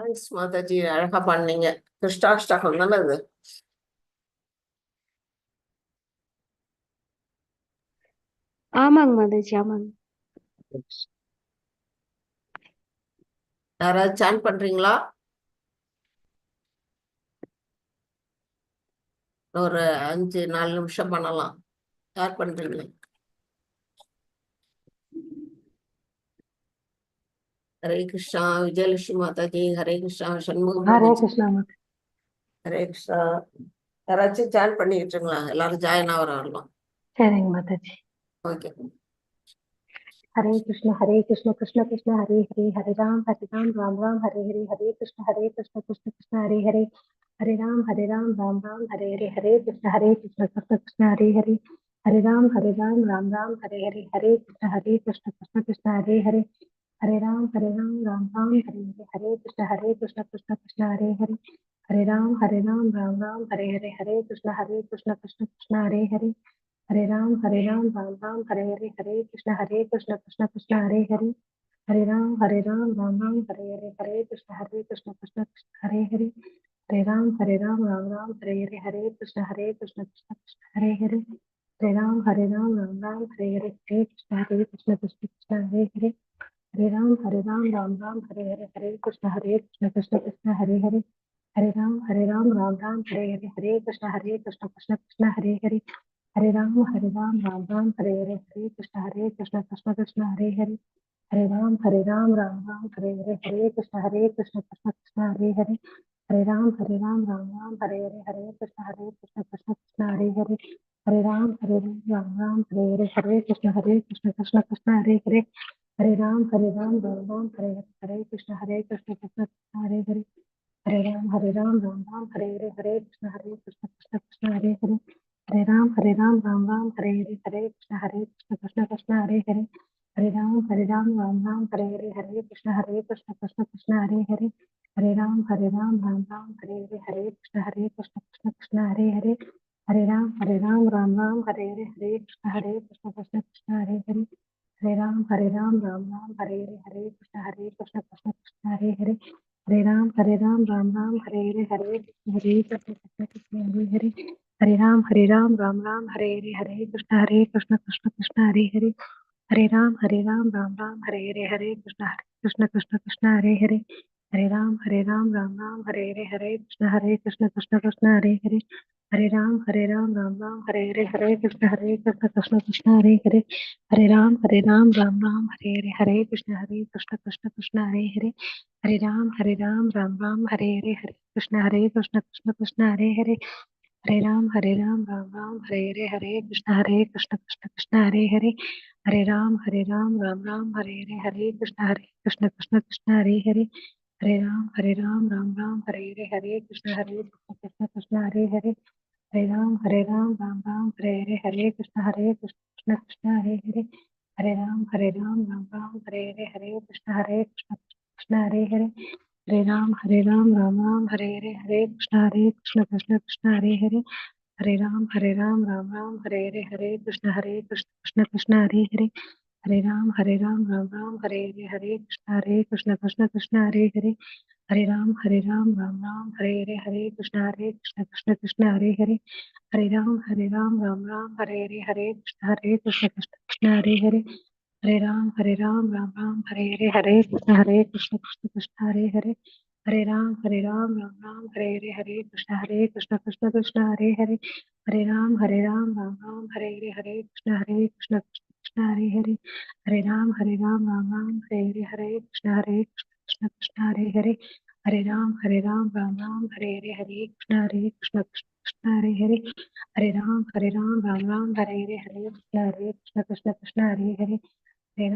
Thanks Mataji, அழகா பண்ணீங்க. கிருஷ்டாஷ்டகம் தானே அது? ஆமாங்க மாதாஜி, ஆமாங்க. யாராவது சான் பண்றீங்களா? ஒரு 5-4 நிமிஷம் பண்ணலாம். யார் பண்றீங்க? ஹரே கிருஷ்ணா விஜயலட்சுமி மாதாஜி, ஹரே கிருஷ்ணா சண்முக ஹரே பிரபுஜி, கிருஷ்ணா. ஹரே கிருஷ்ணா. யாராச்சும் ஜாயின் பண்ணிக்கிட்டுங்களா? எல்லாரும் ஜாயின் ஆகிற வரலாம். சரிங்க மாதாஜி. ஓகே. ஹரே கிருஷ்ணா கிருஷ்ண கிருஷ்ண ஹரே ஹரே, ஹரே ராம் ராம் ராம் ஹரே ஹரே, ஹரே கிருஷ்ண கிருஷ்ண கிருஷ்ண ஹரே ஹரே, ஹரே ராம் ராம் ராம் ஹரே ஹரே, ஹரே கிருஷ்ண கிருஷ்ண கிருஷ்ண ஹரே ஹரே, ஹரே ராம் ராம் ராம் ஹரே ஹரே, ஹரே கிருஷ்ண கிருஷ்ண கிருஷ்ண ஹரே ஹரே, ஹரே ராம் ராம் ராம் ஹரே ஹரே, ஹரே கிருஷ்ண கிருஷ்ண கிருஷ்ண ஹரே ஹரே, ஹரே ராம் ராம் ராம் ஹரே ஹரே, ஹரே கிருஷ்ண கிருஷ்ண கிருஷ்ண ஹரே ஹரே, हरे राम राम राम हरे हरे, हरे कृष्ण कृष्ण कृष्ण हरे हरे, हरे राम राम राम हरे हरे, हरे कृष्ण कृष्ण कृष्ण हरे हरे, हरे राम राम राम हरे हरे, हरे कृष्ण कृष्ण कृष्ण हरे हरे, हरे राम राम राम हरे हरे, हरे कृष्ण कृष्ण हरे हरे, हरे राम राम हरे हरे, हरे कृष्ण कृष्ण कृष्ण हरे हरे, हरे राम राम हरे हरे, हरे कृष्ण कृष्ण कृष्ण हरे हरे, हरे राम राम राम हरे हरे, हरे कृष्ण कृष्ण कृष्ण हरे हरे, हरे राम राम राम हरे हरे, हरे कृष्ण कृष्ण कृष्ण हरे हरे, हरे राम राम राम हरे हरे, हरे कृष्ण कृष्ण कृष्ण हरे हरे, हरे राम राम राम हरे हरे, हरे कृष्ण कृष्ण कृष्ण हरे हरे, हरे राम राम राम हरे हरे, हरे कृष्ण कृष्ण कृष्ण हरे हरे, हरे राम राम राम हरे हरे, हरे कृष्ण कृष्ण कृष्ण हरे हरे, हरे राम राम राम हरे हरे, हरे कृष्ण कृष्ण हरे हरे, हरे राम राम राम हरे हरे, हरे कृष्ण कृष्ण कृष्ण हरे हरे, हरे राम राम राम हरे हरे, हरे कृष्ण कृष्ण कृष्ण हरे हरे, हरे राम राम राम हरे हरे, हरे कृष्ण कृष्ण कृष्ण हरे हरे, हरे राम राम राम हरे हरे, हरे कृष्ण कृष्ण कृष्ण हरे हरे, हरे राम राम राम हरे हरे, हरे कृष्ण कृष्ण कृष्ण हरे हरे, हरे राम राम राम हरे हरे, हरे कृष्ण कृष्ण कृष्ण हरे हरे, हरे राम राम राम हरे हरे, हरे कृष्ण कृष्ण कृष्ण हरे हरे, हरे राम राम राम हरे हरे, हरे कृष्ण कृष्ण कृष्ण हरे हरे, हरे राम राम राम हरे हरे, हरे कृष्ण कृष्ण कृष्ण हरे हरे, हरे राम राम राम हरे हरे, हरे कृष्ण कृष्ण कृष्ण हरे हरे, हरे राम राम राम हरे हरे, हरे कृष्ण कृष्ण कृष्ण हरे हरे, हरे राम राम राम हरे हरे, हरे कृष्ण कृष्ण कृष्ण हरे हरे, हरे राम राम राम हरे हरे, हरे कृष्ण कृष्ण कृष्ण हरे हरे, हरे राम राम राम हरे हरे, हरे कृष्ण कृष्ण कृष्ण हरे हरे, हरे राम राम राम हरे हरे, हरे कृष्ण कृष्ण हरे हरे, हरे राम राम राम हरे हरे, हरे कृष्ण कृष्ण हरे हरे, हरे राम राम हरे हरे, हरे कृष्ण कृष्ण कृष्ण हरे हरे, हरे राम राम हरे हरे, हरे कृष्ण कृष्ण हरे हरे, हरे राम राम हरे हरे, हरे कृष्ण कृष्ण कृष्ण हरे हरे, हरे राम राम हरे हरे, हरे कृष्ण कृष्ण कृष्ण हरे हरे, हरे राम राम हरे हरे, हरे कृष्ण कृष्ण कृष्ण हरे हरे, हरे राम राम हरे हरे, हरे कृष्ण कृष्ण कृष्ण हरे हरे, हरे राम राम हरे हरे, हरे कृष्ण कृष्ण कृष्ण हरे हरे, हरे राम राम राम हरे हरे, हरे कृष्ण कृष्ण हरे हरे, हरे राम राम हरे हरे, हरे कृष्ण कृष्ण हरे हरे, हरे राम राम हरे हरे, हरे कृष्ण कृष्ण हरे हरे, हरे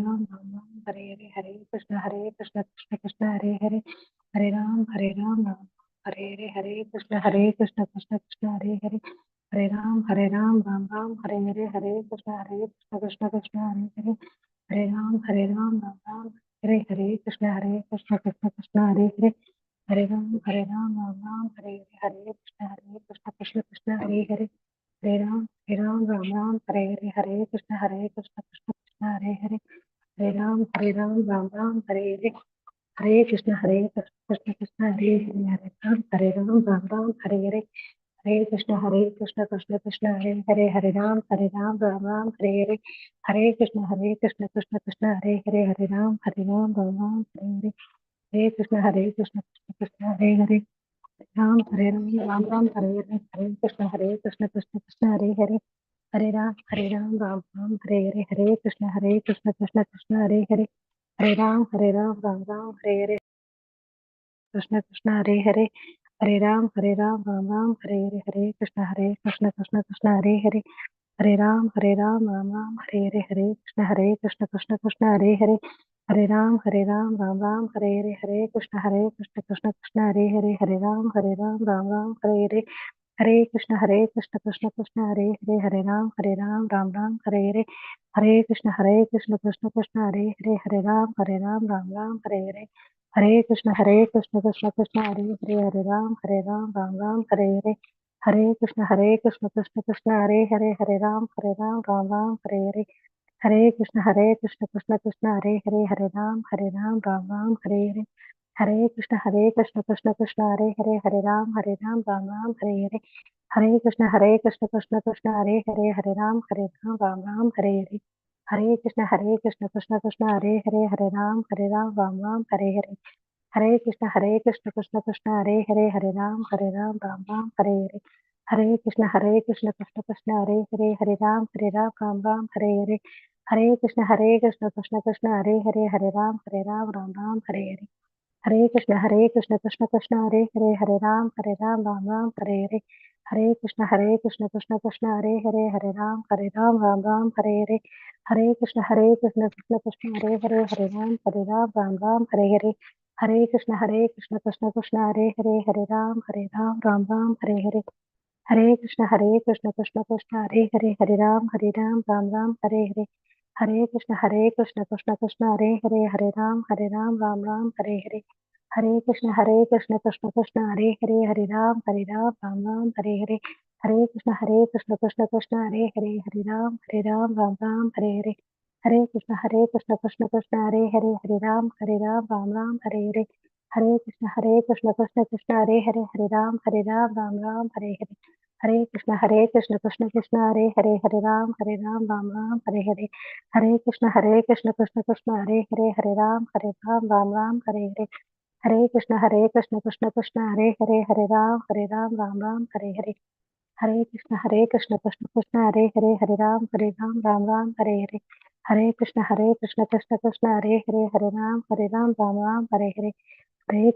राम राम हरे हरे, हरे कृष्ण कृष्ण हरे हरे, हरे राम राम हरे हरे, हरे कृष्ण कृष्ण कृष्ण हरे हरे, हरे राम राम हरे हरे, हरे कृष्ण कृष्ण कृष्ण हरे हरे, हरे राम राम हरे हरे, हरे कृष्ण कृष्ण कृष्ण हरे हरे, हरे राम राम हरे हरे, कृष्ण कृष्ण कृष्ण हरे हरे, हरे राम राम हरे हरे, हरे कृष्ण कृष्ण कृष्ण हरे हरे, हरे राम हरे हरे, हरे कृष्ण कृष्ण कृष्ण हरे हरे, हरे राम राम हरे हरे, हरे कृष्ण कृष्ण कृष्ण हरे हरे राम राम हरे हरे हरे कृष्ण कृष्ण कृष्ण हरे राम राम हरे हरे कृष्ण कृष्ण कृष्ण हरे राम राम हरे हरे कृष्ण कृष्ण हरे राम राम हरे कृष्ण कृष्ण हरे राम हरे कृष्ण कृष्ण हरे राम हरे कृष्ण हरे राम हरे कृष्ण कृष्ण राम हरे कृष्ण कृष्ण हरे राम कृष्ण कृष्ण राम हरे कृष्ण हरे राम हरे कृष्ण हरे राम हरे कृष्ण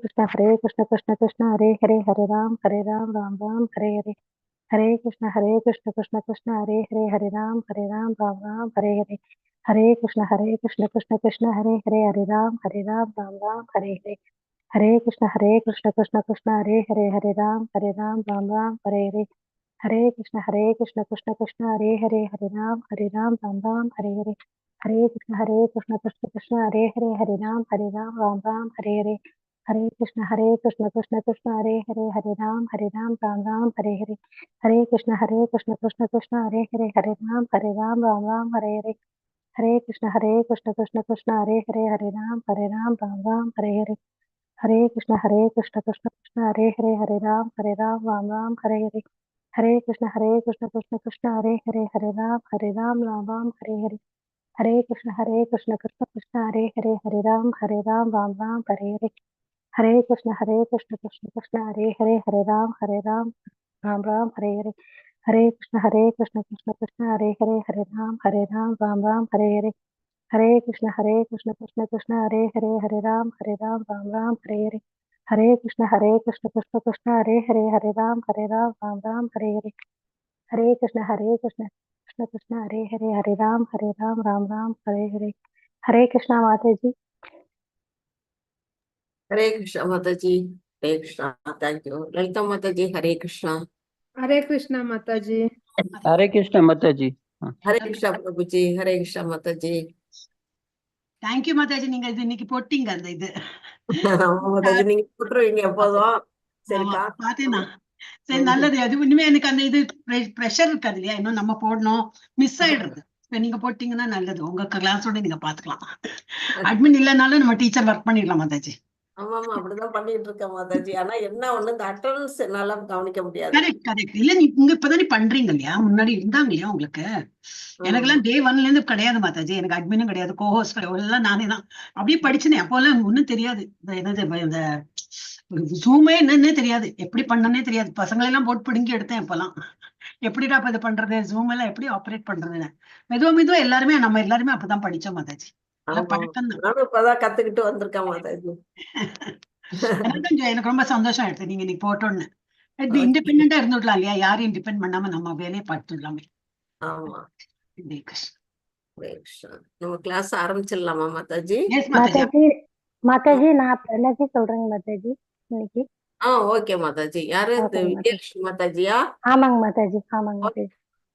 कृष्ण राम हरे कृष्ण राम हरे कृष्ण राम हरे कृष्ण हरे कृष्ण राम हरे कृष्ण राम हरे कृष्ण हरे कृष्ण हरे कृष्ण हरे कृष्ण हरे कृष्ण राम हरे कृष्ण हरे कृष्णा माता जी। हरे कृष्णा माता जी। हरे कृष्णा। थैंक यू ललिता माता जी। हरे कृष्णा। हरे कृष्णा माता जी। हरे कृष्ण माता जी। हरे कृष्णा प्रभु जी। हरे कृष्णा माता जी। தேங்க்யூ மாதாஜி, நீங்க இது இன்னைக்கு போட்டீங்க அந்த இது. மாதா ஜி நீங்க போட்டுருவீங்க எப்போதும். சரி ஆமா, காத்து. பாத்தேனா. சரி நல்லது. அது இனிமே எனக்கு அந்த இது ப்ரெஷர் இருக்காது இல்லையா, இன்னும் நம்ம போடணும், மிஸ் ஆயிடுறது. இப்ப நீங்க போட்டீங்கன்னா நல்லது, உங்க கிளாஸோட நீங்க பாத்துக்கலாம். அட்மின் இல்லைனாலும் நம்ம டீச்சர் ஒர்க் பண்ணிடலாம் மாதாஜி. ஆமாமா அப்படிதான் பண்ணிட்டு இருக்கேன் மாதாஜி. ஆனா என்ன ஒண்ணு இந்த அட்டண்டன்ஸ் என்னால கவனிக்க முடியாது. Correct correct. இல்ல நீங்க இப்பதானே பண்றீங்க இல்லையா, முன்னாடி இருந்தாங்க இல்லையா உங்களுக்கு? எனக்கெல்லாம் டே 1ல இருந்து கிடையாது மாதாஜி. எனக்கு அட்மினும் கிடையாது, கோஹோஸ்ட் கிடையாது, எல்லாம் நானே தான். அப்படியே படிச்சுனேன். அப்போல்லாம் ஒண்ணும் தெரியாது. இந்த ஜூமே என்னன்னே தெரியாது, எப்படி பண்ணனே தெரியாது. பசங்களெல்லாம் போட்டு பிடுங்கி எடுத்தேன் இப்பெல்லாம். எப்படிடா இப்ப இது பண்றது, ஜூம் எல்லாம் எப்படி ஆப்ரேட் பண்றதுன்னு மெதுவா மெதுவா நம்ம எல்லாருமே அப்படிதான் படிச்சோம் மாதாஜி. எல்லாம் ஆமா பழக்கம் தான். நானும் இப்பதான் கத்துக்கிட்டு வந்திருக்கேன் மாதாஜி. எனக்கு ரொம்ப சந்தோஷம் ஆயிடுச்சு நீங்க இன்னைக்கு போட்டோன்னு. Okay. இண்டிபெண்டா இருந்துடலாம் இல்லையா, யாரையும் டிபெண்ட் பண்ணாம நம்ம வேலையை பார்த்துடலாமே. ஆமா ஹரே கிருஷ்ணா. ஹரே கிருஷ்ணா. நம்ம கிளாஸ் ஆரம்பிச்சிடலாமா மாதாஜி? எஸ் மாதாஜி. மாதாஜி மாதாஜி நான் பிரணதி சொல்றேங்க மாதாஜி இன்னைக்கு. ஓகே மாதாஜி. யாரு இந்த ஓகேங்க மாதாஜி. விஜயலட்சுமி மாதாஜியா? ஆமாங்க மாதாஜி, ஆமாங்க மாதாஜி.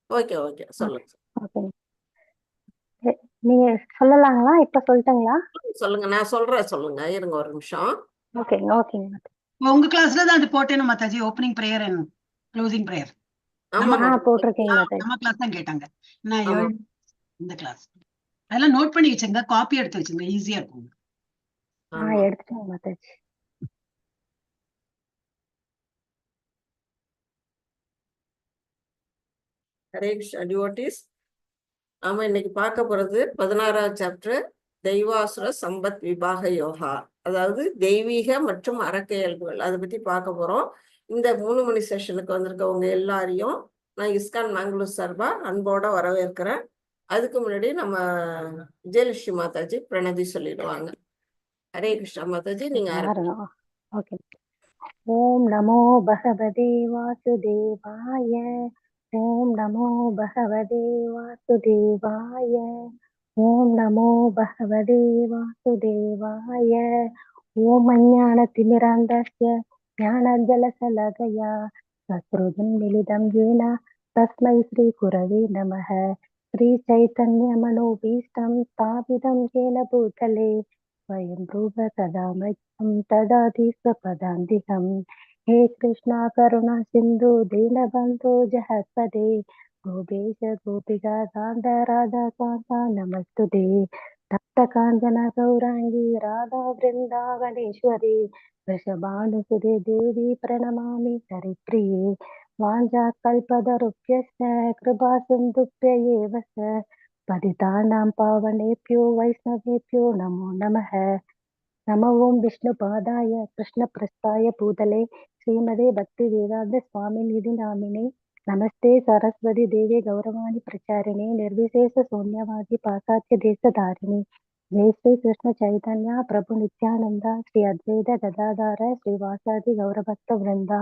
ஓகே ஓகே சொல்லுங்க ஓகேங்க. நீங்க சொல்லலாங்களா, இப்ப சொல்லட்டுங்களா? சொல்லுங்க. நான் சொல்றேன், சொல்லுங்க. இருங்க ஒரு நிமிஷம். ஓகேங்க ஓகேங்க மாதாஜி. உங்க கிளாஸ்ல தான் அது போட்டேன்னு Mataji, opening prayer and closing prayer. ஆமா போட்டிருக்கீங்க மாதாஜி. நம்ம கிளாஸ் தான் கேட்டாங்க. நான் ஆமா. இந்த கிளாஸ் அதெல்லாம் நோட் பண்ணி வச்சுங்க, காப்பி எடுத்து வச்சுங்க, ஈஸியா இருக்கும். ஆமா. எடுத்துட்டேங்க மாதாஜி. ஹரே கிருஷ்ணா டிவோட்டீஸ். நாம இன்னைக்கு பார்க்க போறது 16வது சாப்டர், தெய்வாசுர சம்பத் விபாக யோகா. அதாவது தெய்வீக மற்றும் அரக்க இயல்புகள், அதை பத்தி பார்க்க போறோம். இந்த 3 மணி செஷனுக்கு வந்திருக்கவங்க எல்லாரையும் நான் இஸ்கான் மேங்களூர் சார்பா அன்போட வரவேற்கிறேன். அதுக்கு முன்னாடி நம்ம விஜயலட்சுமி மாதாஜி பிரணதி சொல்லிடுவாங்க. ஹரே கிருஷ்ணா மாதாஜி, நீங்க ஆரம்பிங்க. ஓகே. ஓம் நமோ பகவதே வாசுதேவாய. ஓம் நமோ பகவதே வாசுதேவாய. ஓம் நமோ பகவதே வாசுதேவாய. ஓம் அஞ்ஞானதிமிராந்தஸ்ய ஞானஜலசலகயா சத்ருஜன்மிலிதம் येन तस्मै श्रीगुरवे नमः. श्रीचैतन्यमनोभीष्टं स्थापितं येन भूतले स्वयं रूप कदा मह्यं ददाति स्वपदान्तिकम्. हे कृष्णा करुणा सिन्धु दीनबन्धो जगत्पते गोपेश गोपिका कान्त राधा कान्ता नमस्तुते. तप्तकाञ्चन गौराङ्गी राधा वृन्दावनेश्वरी वृषभानुसुते देवी प्रणमामि हरिप्रिये. वाञ्छाकल्पतरुभ्यश्च कृपा सिन्धुभ्य एव च पतितानां पावनेभ्यो वैष्णवेभ्यो नमो नमः. नमो ओं विष्णुपादाय कृष्णप्रस्थाय भूतले श्रीमते भक्तिवेदान्त स्वामिनिधि नामिने नमस्ते सरस्वती देवे गौरवाणी प्रचारिणे निर्विशेष शून्यवादी पाश्चात्य देशधारिणे. जय श्री कृष्ण चैतन्य प्रभु नित्यानंद श्री अद्वैत गदाधर श्रीवासादि गौरभक्त वृंदा.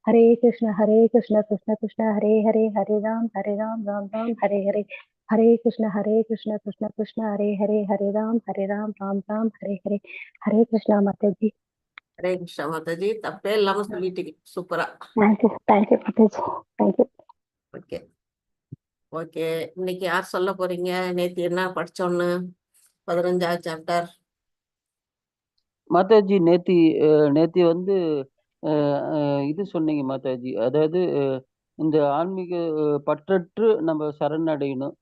हरे कृष्ण कृष्ण कृष्ण हरे हरे, हरे राम राम राम हरे हरे. हरे कृष्ण कृष्ण कृष्ण हरे हरे, हरे राम राम राम हरे हरे. हरे कृष्णा माताजी. ஹரே கிருஷ்ணா மாதாஜி. தப்பே இல்லாம சொல்லிட்டீங்க, சூப்பரா. Thank you Mataji, thank you. Okay okay. இன்னைக்கு யார் சொல்ல போறீங்க? நேத்து என்ன படிச்சோன்னு 15வது சாப்டர். மாதாஜி நேத்தி வந்து இது சொன்னீங்க மாதாஜி. அதாவது இந்த ஆன்மீக பற்றற்று நம்ம சரணடையணும்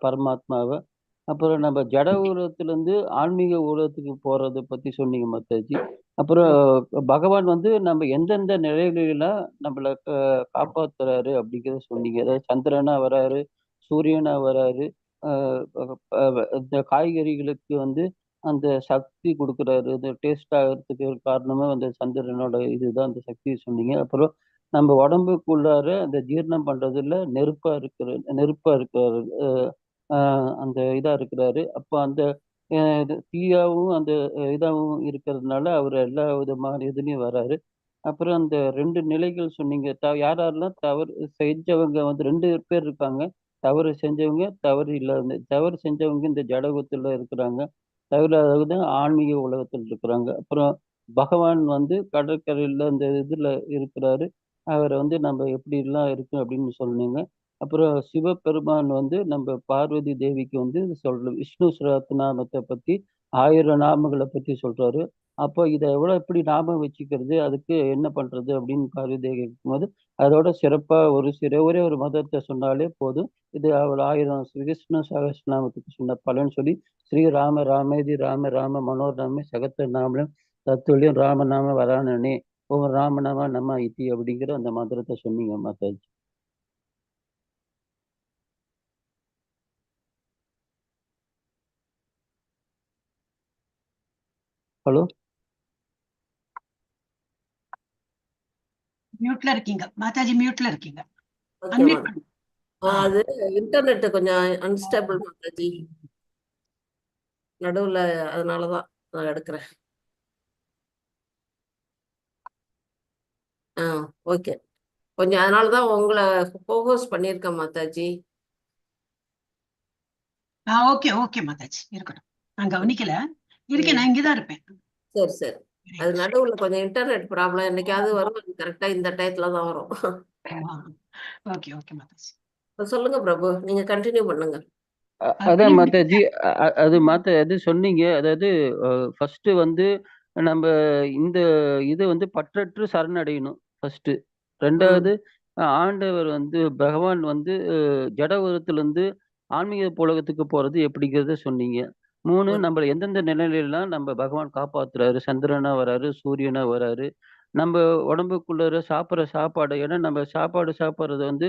பரமாத்மாவை. அப்புறம் நம்ம ஜட ஊடகத்திலிருந்து ஆன்மீக ஊடகத்துக்கு போறதை பத்தி சொன்னீங்க மாதாஜி. அப்புறம் பகவான் வந்து நம்ம எந்தெந்த நிலைகளெல்லாம் நம்மளை காப்பாத்துறாரு அப்படிங்கிறத சொன்னீங்க. அதாவது சந்திரனா வராரு, சூரியனா வராரு, இந்த காய்கறிகளுக்கு வந்து அந்த சக்தி கொடுக்குறாரு. இந்த டேஸ்ட் ஆகிறதுக்கு காரணமே அந்த சந்திரனோட இதுதான் அந்த சக்தியை சொன்னீங்க. அப்புறம் நம்ம உடம்புக்குள்ளார அந்த ஜீரணம் பண்றதுல நெருப்பா இருக்கிறாரு, அந்த இதா இருக்கிறாரு. அப்போ அந்த தீயாவும் அந்த இதாகவும் இருக்கிறதுனால அவர் எல்லா விதமான இதுலயும் வராரு. அப்புறம் அந்த 2 நிலைகள் சொன்னீங்க. யாரெல்லாம் தவறு செஞ்சவங்க வந்து 2 பேர் இருக்காங்க. தவறு செஞ்சவங்க, தவறு இல்லாத. தவறு செஞ்சவங்க இந்த ஜடகத்துல இருக்கிறாங்க, தவிர ஆன்மீக உலகத்தில் இருக்கிறாங்க. அப்புறம் பகவான் வந்து கடற்கரையில அந்த இதுல இருக்கிறாரு. அவரை வந்து நம்ம எப்படி எல்லாம் இருக்கு அப்படின்னு சொன்னீங்க. அப்புறம் சிவபெருமான் வந்து நம்ம பார்வதி தேவிக்கு வந்து விஷ்ணு சஹஸ்ரநாமத்தை பத்தி 1000 நாமங்களை பத்தி சொல்றாரு. அப்போ இதை எவ்வளவு எப்படி நாமம் வச்சுக்கிறது, அதுக்கு என்ன பண்றது அப்படின்னு பார்வதி தேவி கேட்கும்போது அதோட சிறப்பா ஒரே ஒரு மதத்தை சொன்னாலே போதும். இது அவர் 1000 விஷ்ணு சகஸ்ரநாமத்துக்கு சொன்ன பலன் சொல்லி ஸ்ரீ ராம ராமேதி ராம ராம மனோரமே சகத்த நாமம் தத்துவலியும் ராமநாம வரானனே ஓம் ராமநாம நம இத்தி அப்படிங்கிற அந்த மந்திரத்தை சொன்னீங்க மாதாஜி. ஹலோ, மியூட்ல இருக்கீங்க மாதாஜி, மியூட்ல இருக்கீங்க. ஓகே அன்மியூட் மாதா. பண்ணுங்க. அது இன்டர்நெட் கொஞ்சம் அன்ஸ்டேபிள் மாதாஜி, நடுவுல, அதனாலதான் நான் எடுக்கிறேன். ஓகே. கொஞ்சம் அதனாலதான் உங்களை கோஹோஸ்ட் பண்ணியிருக்கேன் மாதாஜி. ஓகே ஓகே மாதாஜி, இருக்கட்டும். நான் கவனிக்கல. இருக்கேன், நான் இங்கதான் இருப்பேன். சரி சரி. அது நடுவுல கொஞ்சம் இன்டர்நெட் ப்ராப்ளம் என்னைக்காவது வரும், கரெக்டா இந்த டயத்துல தான் வரும். Okay okay Mataji. சொல்லுங்க பிரபு, நீங்க கண்டினியூ பண்ணுங்க. அதான் மாதாஜி, அது சொன்னீங்க. அதாவது ஃபர்ஸ்ட் வந்து நம்ம இந்த இது வந்து பற்றற்று சரணடையணும் ஃபர்ஸ்ட். ரெண்டாவது ஆண்டவர் வந்து பகவான் வந்து ஜட உலகத்திலிருந்து ஆன்மீக உலகத்துக்கு போறது எப்படிங்கிறத சொன்னீங்க. 3 நம்ம எந்தெந்த நிலையிலாம் நம்ம பகவான் காப்பாத்துறாரு. சந்திரனா வராரு, சூரியனா வராரு. நம்ம உடம்புக்குள்ள சாப்பிட்ற சாப்பாடு, ஏன்னா நம்ம சாப்பாடு சாப்பிட்றது வந்து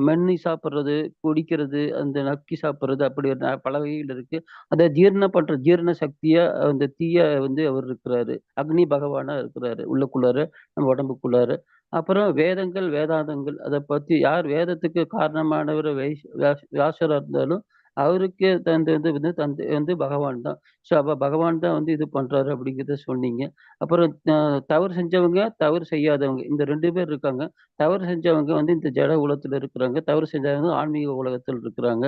மென்னி சாப்பிட்றது, குடிக்கிறது, அந்த நக்கி சாப்பிட்றது, அப்படி பல வகைகள் இருக்கு. அதை ஜீரணம் பண்ற ஜீரண சக்தியா அந்த தீய வந்து அவர் இருக்கிறாரு. அக்னி பகவானா இருக்கிறாரு உள்ளுக்குள்ளார, நம்ம உடம்புக்குள்ளார. அப்புறம் வேதங்கள் வேதாந்தங்கள் அதை பத்தி யார் வேதத்துக்கு காரணமானவர் வியாசரா இருந்தாலும் அவருக்கு தந்தது வந்து வந்து பகவான் தான். ஸோ அப்ப பகவான் தான் வந்து இது பண்றாரு அப்படிங்கிறத சொன்னீங்க. அப்புறம் தவறு செஞ்சவங்க, தவறு செய்யாதவங்க, இந்த 2 பேர் இருக்காங்க. தவறு செஞ்சவங்க வந்து இந்த ஜட உலகத்துல இருக்கிறாங்க. தவறு செஞ்சவங்க ஆன்மீக உலகத்தில் இருக்கிறாங்க.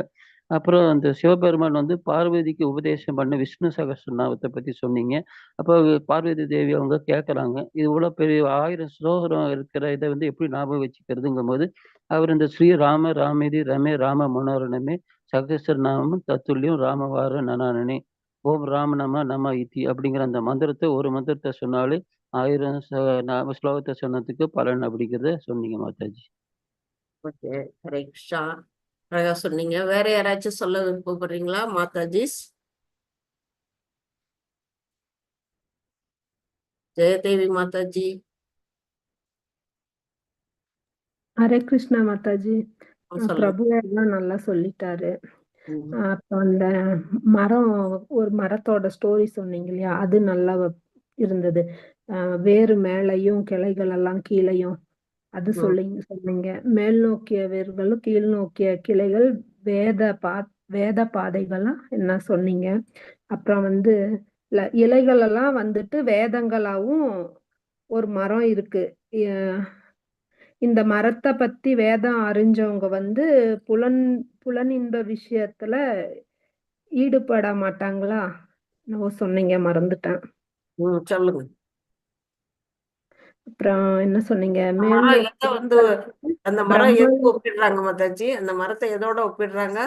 அப்புறம் அந்த சிவபெருமான் வந்து பார்வதிக்கு உபதேசம் பண்ண விஷ்ணு சகஸ்ரநாமத்தை பத்தி சொன்னீங்க. அப்போ பார்வதி தேவி அவங்க கேட்கறாங்க, இது இவ்வளவு பெரிய 1000 ஸ்லோகம் இருக்கிற இதை வந்து எப்படி ஞாபகம் வச்சுக்கிறதுங்கும் போது, அவர் இந்த ஸ்ரீ ராம ராமேதி ரமே ராம மனோரணமே சகஸ்ரநாமம் தத்துல்யம் ராமவார நனானனே ஓம் ராம நம நம இத்தி அப்படிங்கிற அந்த மந்திரத்தை ஒரு மந்திரத்தை சொன்னாலே 1000 ஸ்லோகத்தை சொன்னதுக்கு பலன் அப்படிங்கிறத சொன்னீங்க மாதாஜி. ஓகே, ஹரே கிருஷ்ணா. அழகா சொன்னீங்க. வேற யாராச்சும் சொல்ல விருப்பப்படுறீங்களா மாதாஜிஸ்? ஜெயதேவி மாதாஜி. ஹரே கிருஷ்ணா மாதாஜி. சொல்லுங்க. பிரபு எல்லாம் நல்லா சொல்லிட்டாரு. ம். அப்ப அந்த மரம், ஒரு மரத்தோட ஸ்டோரி சொன்னீங்க இல்லையா, அது நல்லா இருந்தது. வேறு மேலையும் கிளைகள் எல்லாம் கீழையும், அது சொன்னீங்க. மேல் நோக்கிய வேர்களும் கீழ் நோக்கிய கிளைகள் வேத பாதைகளா என்ன சொன்னீங்க. அப்புறம் வந்து இலைகள் எல்லாம் வந்துட்டு வேதங்களாவும் ஒரு மரம் இருக்கு. இந்த மரத்தை பத்தி வேதம் அறிஞ்சவங்க வந்து புலனின்ப விஷயத்துல ஈடுபட மாட்டாங்களா? என்னவோ சொன்னீங்க, மறந்துட்டேன். சொல்லுங்க. அப்புறம் என்ன சொன்னீங்க? அந்த மரம் எதுக்கு ஒப்பிடுறாங்க மாதாஜி? அந்த மரத்தை எதோட ஒப்பிடுறாங்க?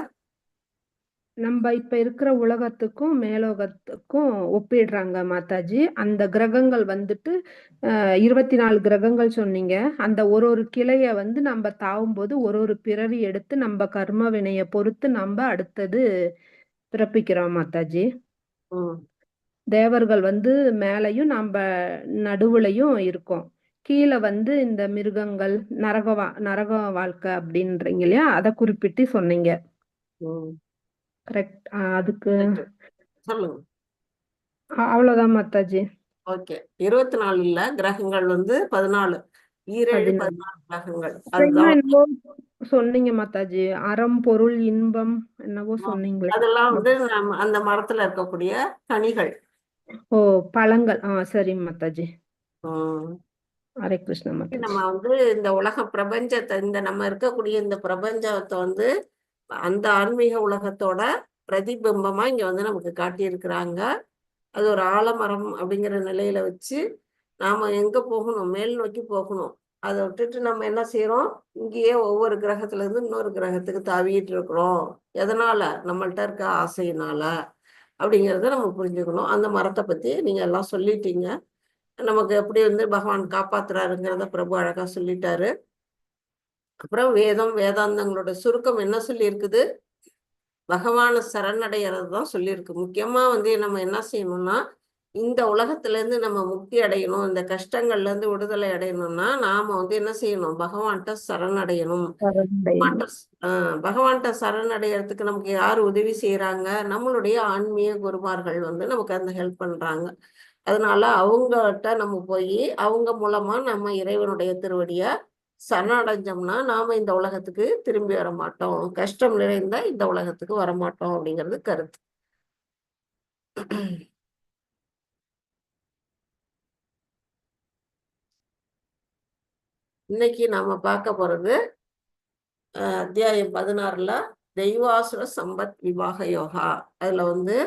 நம்ம இப்ப இருக்கிற உலகத்துக்கும் மேலோகத்துக்கும் ஒப்பிடுறாங்க மாதாஜி. அந்த கிரகங்கள் வந்துட்டு 24 கிரகங்கள் சொன்னீங்க. அந்த ஒரு கிளைய வந்து நம்ம தாவும் போது ஒரு பிறவி எடுத்து நம்ம கர்ம வினைய பொறுத்து நம்ம அடுத்தது பிறப்பிக்கிறோம் மாதாஜி. தேவர்கள் வந்து மேலையும் நம்ம நடுவுலையும் இருக்கோம். கீழே வந்து இந்த மிருகங்கள், நரக வாழ்க்கை அப்படின்றீங்க இல்லையா, அதை குறிப்பிட்டு சொன்னீங்க. கரெக்ட். அதுக்கு சொல்லுங்க. அவ்வளவுதான் மாதாஜி. ஓகே. 24 இல்ல, கிரகங்கள் வந்து 14. 14 கிரகங்கள். என்னவோ சொன்னீங்க மாதாஜி. அறம் பொருள் இன்பம் என்னவோ சொன்னீங்களே, அதெல்லாம் வந்து அந்த மரத்துல இருக்கக்கூடிய கனிகள். ஓ, பழங்கள். சரி மாதாஜி. ம். ஹரே கிருஷ்ணா மாதாஜி. நம்ம வந்து இந்த உலக பிரபஞ்சத்தை, நம்ம இருக்கக்கூடிய இந்த பிரபஞ்சத்தை வந்து அந்த ஆன்மீக உலகத்தோட பிரதிபிம்பமா இங்க வந்து நமக்கு காட்டியிருக்கிறாங்க. அது ஒரு ஆலமரம் அப்படிங்கிற நிலையில வச்சு நாம எங்க போகணும்? மேல் நோக்கி போகணும். அதை விட்டுட்டு நம்ம என்ன செய்யறோம்? இங்கேயே ஒவ்வொரு கிரகத்துல இருந்து இன்னொரு கிரகத்துக்கு தாவிட்டு இருக்கிறோம். எதனால? நம்மள்ட்ட இருக்க ஆசையினால அப்படிங்கிறத நம்ம புரிஞ்சுக்கணும். அந்த மரத்தை பத்தி நீங்க எல்லாம் சொல்லிட்டீங்க. நமக்கு எப்படி வந்து பகவான் காப்பாத்துறாருங்கிறத பிரபு அழகா சொல்லிட்டாரு. அப்புறம் வேதம் வேதாந்தங்களோட சுருக்கம் என்ன சொல்லி இருக்குது? பகவானை சரணடைகிறது தான் சொல்லியிருக்கு. முக்கியமா வந்து நம்ம என்ன செய்யணும்னா, இந்த உலகத்துல இருந்து நம்ம முக்தி அடையணும், இந்த கஷ்டங்கள்ல இருந்து விடுதலை அடையணும்னா நாம வந்து என்ன செய்யணும்? பகவான்கிட்ட சரணடையணும். பகவான்கிட்ட சரணடைகிறதுக்கு நமக்கு யார் உதவி செய்யறாங்க? நம்மளுடைய ஆன்மீக குருமார்கள் வந்து நமக்கு அந்த ஹெல்ப் பண்றாங்க. அதனால அவங்ககிட்ட நம்ம போய் அவங்க மூலமா நம்ம இறைவனுடைய திருவடிய சரணடைஞ்சோம்னா நாம இந்த உலகத்துக்கு திரும்பி வர மாட்டோம். கஷ்டம் நிறைந்த இந்த உலகத்துக்கு வரமாட்டோம் அப்படிங்கிறது கருத்து. இன்னைக்கு நாம பார்க்க போறது அத்தியாயம் 16ல தெய்வாசுர சம்பத் விவாக யோகா. அதுல வந்து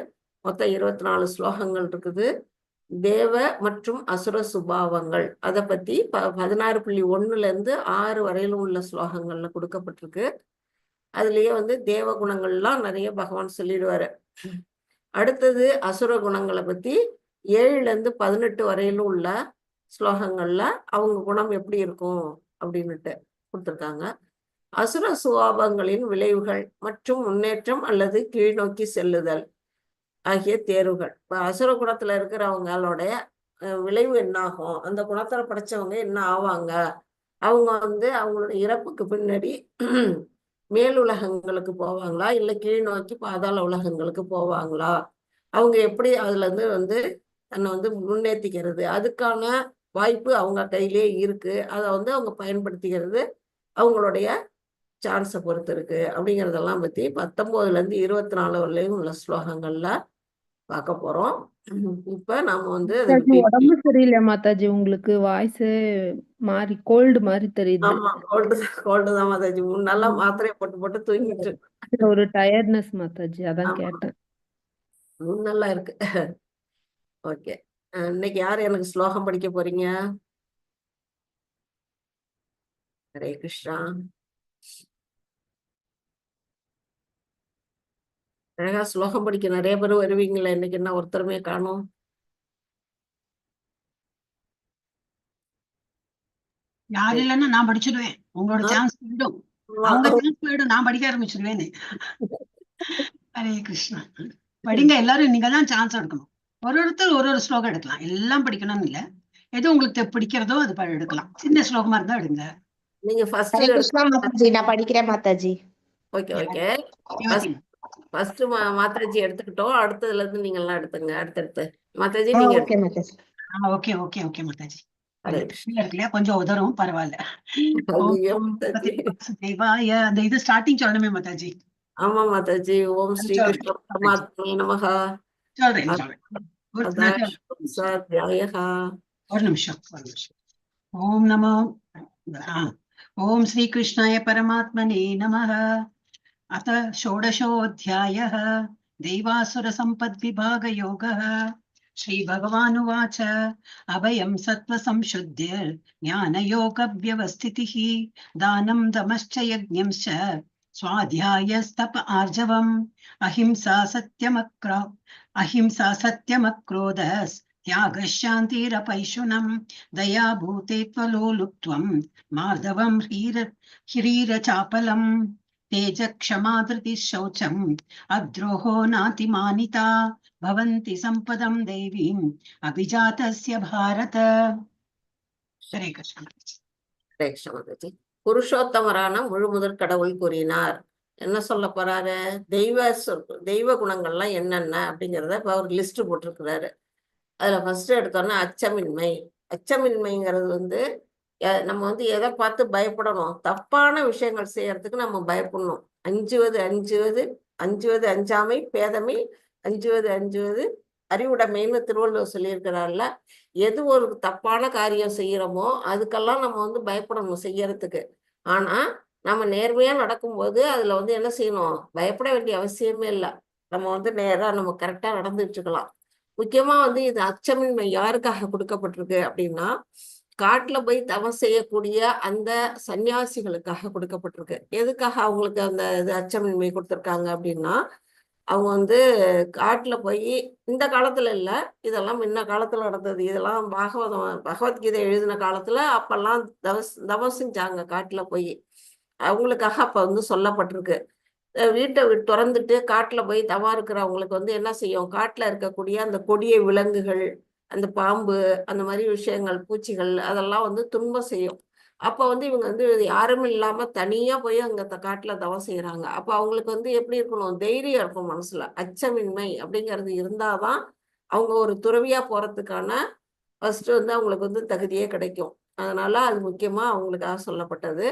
மொத்தம் 24 ஸ்லோகங்கள் இருக்குது. தேவ மற்றும் அசுர சுபாவங்கள் அதை பத்தி 16.1ல இருந்து 6 வரையிலும் உள்ள ஸ்லோகங்கள்ல கொடுக்கப்பட்டிருக்கு. அதுலயே வந்து தேவ குணங்கள்லாம் நிறைய பகவான் சொல்லிடுவாரு. அடுத்தது அசுர குணங்களை பத்தி 7ல இருந்து 18 வரையிலும் உள்ள ஸ்லோகங்கள்ல அவங்க குணம் எப்படி இருக்கும் அப்படின்னுட்டு கொடுத்துருக்காங்க. அசுர சுபாவங்களின் விளைவுகள் மற்றும் முன்னேற்றம் அல்லது கீழ்நோக்கி செல்லுதல் ஆகிய தேர்வுகள். இப்ப அசுர குணத்துல இருக்கிறவங்களுடைய விளைவு என்ன ஆகும்? அந்த குணத்துல படைச்சவங்க என்ன ஆவாங்க? அவங்க வந்து அவங்களோட இறப்புக்கு பின்னாடி மேலுலகங்களுக்கு போவாங்களா இல்ல கீழ் நோக்கி பாதாள உலகங்களுக்கு போவாங்களா? அவங்க எப்படி அதுல இருந்து வந்து தன்னை வந்து முன்னேற்றிக்கிறது? அதுக்கான வாய்ப்பு அவங்க கையிலே இருக்கு. அதை வந்து அவங்க பயன்படுத்திக்கிறது அவங்களுடைய சான்ஸை பொறுத்து இருக்கு அப்படிங்கிறதெல்லாம் பத்தி 19ல இருந்து 24 வரலையும் உள்ள ஸ்லோகங்கள்ல பார்க்க போறோம். இப்ப நாம வந்து உடம்பு சரியில்லை மாதாஜி, உங்களுக்கு வாய்ஸ் மாறி கோல்டு மாதிரி தெரியுது. ஆமா, கோல்டு தான் மாதாஜி. முன்னால மாத்திரையை போட்டு போட்டு தூங்கிட்டு ஒரு டயர்ட்னஸ் மாதாஜி, அதான் கேட்டேன். நல்லா இருக்கு. ஓகே, இன்னைக்கு யாரு எனக்கு ஸ்லோகம் படிக்க போறீங்க? ஹரே கிருஷ்ணா. அழகா ஸ்லோகம் படிக்க நிறைய பேர் வருவீங்களா? இன்னைக்கு என்ன ஒருத்தருமே காணும்? யாரு இல்லைன்னா நான் படிச்சிடுவேன். உங்களோட சான்ஸ் போயிடும், அவங்க சான்ஸ் போயிடும், நான் படிக்க ஆரம்பிச்சிடுவேன்னு. ஹரே கிருஷ்ணா. படிங்க எல்லாரும், நீங்க தான் சான்ஸ் எடுக்கணும். ஒருத்தர் ஒரு ஸ்லோகம் எடுக்கலாம், எல்லாம் படிக்கணும்னு இல்ல. எது உங்களுக்கு பிடிக்கிறதோ அது எடுக்கலாம். சின்ன ஸ்லோகமா இருந்தா எடுங்க. நீங்க ஃபர்ஸ்ட் நான் படிக்கிறேன் Mataji. Okay okay, first Mataji எடுத்துக்கிட்டோம். அடுத்ததுல இருந்து நீங்க எல்லாம் எடுத்துங்க. அடுத்தடுத்து மாதாஜி நீங்க okay Mataji. Okay okay okay Mataji. இல்லையா கொஞ்சம் உதரும், பரவாயில்ல. அந்த இது ஸ்டார்டிங் சொல்லணுமே மாதாஜி. ஆமா மாதாஜி. ஓம் ஸ்ரீ கிருஷ்ண பரமாத்மே நமஹ. ஒரு நிமிஷம். ஓம் நமோ ஓம் ஸ்ரீ கிருஷ்ணாய பரமாத்மனே நமஹ. அத ஷோடசோऽध्यायः दैवासुर सम्पद्विभाग योगः. श्री भगवानुवाच अभयं सत्त्वसंशुद्धिर् ज्ञानयोगव्यवस्थितिः दानं दमश्च यज्ञंश्च स्वाध्यायस्तप आर्जवम् अहिंसा सत्यमक्रोधस् त्यागः शान्तिरपैशुनम् दया भूतेत्वलोलुप्त्वम् मार्दवम् ह्रीरचापलम् तेज क्षमा धृतिः शौचम् अद्रोहो नातिमानिता भवन्ति सम्पदं देवीम् अभिजातस्य भारत. हरे कृष्ण. ஹரே கிருஷ்ண மாதாஜி. புருஷோத்தமரான முழுமுதற் கடவுள் கூறினார். என்ன சொல்ல போறாரு? தெய்வ குணங்கள்லாம் என்னென்ன அப்படிங்கிறத இப்ப அவர் லிஸ்ட் போட்டிருக்கிறாரு. அதுல ஃபர்ஸ்ட் எடுத்தோன்னா அச்சமின்மை. அச்சமின்மைங்கிறது வந்து நம்ம வந்து எதை பார்த்து பயப்படணும்? தப்பான விஷயங்கள் செய்யறதுக்கு நம்ம பயப்படணும். அஞ்சுவது அஞ்சாமை பேதமை, அஞ்சுவது அறிவுடைமைன்னு திருவள்ளுவர் சொல்லியிருக்கிறார்ல. எது ஒரு தப்பான காரியம் செய்யறோமோ அதுக்கெல்லாம் நம்ம வந்து பயப்படணும் செய்யறதுக்கு. ஆனா நம்ம நேர்மையா நடக்கும்போது அதுல வந்து என்ன செய்யணும்? பயப்பட வேண்டிய அவசியமே இல்லை. நம்ம வந்து நேரா நம்ம கரெக்டா நடந்துட்டு இருக்கலாம். முக்கியமா வந்து இது அச்சமின்மை யாருக்காக கொடுக்கப்பட்டிருக்கு அப்படின்னா, காட்டுல போய் தவம் செய்யக்கூடிய அந்த சன்னியாசிகளுக்காக கொடுக்கப்பட்டிருக்கு. எதுக்காக அவங்களுக்கு அந்த இது அச்சமின்மை கொடுத்துருக்காங்க அப்படின்னா, அவங்க வந்து காட்டுல போய் இந்த காலத்துல இல்ல, இதெல்லாம் முன்ன காலத்துல நடந்தது. இதெல்லாம் பகவத்கீதை எழுதின காலத்துல அப்பெல்லாம் தவம் செஞ்சாங்க காட்டுல போய். அவங்களுக்காக அப்ப வந்து சொல்லப்பட்டிருக்கு. வீட்டை திறந்துட்டு காட்டுல போய் தவா இருக்கிறவங்களுக்கு வந்து என்ன செய்யும், காட்டுல இருக்கக்கூடிய அந்த கொடிய விலங்குகள், அந்த பாம்பு, அந்த மாதிரி விஷயங்கள், பூச்சிகள் அதெல்லாம் வந்து துன்பம் செய்யும். அப்ப வந்து இவங்க வந்து யாரும் இல்லாம தனியா போய் அங்க காட்டுல தவம் செய்யறாங்க. அப்ப அவங்களுக்கு வந்து எப்படி இருக்கணும், தைரியம் இருக்கும் மனசுல, அச்சமின்மை அப்படிங்கிறது இருந்தாதான் அவங்க ஒரு துறவியா போறதுக்கான ஃபர்ஸ்ட் வந்து அவங்களுக்கு வந்து தகுதியே கிடைக்கும். அதனால அது முக்கியமா அவங்களுக்காக சொல்லப்பட்டது.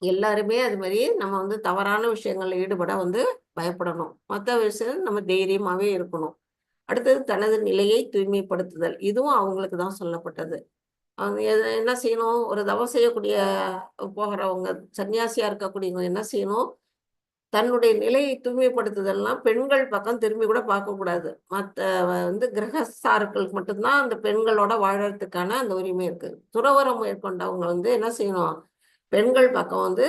எல்லாருமே அது மாதிரி நம்ம வந்து தவறான விஷயங்கள்ல ஈடுபட வந்து பயப்படணும். மற்ற விஷயம் நம்ம தைரியமாவே இருக்கணும். அடுத்தது தனது நிலையை தூய்மைப்படுத்துதல். இதுவும் அவங்களுக்கு தான் சொல்லப்பட்டது. அவங்க என்ன செய்யணும், ஒரு தவம் செய்யக்கூடிய போகிறவங்க, சன்னியாசியா இருக்கக்கூடியவங்க என்ன செய்யணும், தன்னுடைய நிலையை தூய்மைப்படுத்துதல்னா பெண்கள் பக்கம் திரும்பி கூட பார்க்கக்கூடாது. மற்ற வந்து கிரகஸ்தார்களுக்கு மட்டும்தான் அந்த பெண்களோட வாழறதுக்கான அந்த உரிமை இருக்கு. துறவறம் மேற்கொண்டவங்க வந்து என்ன செய்யணும், பெண்கள் பக்கம் வந்து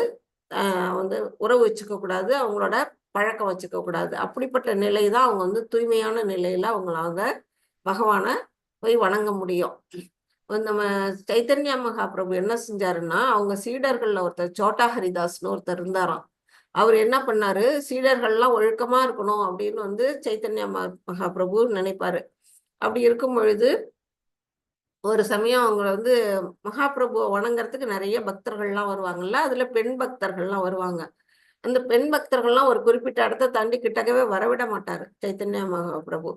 வந்து உறவு வச்சுக்க கூடாது, அவங்களோட பழக்கம் வச்சுக்க கூடாது. அப்படிப்பட்ட நிலை தான் அவங்க வந்து தூய்மையான நிலையில அவங்களால பகவானை போய் வணங்க முடியும். நம்ம சைத்தன்ய மகாபிரபு என்ன செஞ்சாருன்னா, அவங்க சீடர்கள்ல ஒருத்தர் சோட்டா ஹரிதாஸ்னு ஒருத்தர் இருந்தாராம். அவர் என்ன பண்ணாரு, சீடர்கள்லாம் ஒழுக்கமா இருக்கணும் அப்படின்னு வந்து சைத்தன்ய மகாபிரபு நினைப்பாரு. அப்படி இருக்கும் பொழுது ஒரு சமயம் அவங்க வந்து மகாபிரபுவை வணங்குறதுக்கு நிறைய பக்தர்கள்லாம் வருவாங்கல்ல, அதுல பெண் பக்தர்கள்லாம் வருவாங்க. அந்த பெண் பக்தர்கள்லாம் ஒரு குறிப்பிட்ட இடத்த தாண்டி கிட்டக்கவே வரவிட மாட்டாரு சைத்தன்ய மகாபிரபு.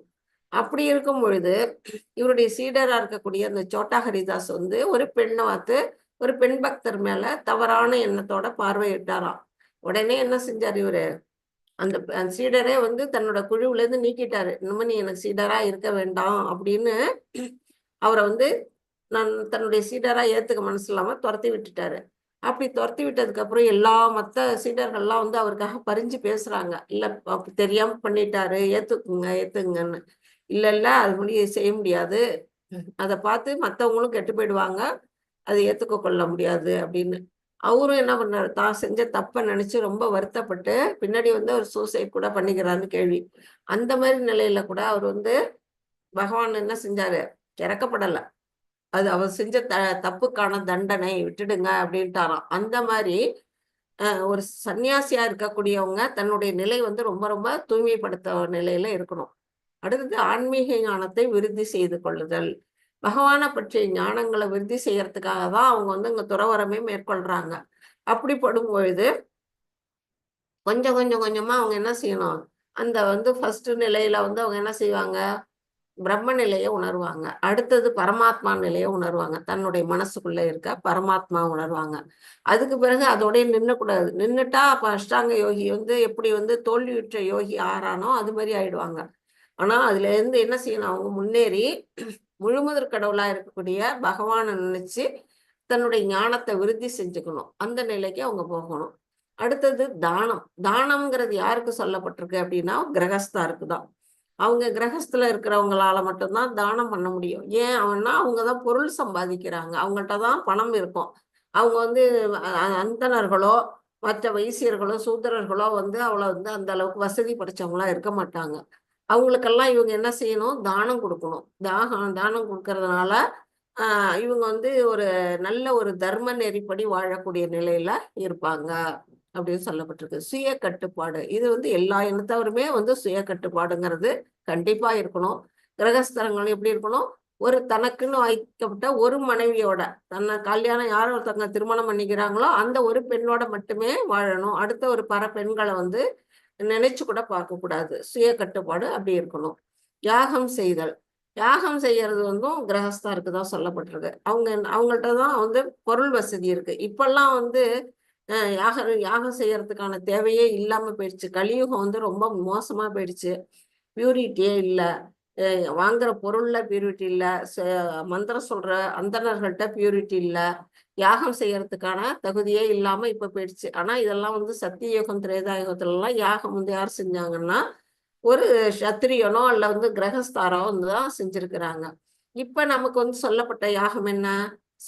அப்படி இருக்கும் பொழுது இவருடைய சீடரா இருக்கக்கூடிய அந்த சோட்டா ஹரிதாஸ் வந்து ஒரு பெண்ணை பார்த்து ஒரு பெண் பக்தர் மேல தவறான எண்ணத்தோட பார்வையிட்டாராம். உடனே என்ன செஞ்சாரு இவரு, அந்த சீடரே வந்து தன்னோட குழுவுல இருந்து நீக்கிட்டாரு. இனிமே நீ எனக்கு சீடரா இருக்க வேண்டாம் அப்படின்னு அவரை வந்து தன்னுடைய சீடரா ஏத்துக்க மனசு இல்லாம துரத்தி விட்டுட்டாரு. அப்படி துரத்தி விட்டதுக்கு அப்புறம் எல்லா மத்த சீடர்கள்லாம் வந்து அவருக்காக பரிஞ்சு பேசுறாங்க. இல்ல அப்படி தெரியாம பண்ணிட்டாரு, ஏத்துக்குங்க ஏத்துங்கன்னு. இல்ல இல்ல அது செய்ய முடியாது, அதை பார்த்து மத்தவங்களும் கெட்டு போயிடுவாங்க, அதை ஏத்துக்க கொள்ள முடியாது அப்படின்னு. அவரும் என்ன பண்ணாரு, தான் செஞ்ச தப்ப நினைச்சு ரொம்ப வருத்தப்பட்டு பின்னாடி வந்து அவர் சூசைட் கூட பண்ணிக்கிறாருன்னு கேள்வி. அந்த மாதிரி நிலையில கூட அவர் வந்து பகவான் என்ன செஞ்சாரு, இறக்கப்படல. அது அவர் செஞ்ச தப்புக்கான தண்டனை, விட்டுடுங்க அப்படின்ட்டாராம். அந்த மாதிரி ஒரு சன்னியாசியா இருக்கக்கூடியவங்க தன்னுடைய நிலை வந்து ரொம்ப ரொம்ப தூய்மைப்படுத்த நிலையில இருக்கணும். அடுத்தது ஆன்மீக ஞானத்தை விருத்தி செய்து கொள்ளுதல். பகவானை பற்றிய ஞானங்களை விருத்தி செய்யறதுக்காக தான் அவங்க வந்து இங்க துறவரமே மேற்கொள்றாங்க. அப்படிப்படும் பொழுது கொஞ்சம் கொஞ்சம் கொஞ்சமா அவங்க என்ன செய்யணும், அந்த வந்து ஃபர்ஸ்ட் நிலையில வந்து அவங்க என்ன செய்வாங்க, பிரம்ம நிலையை உணர்வாங்க. அடுத்தது பரமாத்மா நிலையை உணர்வாங்க. தன்னுடைய மனசுக்குள்ள இருக்க பரமாத்மா உணர்வாங்க. அதுக்கு பிறகு அதோடய நின்னக்கூடாது. நின்னுட்டா அப்ப அஷ்டாங்க யோகி வந்து எப்படி வந்து தோல்வியுற்ற யோகி ஆறானோ அது மாதிரி ஆயிடுவாங்க. ஆனா அதுல இருந்து என்ன செய்யணும், அவங்க முன்னேறி முழுமுதற் கடவுளா இருக்கக்கூடிய பகவானை நினைச்சு தன்னுடைய ஞானத்தை விருத்தி செஞ்சுக்கணும். அந்த நிலைக்கு அவங்க போகணும். அடுத்தது தானம். தானம்ங்கிறது யாருக்கு சொல்லப்பட்டிருக்கு அப்படின்னா கிரகஸ்தாருக்கு தான். அவங்க கிரகஸ்துல இருக்கிறவங்களால மட்டும்தான் தானம் பண்ண முடியும். ஏன் அவன்னா அவங்கதான் பொருள் சம்பாதிக்கிறாங்க, அவங்கள்ட்ட தான் பணம் இருக்கும். அவங்க வந்து அந்தணர்களோ மற்ற வைசியர்களோ சூத்திரர்களோ வந்து அவளை வந்து அந்த அளவுக்கு வசதி படைச்சவங்களா இருக்க மாட்டாங்க. அவங்களுக்கெல்லாம் இவங்க என்ன செய்யணும், தானம் கொடுக்கணும். தானம் கொடுக்கறதுனால இவங்க வந்து ஒரு நல்ல ஒரு தர்ம நெறிப்படி வாழக்கூடிய நிலையில இருப்பாங்க அப்படின்னு சொல்லப்பட்டிருக்கு. சுய கட்டுப்பாடு, இது வந்து எல்லா இனத்தவருமே வந்து சுய கட்டுப்பாடுங்கிறது கண்டிப்பா இருக்கணும். கிரகஸ்தலங்கள் எப்படி இருக்கணும், ஒரு தனக்குன்னு வைக்கப்பட்ட ஒரு மனைவியோட, தன்னை கல்யாணம் யாரும் ஒருத்தவங்க திருமணம் பண்ணிக்கிறாங்களோ அந்த ஒரு பெண்ணோட மட்டுமே வாழணும். அடுத்த ஒரு பெண்களை வந்து நினைச்சு கூட பார்க்க கூடாது. சுய கட்டுப்பாடு அப்படி இருக்கணும். யாகம் செய்தல். யாகம் செய்யறது வந்து கிரகஸ்தாருக்கு தான் சொல்லப்பட்டிருக்கு. அவங்கள்ட்ட தான் வந்து பொருள் வசதி இருக்கு. இப்பெல்லாம் வந்து யாகம் செய்யறதுக்கான தேவையே இல்லாம போயிடுச்சு. கலியுகம் வந்து ரொம்ப மோசமா போயிடுச்சு. பியூரிட்டியே இல்லை, வாங்குற பொருள்ல பியூரிட்டி இல்லை, மந்திரம் சொல்ற அந்தணர்கள்ட்ட பியூரிட்டி இல்லை, யாகம் செய்யறதுக்கான தகுதியே இல்லாம இப்ப போயிடுச்சு. ஆனா இதெல்லாம் வந்து சத்தியயுகம் திரேதாயுகத்துல எல்லாம் யாகம் வந்து யார் செஞ்சாங்கன்னா ஒரு சத்திரியனோ அல்ல வந்து கிரகஸ்தாரோ வந்து தான் செஞ்சிருக்கிறாங்க. இப்ப நமக்கு வந்து சொல்லப்பட்ட யாகம் என்ன,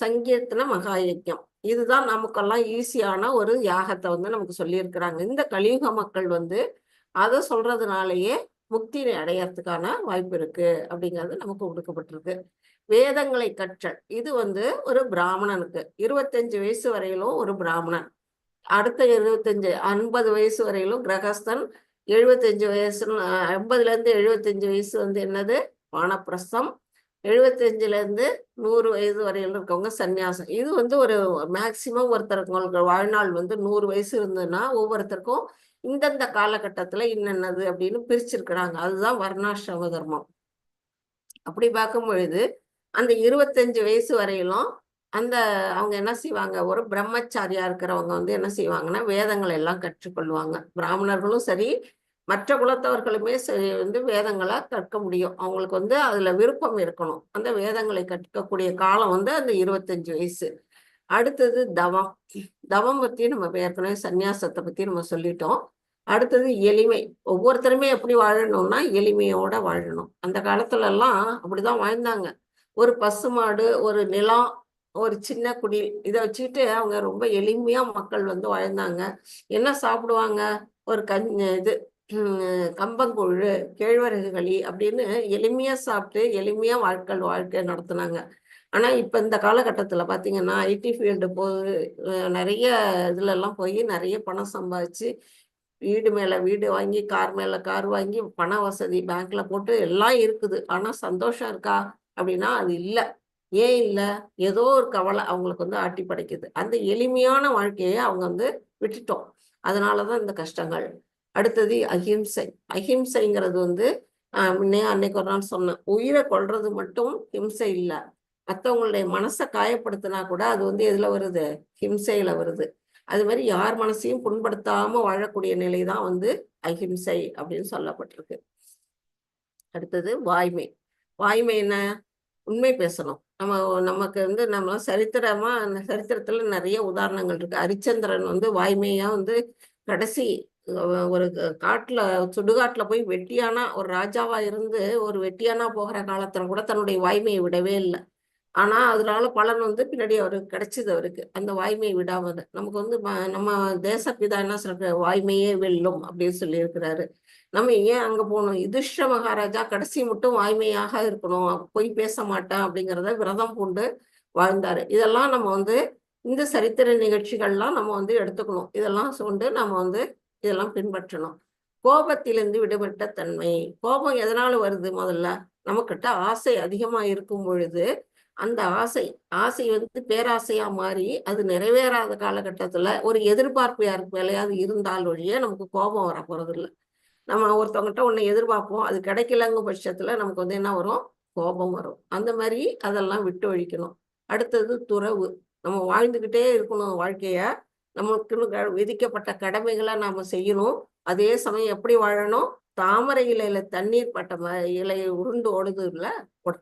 சங்கீர்த்தன மகா யஜ்ஞம். இதுதான் நமக்கெல்லாம் ஈஸியான ஒரு யாகத்தை வந்து நமக்கு சொல்லியிருக்கிறாங்க. இந்த கலியுக மக்கள் வந்து அதை சொல்றதுனாலயே முக்தி அடையறதுக்கான வாய்ப்பு இருக்கு அப்படிங்கிறது நமக்கு கொடுக்கப்பட்டிருக்கு. வேதங்களை கற்றல், இது வந்து ஒரு பிராமணனுக்கு 25 வயசு வரையிலும் ஒரு பிராமணன் அடுத்த 50 வயசு வரையிலும் கிரகஸ்தன், 75 வயசு 50லேருந்து 75 வயசு வந்து என்னது வானப்பிரஸ்தம், 75லேருந்து 100 வயது வரையிலும் இருக்கவங்க சந்நியாசம். இது வந்து ஒரு மேக்சிமம் ஒருத்தருக்கு வாழ்நாள் வந்து 100 வயசு இருந்ததுன்னா ஒவ்வொருத்தருக்கும் இந்தந்த காலகட்டத்துல என்னென்னது அப்படின்னு பிரிச்சிருக்கிறாங்க. அதுதான் வர்ணாசிரம தர்மம். அப்படி பார்க்கும் பொழுது அந்த 25 வயசு வரையிலும் அந்த அவங்க என்ன செய்வாங்க, ஒரு பிரம்மச்சாரியா இருக்கிறவங்க வந்து என்ன செய்வாங்கன்னா வேதங்களை எல்லாம் கற்றுக்கொள்வாங்க. பிராமணர்களும் சரி மற்ற குலத்தவர்களுமே சரி வந்து வேதங்களை கற்க முடியும். அவங்களுக்கு வந்து அதுல விருப்பம் இருக்கணும். அந்த வேதங்களை கற்கக்கூடிய காலம் வந்து அந்த 25 வயசு. அடுத்தது தவம். தவம் பத்தி நம்ம ஏற்கனவே சந்நியாசத்தை பத்தி நம்ம சொல்லிட்டோம். அடுத்தது எளிமை. ஒவ்வொருத்தருமே எப்படி வாழணும்னா எளிமையோட வாழணும். அந்த காலத்துல எல்லாம் அப்படிதான் வாழ்ந்தாங்க. ஒரு பசுமாடு, ஒரு நிலம், ஒரு சின்ன குடில் இதை வச்சுக்கிட்டு அவங்க ரொம்ப எளிமையா மக்கள் வந்து வாழ்ந்தாங்க. என்ன சாப்பிடுவாங்க, ஒரு இது கம்பங்கூழு, கேழ்வரகு களி அப்படின்னு எளிமையா சாப்பிட்டு எளிமையா வாழ்க்கை நடத்துனாங்க. ஆனா இப்ப இந்த காலகட்டத்துல பாத்தீங்கன்னா ஐடி ஃபீல்டு போய் நிறைய இதுல எல்லாம் போய் நிறைய பணம் சம்பாதிச்சு வீடு மேல வீடு வாங்கி, கார் மேல கார் வாங்கி, பண வசதி பேங்க்ல போட்டு எல்லாம் இருக்குது. ஆனா சந்தோஷம் இருக்கா அப்படின்னா அது இல்ல. ஏன் இல்ல? ஏதோ ஒரு கவலை அவங்களுக்கு வந்து ஆட்டி படைக்குது. அந்த எளிமையான வாழ்க்கையை அவங்க வந்து விட்டுட்டோம். அதனாலதான் இந்த கஷ்டங்கள். அடுத்தது அஹிம்சை. அஹிம்சைங்கிறது வந்து அன்னைக்கு ஒரு நாள் சொன்னேன், உயிரை கொல்றது மட்டும் ஹிம்சை இல்ல. மற்றவங்களுடைய மனசை காயப்படுத்தினா கூட அது வந்து எதுல வருது, ஹிம்சையில வருது. அது மாதிரி யார் மனசையும் புண்படுத்தாம வாழக்கூடிய நிலை தான் வந்து அஹிம்சை அப்படின்னு சொல்லப்பட்டிருக்கு. அடுத்தது வாய்மை. வாய்மை என்ன? உண்மை பேசணும். நமக்கு வந்து நம்ம சரித்திரத்துல நிறைய உதாரணங்கள் இருக்கு. ஹரிச்சந்திரன் வந்து வாய்மையா வந்து கடைசி ஒரு சுடுகாட்டுல போய் வெட்டியானா, ஒரு ராஜாவா இருந்து ஒரு வெட்டியானா போகிற காலத்துல கூட தன்னுடைய வாய்மையை விடவே இல்லை. ஆனா அதனால பலன் வந்து பின்னாடி அவருக்கு கிடைச்சது. அவருக்கு அந்த வாய்மையை விடாம நமக்கு வந்து நம்ம தேசப்பிதா என்ன சொல்ற, வாய்மையே வெல்லும் அப்படின்னு சொல்லி இருக்கிறாரு. நம்ம ஏன் அங்க போகணும்? யுதிஷ்ட மகாராஜா கடைசி மட்டும் வாய்மையாக இருக்கணும், பொய் பேச மாட்டேன் அப்படிங்கிறத விரதம் பூண்டு வாழ்ந்தாரு. இதெல்லாம் நம்ம வந்து இந்த சரித்திர நிகழ்ச்சிகள்லாம் நம்ம வந்து எடுத்துக்கணும். இதெல்லாம் கொண்டு நம்ம வந்து இதெல்லாம் பின்பற்றணும். கோபத்திலிருந்து விடுபட்ட தன்மை. கோபம் எதனால வருது? முதல்ல நமக்கிட்ட ஆசை அதிகமா இருக்கும் பொழுது அந்த ஆசை வந்து பேராசையா மாறி அது நிறைவேறாத காலகட்டத்துல ஒரு எதிர்பார்ப்பு யாருக்கு மேலேயாவது இருந்தால் ஒழிய நமக்கு கோபம் வர போறது இல்லை. நம்ம ஒருத்தவங்ககிட்ட ஒண்ணு எதிர்பார்ப்போம், அது கிடைக்கலங்க பட்சத்துல நமக்கு வந்து என்ன வரும்? கோபம் வரும். அந்த மாதிரி அதெல்லாம் விட்டு ஒழிக்கணும். அடுத்தது துறவு. நம்ம வாழ்ந்துகிட்டே இருக்கணும் வாழ்க்கைய. நமக்குன்னு விதிக்கப்பட்ட கடமைகளை நாம செய்யணும். அதே சமயம் எப்படி வாழணும்? தாமரை இலையில தண்ணீர் பட்ட இலை உருண்டு ஓடுது இல்ல,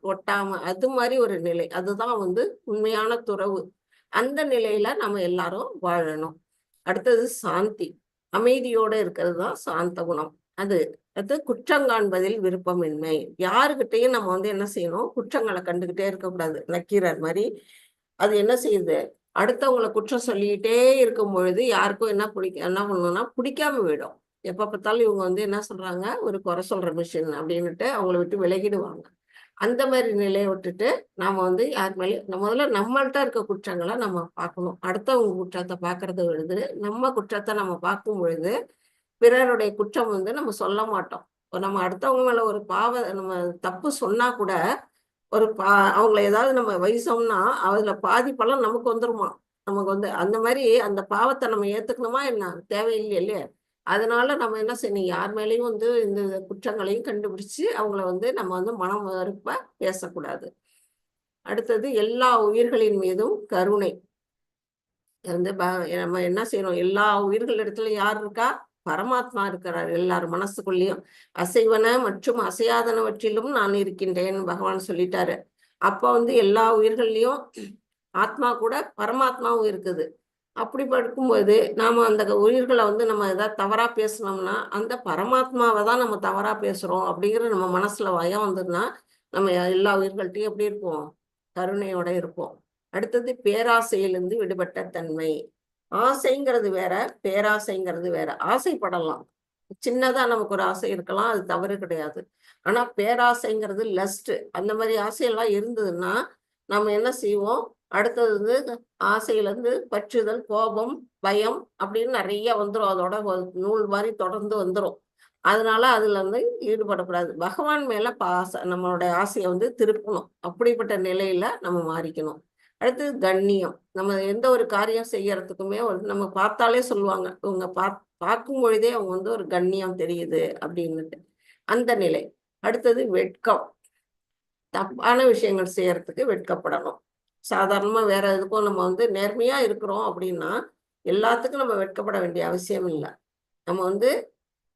ஒட்டாம அது மாதிரி ஒரு நிலை. அதுதான் வந்து உண்மையான துறவு. அந்த நிலையில நம்ம எல்லாரும் வாழணும். அடுத்தது சாந்தி. அமைதியோட இருக்கிறது தான் சாந்த குணம். அது குற்றம் காண்பதில் விருப்பமின்மை. யாருக்கிட்டையும் நம்ம வந்து என்ன செய்யணும்? குற்றங்களை கண்டுகிட்டே இருக்கக்கூடாது. நக்கீரர் மாதிரி அது என்ன செய்யுது? அடுத்தவங்களை குற்றம் சொல்லிக்கிட்டே இருக்கும் பொழுது யாருக்கும் என்ன பண்ணணும்னா பிடிக்காம போயிடும். எப்ப பார்த்தாலும் இவங்க வந்து என்ன சொல்றாங்க, ஒரு குறை சொல்ற மிஷின் அப்படின்னுட்டு அவங்கள விட்டு விலகிடுவாங்க. அந்த மாதிரி நிலையை விட்டுட்டு நாம வந்து யார் மேலேயும் முதல்ல நம்மள்ட்ட இருக்க குற்றங்களை நம்ம பார்க்கணும். அடுத்தவங்க குற்றத்தை பார்க்கறத விழுது நம்ம குற்றத்தை நம்ம பார்க்கும் பொழுது பிறருடைய குற்றம் வந்து நம்ம சொல்ல மாட்டோம். நம்ம அடுத்தவங்க மேல ஒரு நம்ம தப்பு சொன்னா கூட ஒரு அவங்கள ஏதாவது நம்ம வைசோம்னா அதுல பாதி பலன் நமக்கு வந்துருமா. நமக்கு வந்து அந்த மாதிரி அந்த பாவத்தை நம்ம ஏத்துக்கணுமா என்ன? தேவையில்லை இல்லையா? அதனால நம்ம என்ன செய்யணும்? யார் மேலேயும் வந்து இந்த குற்றங்களையும் கண்டுபிடிச்சு அவங்கள வந்து நம்ம வந்து மனம் மறுப்ப பேசக்கூடாது. அடுத்தது எல்லா உயிர்களின் மீதும் கருணை. வந்து நம்ம என்ன செய்யணும்? எல்லா உயிர்களிடத்துல யார் இருக்கா? பரமாத்மா இருக்கிறார் எல்லார் மனசுக்குள்ளேயும். அசைவன மற்றும் அசையாதனவற்றிலும் நான் இருக்கின்றேன் பகவான் சொல்லிட்டாரு. அப்ப வந்து எல்லா உயிர்கள்லயும் ஆத்மா கூட பரமாத்மாவும் இருக்குது. அப்படி படுக்கும்போது நாம அந்த உயிர்களை வந்து நம்ம ஏதாவது தவறா பேசணும்னா அந்த பரமாத்மாவை தான் நம்ம தவறா பேசுறோம் அப்படிங்கிற நம்ம மனசுல பயம் வந்துன்னா நம்ம எல்லா உயிர்கள்ட்டையும் எப்படி இருப்போம்? கருணையோட இருப்போம். அடுத்தது பேராசையிலிருந்து விடுபட்ட தன்மை. ஆசைங்கிறது வேற, பேராசைங்கிறது வேற. ஆசைப்படலாம், சின்னதா நமக்கு ஒரு ஆசை இருக்கலாம், அது தவறு கிடையாது. ஆனா பேராசைங்கிறது லஸ்ட். அந்த மாதிரி ஆசையெல்லாம் இருந்ததுன்னா நம்ம என்ன செய்வோம்? அடுத்தது வந்து ஆசையிலேருந்து பற்றுதல், கோபம், பயம் அப்படின்னு நிறைய வந்துடும். அதோட ஒரு நூல் மாதிரி தொடர்ந்து வந்துடும். அதனால அதுல வந்து ஈடுபடக்கூடாது. பகவான் மேல நம்மளுடைய ஆசையை வந்து திருப்பணும். அப்படிப்பட்ட நிலையில நம்ம மாறிக்கணும். அடுத்தது கண்ணியம். நம்ம எந்த ஒரு காரியம் செய்யறதுக்குமே நம்ம பார்த்தாலே சொல்லுவாங்க, இவங்க பார்க்கும் பொழுதே அவங்க வந்து ஒரு கண்ணியம் தெரியுது அப்படின்னுட்டு. அந்த நிலை. அடுத்தது வெட்கம். தப்பான விஷயங்கள் செய்யறதுக்கு வெட்கப்படணும். சாதாரணமா வேற எதுக்கும் நம்ம வந்து நேர்மையா இருக்கிறோம் அப்படின்னா எல்லாத்துக்கும் நம்ம வெட்கப்பட வேண்டிய அவசியம் இல்லை. நம்ம வந்து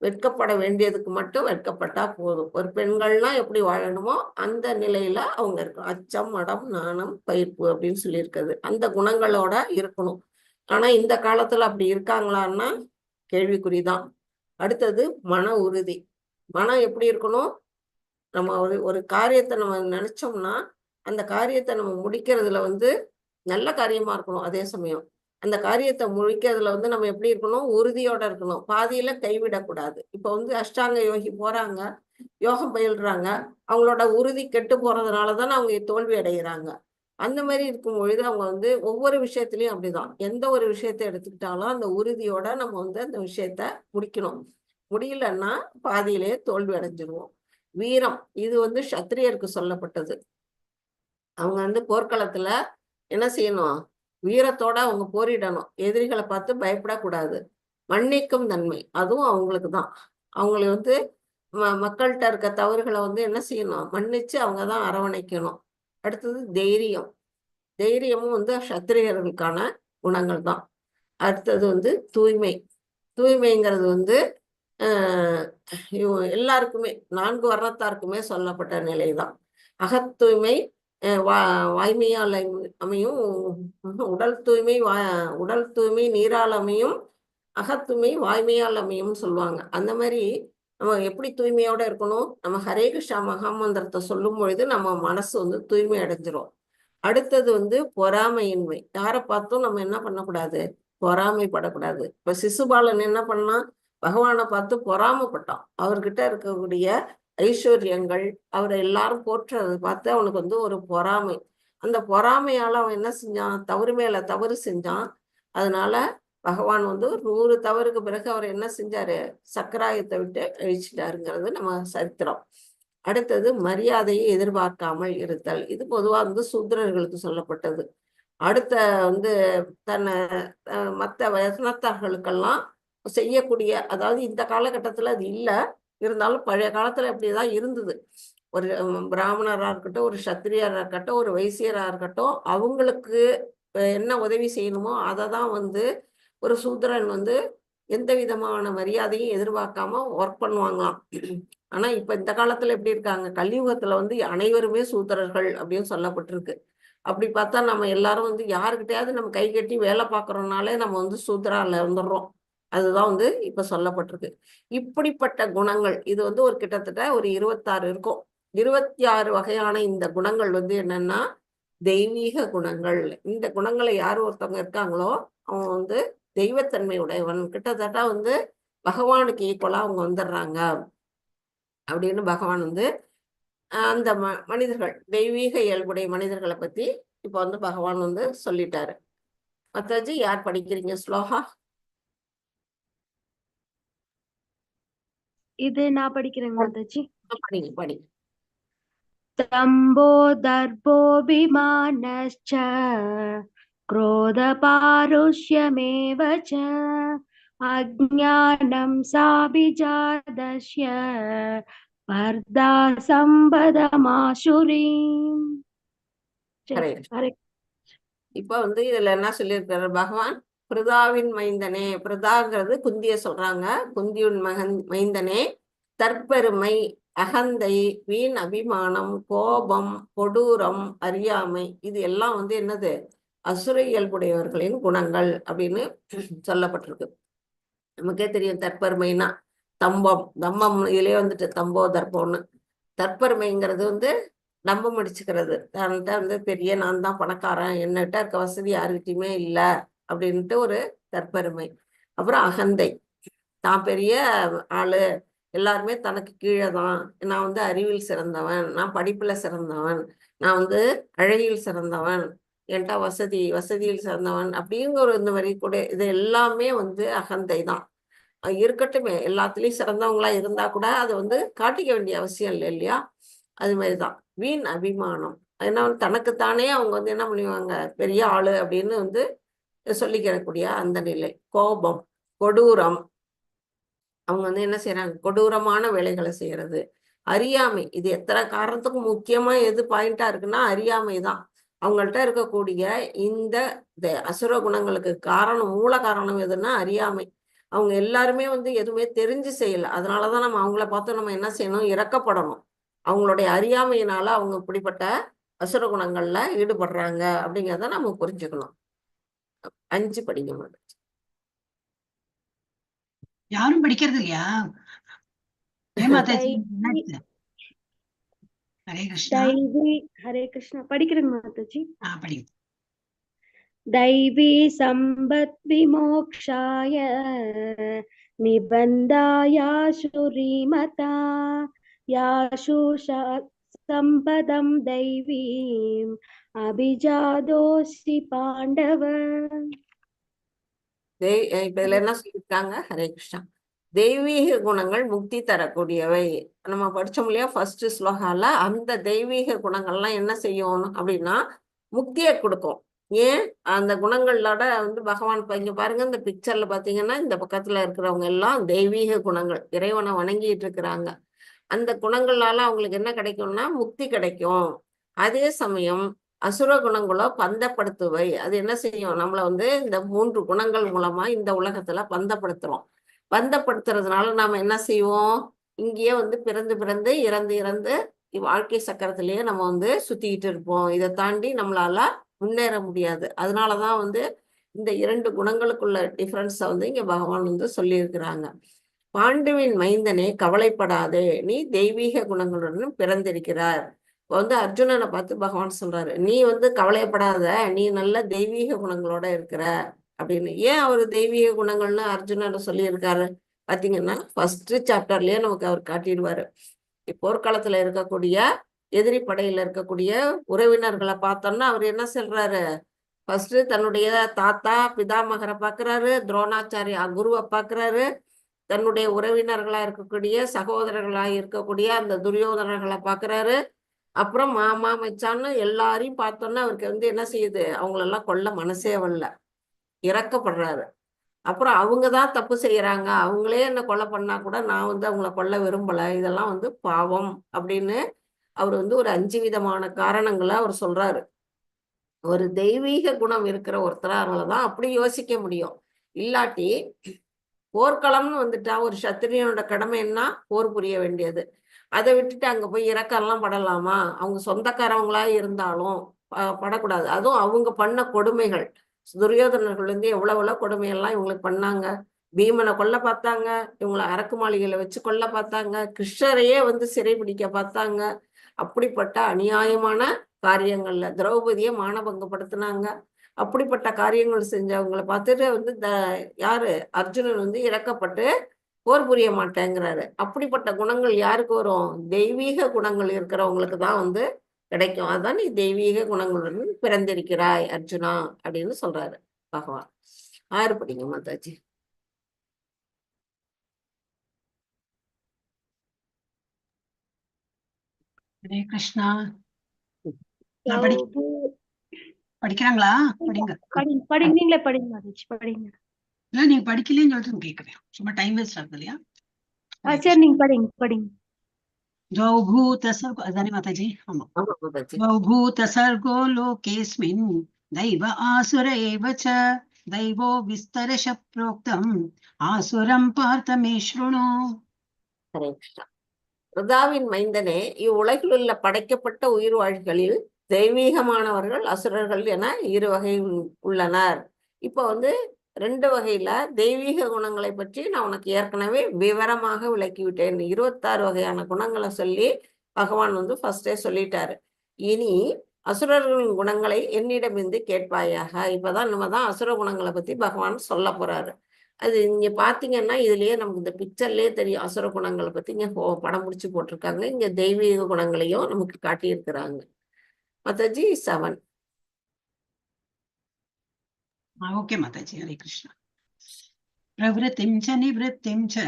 வெட்கப்பட வேண்டியதுக்கு மட்டும் வெட்கப்பட்டா போதும். ஒரு பெண்கள்லாம் எப்படி வாழணுமோ அந்த நிலையில அவங்க இருக்கணும். அச்சம், மடம், நாணம், பயிர்ப்பு அப்படின்னு சொல்லியிருக்குது. அந்த குணங்களோட இருக்கணும். ஆனா இந்த காலத்துல அப்படி இருக்காங்களான்னா கேள்விக்குறிதான். அடுத்தது மன உறுதி. மனம் எப்படி இருக்கணும்? நம்ம ஒரு காரியத்தை நம்ம நினைச்சோம்னா அந்த காரியத்தை நம்ம முடிக்கிறதுல வந்து நல்ல காரியமா இருக்கணும். அதே சமயம் அந்த காரியத்தை முடிக்கிறதுல வந்து நம்ம எப்படி இருக்கணும்? உறுதியோட இருக்கணும். பாதியில கைவிடக்கூடாது. இப்போ வந்து அஷ்டாங்க யோகி போறாங்க, யோகம் பயில்றாங்க, அவங்களோட உறுதி கெட்டு போறதுனால தானே அவங்க தோல்வி அடைகிறாங்க. அந்த மாதிரி இருக்கும் பொழுது அவங்க வந்து ஒவ்வொரு விஷயத்திலையும் அப்படிதான். எந்த ஒரு விஷயத்தை எடுத்துக்கிட்டாலும் அந்த உறுதியோட நம்ம வந்து அந்த விஷயத்த முடிக்கணும். முடியலன்னா பாதியிலேயே தோல்வி அடைஞ்சிருவோம். வீரம், இது வந்து சத்திரியருக்கு சொல்லப்பட்டது. அவங்க வந்து போர்க்களத்துல என்ன செய்யணும்? வீரத்தோட அவங்க போரிடணும். எதிரிகளை பார்த்து பயப்படக்கூடாது. மன்னிக்கும் தன்மை, அதுவும் அவங்களுக்கு தான். அவங்களை வந்து மக்கள்கிட்ட இருக்க தவறுகளை வந்து என்ன செய்யணும்? மன்னிச்சு அவங்க தான் அரவணைக்கணும். அடுத்தது தைரியம். தைரியமும் வந்து சத்திரியர்களுக்கான குணங்கள் தான். அடுத்தது வந்து தூய்மை. தூய்மைங்கிறது வந்து எல்லாருக்குமே 4 வர்ணத்தாருக்குமே சொல்லப்பட்ட நிலைதான். அகத்தூய்மை வாய்மையால் அமையும், உடல் தூய்மை நீரால் அமையும், அகத்தூய்மை வாய்மையால் அமையும் சொல்லுவாங்க. அந்த மாதிரி நம்ம எப்படி தூய்மையோட இருக்கணும்? நம்ம ஹரே கிருஷ்ணா மகாமந்திரத்தை சொல்லும் பொழுது நம்ம மனசு வந்து தூய்மை அடைஞ்சிரும். அடுத்தது வந்து பொறாமையின்மை. யாரை பார்த்தும் நம்ம என்ன பண்ணக்கூடாது? பொறாமைப்படக்கூடாது. இப்ப சிசுபாலன் என்ன பண்ணா? பகவானை பார்த்து பொறாமைப்பட்டான். அவர்கிட்ட இருக்கக்கூடிய ஐஸ்வர்யங்கள், அவரை எல்லாரும் போற்றுறதை பார்த்து அவனுக்கு வந்து ஒரு பொறாமை. அந்த பொறாமையால அவன் என்ன செஞ்சான்? தவறு மேல தவறு செஞ்சான். அதனால பகவான் வந்து 100 தவறுக்கு பிறகு அவர் என்ன செஞ்சாரு? சக்கராயத்தை விட்டு அழிச்சிட்டாருங்கிறது நம்ம சரித்திரம். அடுத்தது மரியாதையை எதிர்பார்க்காமல் இருத்தல். இது பொதுவா வந்து சூத்திரர்களுக்கு சொல்லப்பட்டது. அடுத்த வந்து தன்னை மற்ற வசனத்தார்களுக்கெல்லாம் செய்யக்கூடிய, அதாவது இந்த காலகட்டத்துல அது இல்லை, இருந்தாலும் பழைய காலத்துல இப்படிதான் இருந்தது. ஒரு பிராமணரா இருக்கட்டும், ஒரு சத்திரியரா இருக்கட்டும், ஒரு வைசியரா இருக்கட்டும், அவங்களுக்கு என்ன உதவி செய்யணுமோ அதை தான் வந்து ஒரு சூத்திரன் வந்து எந்த விதமான மரியாதையும் எதிர்பார்க்காம ஒர்க் பண்ணுவாங்களாம். ஆனா இப்ப இந்த காலத்துல எப்படி இருக்காங்க? கலியுகத்துல வந்து அனைவருமே சூத்திரர்கள் அப்படின்னு சொல்லப்பட்டிருக்கு. அப்படி பார்த்தா நம்ம எல்லாரும் வந்து யாருக்கிட்டையாவது நம்ம கை கட்டி வேலை பார்க்கறோம்னாலே நம்ம வந்து சூத்திரால இருந்துடுறோம். அதுதான் வந்து இப்ப சொல்லப்பட்டிருக்கு. இப்படிப்பட்ட குணங்கள் இது வந்து ஒரு கிட்டத்தட்ட ஒரு 26 இருக்கும். 26 வகையான இந்த குணங்கள் வந்து என்னன்னா தெய்வீக குணங்கள். இந்த குணங்களை யார் ஒருத்தவங்க இருக்காங்களோ அவன் வந்து தெய்வத்தன்மை உடையவன். கிட்டத்தட்ட வந்து பகவானுக்கு ஈக்குவலா அவங்க வந்துடுறாங்க அப்படின்னு பகவான் வந்து அந்த மனிதர்கள், தெய்வீக இயல்புடைய மனிதர்களை பத்தி இப்ப வந்து பகவான் வந்து சொல்லிட்டாரு. மத்தாஜி யார் படிக்கிறீங்க ஸ்லோகா? இது நான் படிக்கிறேங்க மாதாஜி. படிங்க படிங்க. தம்போ தர்போபிமானश्च क्रोधपारुष्यमेव च अज्ञानं साभिजातस्य स्पर्धा संबदमाशुरीम्. ஹரே இப்ப வந்து இதுல என்ன சொல்லியிருக்காரு பகவான்? பிரதாவின் மைந்தனே, பிரதாங்கிறது குந்திய சொல்றாங்க. குந்தியின் மைந்தனே, தற்பெருமை, அகந்தை, வீண் அபிமானம், கோபம், கொடூரம், அறியாமை, இது எல்லாம் வந்து என்னது? அசுர இயல்புடையவர்களின் குணங்கள் அப்படின்னு சொல்லப்பட்டிருக்கு. நமக்கே தெரியும் தற்பெருமைனா தம்பம், தம்பம் இதுலயே வந்துட்டு தம்போ தர்ப்பம்னு. தற்பெருமைங்கிறது வந்து நம்பம் அடிச்சுக்கிறது. தன்கிட்ட வந்து பெரிய நான் தான் பணக்காரன், என்னகிட்ட இருக்க வசதி யாருக்கிட்டையுமே இல்லை அப்படின்ட்டு ஒரு தற்பெருமை. அப்புறம் அகந்தை, தான் பெரிய ஆளு, எல்லாருமே தனக்கு கீழே தான், நான் வந்து அறிவில் சிறந்தவன், நான் படிப்புல சிறந்தவன், நான் வந்து அழகில் சிறந்தவன், என்கிட்ட வசதியில் சிறந்தவன் அப்படிங்கிற இந்த மாதிரி கூட இது எல்லாமே வந்து அகந்தை தான். இருக்கட்டுமே, எல்லாத்துலயும் சிறந்தவங்களா இருந்தா கூட அதை வந்து காட்டிக்க வேண்டிய அவசியம் இல்லை இல்லையா? அது மாதிரிதான் வீண் அபிமானம். ஏன்னா தனக்குத்தானே அவங்க வந்து என்ன பண்ணுவாங்க, பெரிய ஆளு அப்படின்னு வந்து சொல்லிக்கிறக்கூடிய அந்த நிலை. கோபம், கொடூரம், அவங்க வந்து என்ன செய்யறாங்க, கொடூரமான வேலைகளை செய்யறது. அறியாமை, இது எத்தனை காரணத்துக்கு முக்கியமா எது பாயிண்டா இருக்குன்னா அறியாமை தான். அவங்கள்ட்ட இருக்கக்கூடிய இந்த அசுர குணங்களுக்கு மூல காரணம் எதுன்னா அறியாமை. அவங்க எல்லாருமே வந்து எதுவுமே தெரிஞ்சு செய்யல. அதனாலதான் நம்ம அவங்கள பார்த்து நம்ம என்ன செய்யணும், இரக்கப்படணும். அவங்களுடைய அறியாமையினால அவங்க இப்படிப்பட்ட அசுர குணங்கள்ல ஈடுபடுறாங்க அப்படிங்கிறத நம்ம புரிஞ்சுக்கணும். 5 படிங்க மாட்டாஜி. யாரும் படிக்கிறது இல்லையா? மாதாஜி ஹரே கிருஷ்ணா. ஹரே கிருஷ்ணா படிக்கிறேன் மாதாஜி. படிங்க. दैवी संबत विमोक्षाय निबन्धायाशु रीमता याशु संपदं दैवीम् अभिजातोऽसि पाण्डव. இப்ப இதுல என்ன சொல்லியிருக்காங்க? ஹரே கிருஷ்ணா. தெய்வீக குணங்கள் முக்தி தரக்கூடியவை. நம்ம படிச்சோம் இல்லையா ஃபர்ஸ்ட் ஸ்லோகால, அந்த தெய்வீக குணங்கள்லாம் என்ன செய்யும் அப்படின்னா முக்தியை கொடுக்கும். ஏன்? அந்த குணங்களோட வந்து பகவான் இங்க பாருங்க, இந்த பிக்சர்ல பாத்தீங்கன்னா இந்த பக்கத்துல இருக்கிறவங்க எல்லாம் தெய்வீக குணங்கள், இறைவனை வணங்கிட்டு இருக்கிறாங்க. அந்த குணங்களால அவங்களுக்கு என்ன கிடைக்கும்னா முக்தி கிடைக்கும். அதே சமயம் அசுர குணங்களோ பந்தப்படுத்துவை. அது என்ன செய்யும், நம்மள வந்து இந்த 3 குணங்கள் மூலமா இந்த உலகத்துல பந்தப்படுத்துறோம். பந்தப்படுத்துறதுனால நாம என்ன செய்வோம், இங்கேயே வந்து பிறந்து இறந்து வாழ்க்கை சக்கரத்திலேயே நம்ம வந்து சுத்திக்கிட்டு இருப்போம். இதை தாண்டி நம்மளால முன்னேற முடியாது. அதனாலதான் வந்து இந்த 2 குணங்களுக்குள்ள டிஃபரன்ஸை வந்து இங்க பகவான் வந்து சொல்லியிருக்கிறாங்க. பாண்டுவின் மைந்தனே கவலைப்படாதே, நீ தெய்வீக குணங்களுடன் பிறந்திருக்கிறார். இப்போ வந்து அர்ஜுனனை பார்த்து பகவான் சொல்றாரு, நீ வந்து கவலைப்படாத, நீ நல்ல தெய்வீக குணங்களோட இருக்கிற அப்படின்னு. ஏன் அவரு தெய்வீக குணங்கள்னு அர்ஜுனனை சொல்லியிருக்காரு பாத்தீங்கன்னா, ஃபர்ஸ்ட் சாப்டர்லயே நமக்கு அவர் காட்டிடுவாரு. போர்க்களத்துல இருக்கக்கூடிய எதிரி படையில இருக்கக்கூடிய உறவினர்களை பார்த்தோம்னா அவர் என்ன சொல்றாரு, ஃபர்ஸ்ட் தன்னுடைய தாத்தா பிதாமகரை பாக்குறாரு, துரோணாச்சாரியா குருவை பாக்குறாரு, தன்னுடைய உறவினர்களா இருக்கக்கூடிய சகோதரர்களா இருக்கக்கூடிய அந்த துரியோதனர்களை பாக்குறாரு, அப்புறம் மாமா மச்சான்னு எல்லாரையும் பார்த்தோன்னா அவருக்கு வந்து என்ன செய்யுது, அவங்களெல்லாம் கொல்ல மனசே வரல, இறக்கப்படுறாரு. அப்புறம் அவங்க தான் தப்பு செய்யறாங்க, அவங்களே என்ன கொலை பண்ணா கூட நான் வந்து அவங்கள கொல்ல விரும்பல, இதெல்லாம் வந்து பாவம் அப்படின்னு அவர் வந்து ஒரு 5 விதமான காரணங்களை அவர் சொல்றாரு. ஒரு தெய்வீக குணம் இருக்கிற ஒருத்தராலதான் அப்படி யோசிக்க முடியும். இல்லாட்டி போர்க்களம்னு வந்துட்டா ஒரு சத்திரியனோட கடமை என்ன, போர் புரிய வேண்டியது. அதை விட்டுட்டு அங்க போய் இறக்கெல்லாம் படலாமா? அவங்க சொந்தக்காரவங்களா இருந்தாலும் படக்கூடாது. அதுவும் அவங்க பண்ண கொடுமைகள், துரியோதனர்கள் வந்து எவ்வளவு கொடுமையெல்லாம் இவங்களுக்கு பண்ணாங்க. பீமனை கொல்ல பார்த்தாங்க, இவங்களை அரக்கு மாளிகையில வச்சு கொல்ல பார்த்தாங்க, கிருஷ்ணரையே வந்து சிறைபிடிக்க பார்த்தாங்க. அப்படிப்பட்ட அநியாயமான காரியங்கள்ல திரௌபதியை மானபங்கப்படுத்தினாங்க. அப்படிப்பட்ட காரியங்கள் செஞ்சவங்களை பார்த்துட்டு வந்து யாரு அர்ஜுனன் வந்து இறக்கப்பட்டு போர் புரிய மாட்டேங்கிறாரு. அப்படிப்பட்ட குணங்கள் யாருக்கு வரும்? தெய்வீக குணங்கள் இருக்கிறவங்களுக்கு தான் வந்து கிடைக்கும். அதான் நீ தெய்வீக குணங்களுடன் பிறந்திருக்கிறாய் அர்ஜுனா அப்படின்னு சொல்றாரு பகவான். 6 படிங்க மாதாஜி. ஹரே கிருஷ்ணா. படிக்கிறாங்களா? படிங்க. படிங்க, நீங்களே படிங்க மாதாஜி, படிங்க. இல்ல நீங்க படிக்கலன்னு சொல்லிட்டு கேக்குறேன், சும்மா டைம் வேஸ்ட் ஆகுது இல்லையா? சரி நீங்க படிங்க. அதானே மாதாஜி? ஆமா. ஆமா மாதாஜி. பூத சர்கோ லோகேஸ்மின் दैव आसुर एव च दैवो विस्तरश प्रोक्तम् आसुरं पार्थ मे शृणु. ஹரே கிருஷ்ணா. ரிதாவின் மைந்தனே, இவ்வுலகில் உள்ள படைக்கப்பட்ட உயிர் வாழ்களில் தெய்வீகமானவர்கள் அசுரர்கள் என 2 வகை உள்ளனர். இப்போ வந்து 2 வகையில தெய்வீக குணங்களை பற்றி நான் உனக்கு ஏற்கனவே விவரமாக விளக்கிவிட்டேன். 26 வகையான குணங்களை சொல்லி பகவான் வந்து ஃபர்ஸ்டே சொல்லிட்டாரு. இனி அசுரர்களின் குணங்களை என்னிடமிருந்து கேட்பாயாக. இப்பதான் நம்ம தான் அசுர குணங்களை பத்தி பகவான் சொல்ல போறாரு. அது இங்க பாத்தீங்கன்னா இதுலயே நமக்கு இந்த பிக்சர்லயே தெரியும் அசுர குணங்களை பத்தி. இங்க படம் முடிச்சு போட்டிருக்காங்க, இங்க தெய்வீக குணங்களையும் நமக்கு காட்டியிருக்கிறாங்க. மாதாஜி 7. ஓகே மாதாஜி, ஹரே கிருஷ்ணா. பிரவருத்திம் ச நிவృத்திம் ச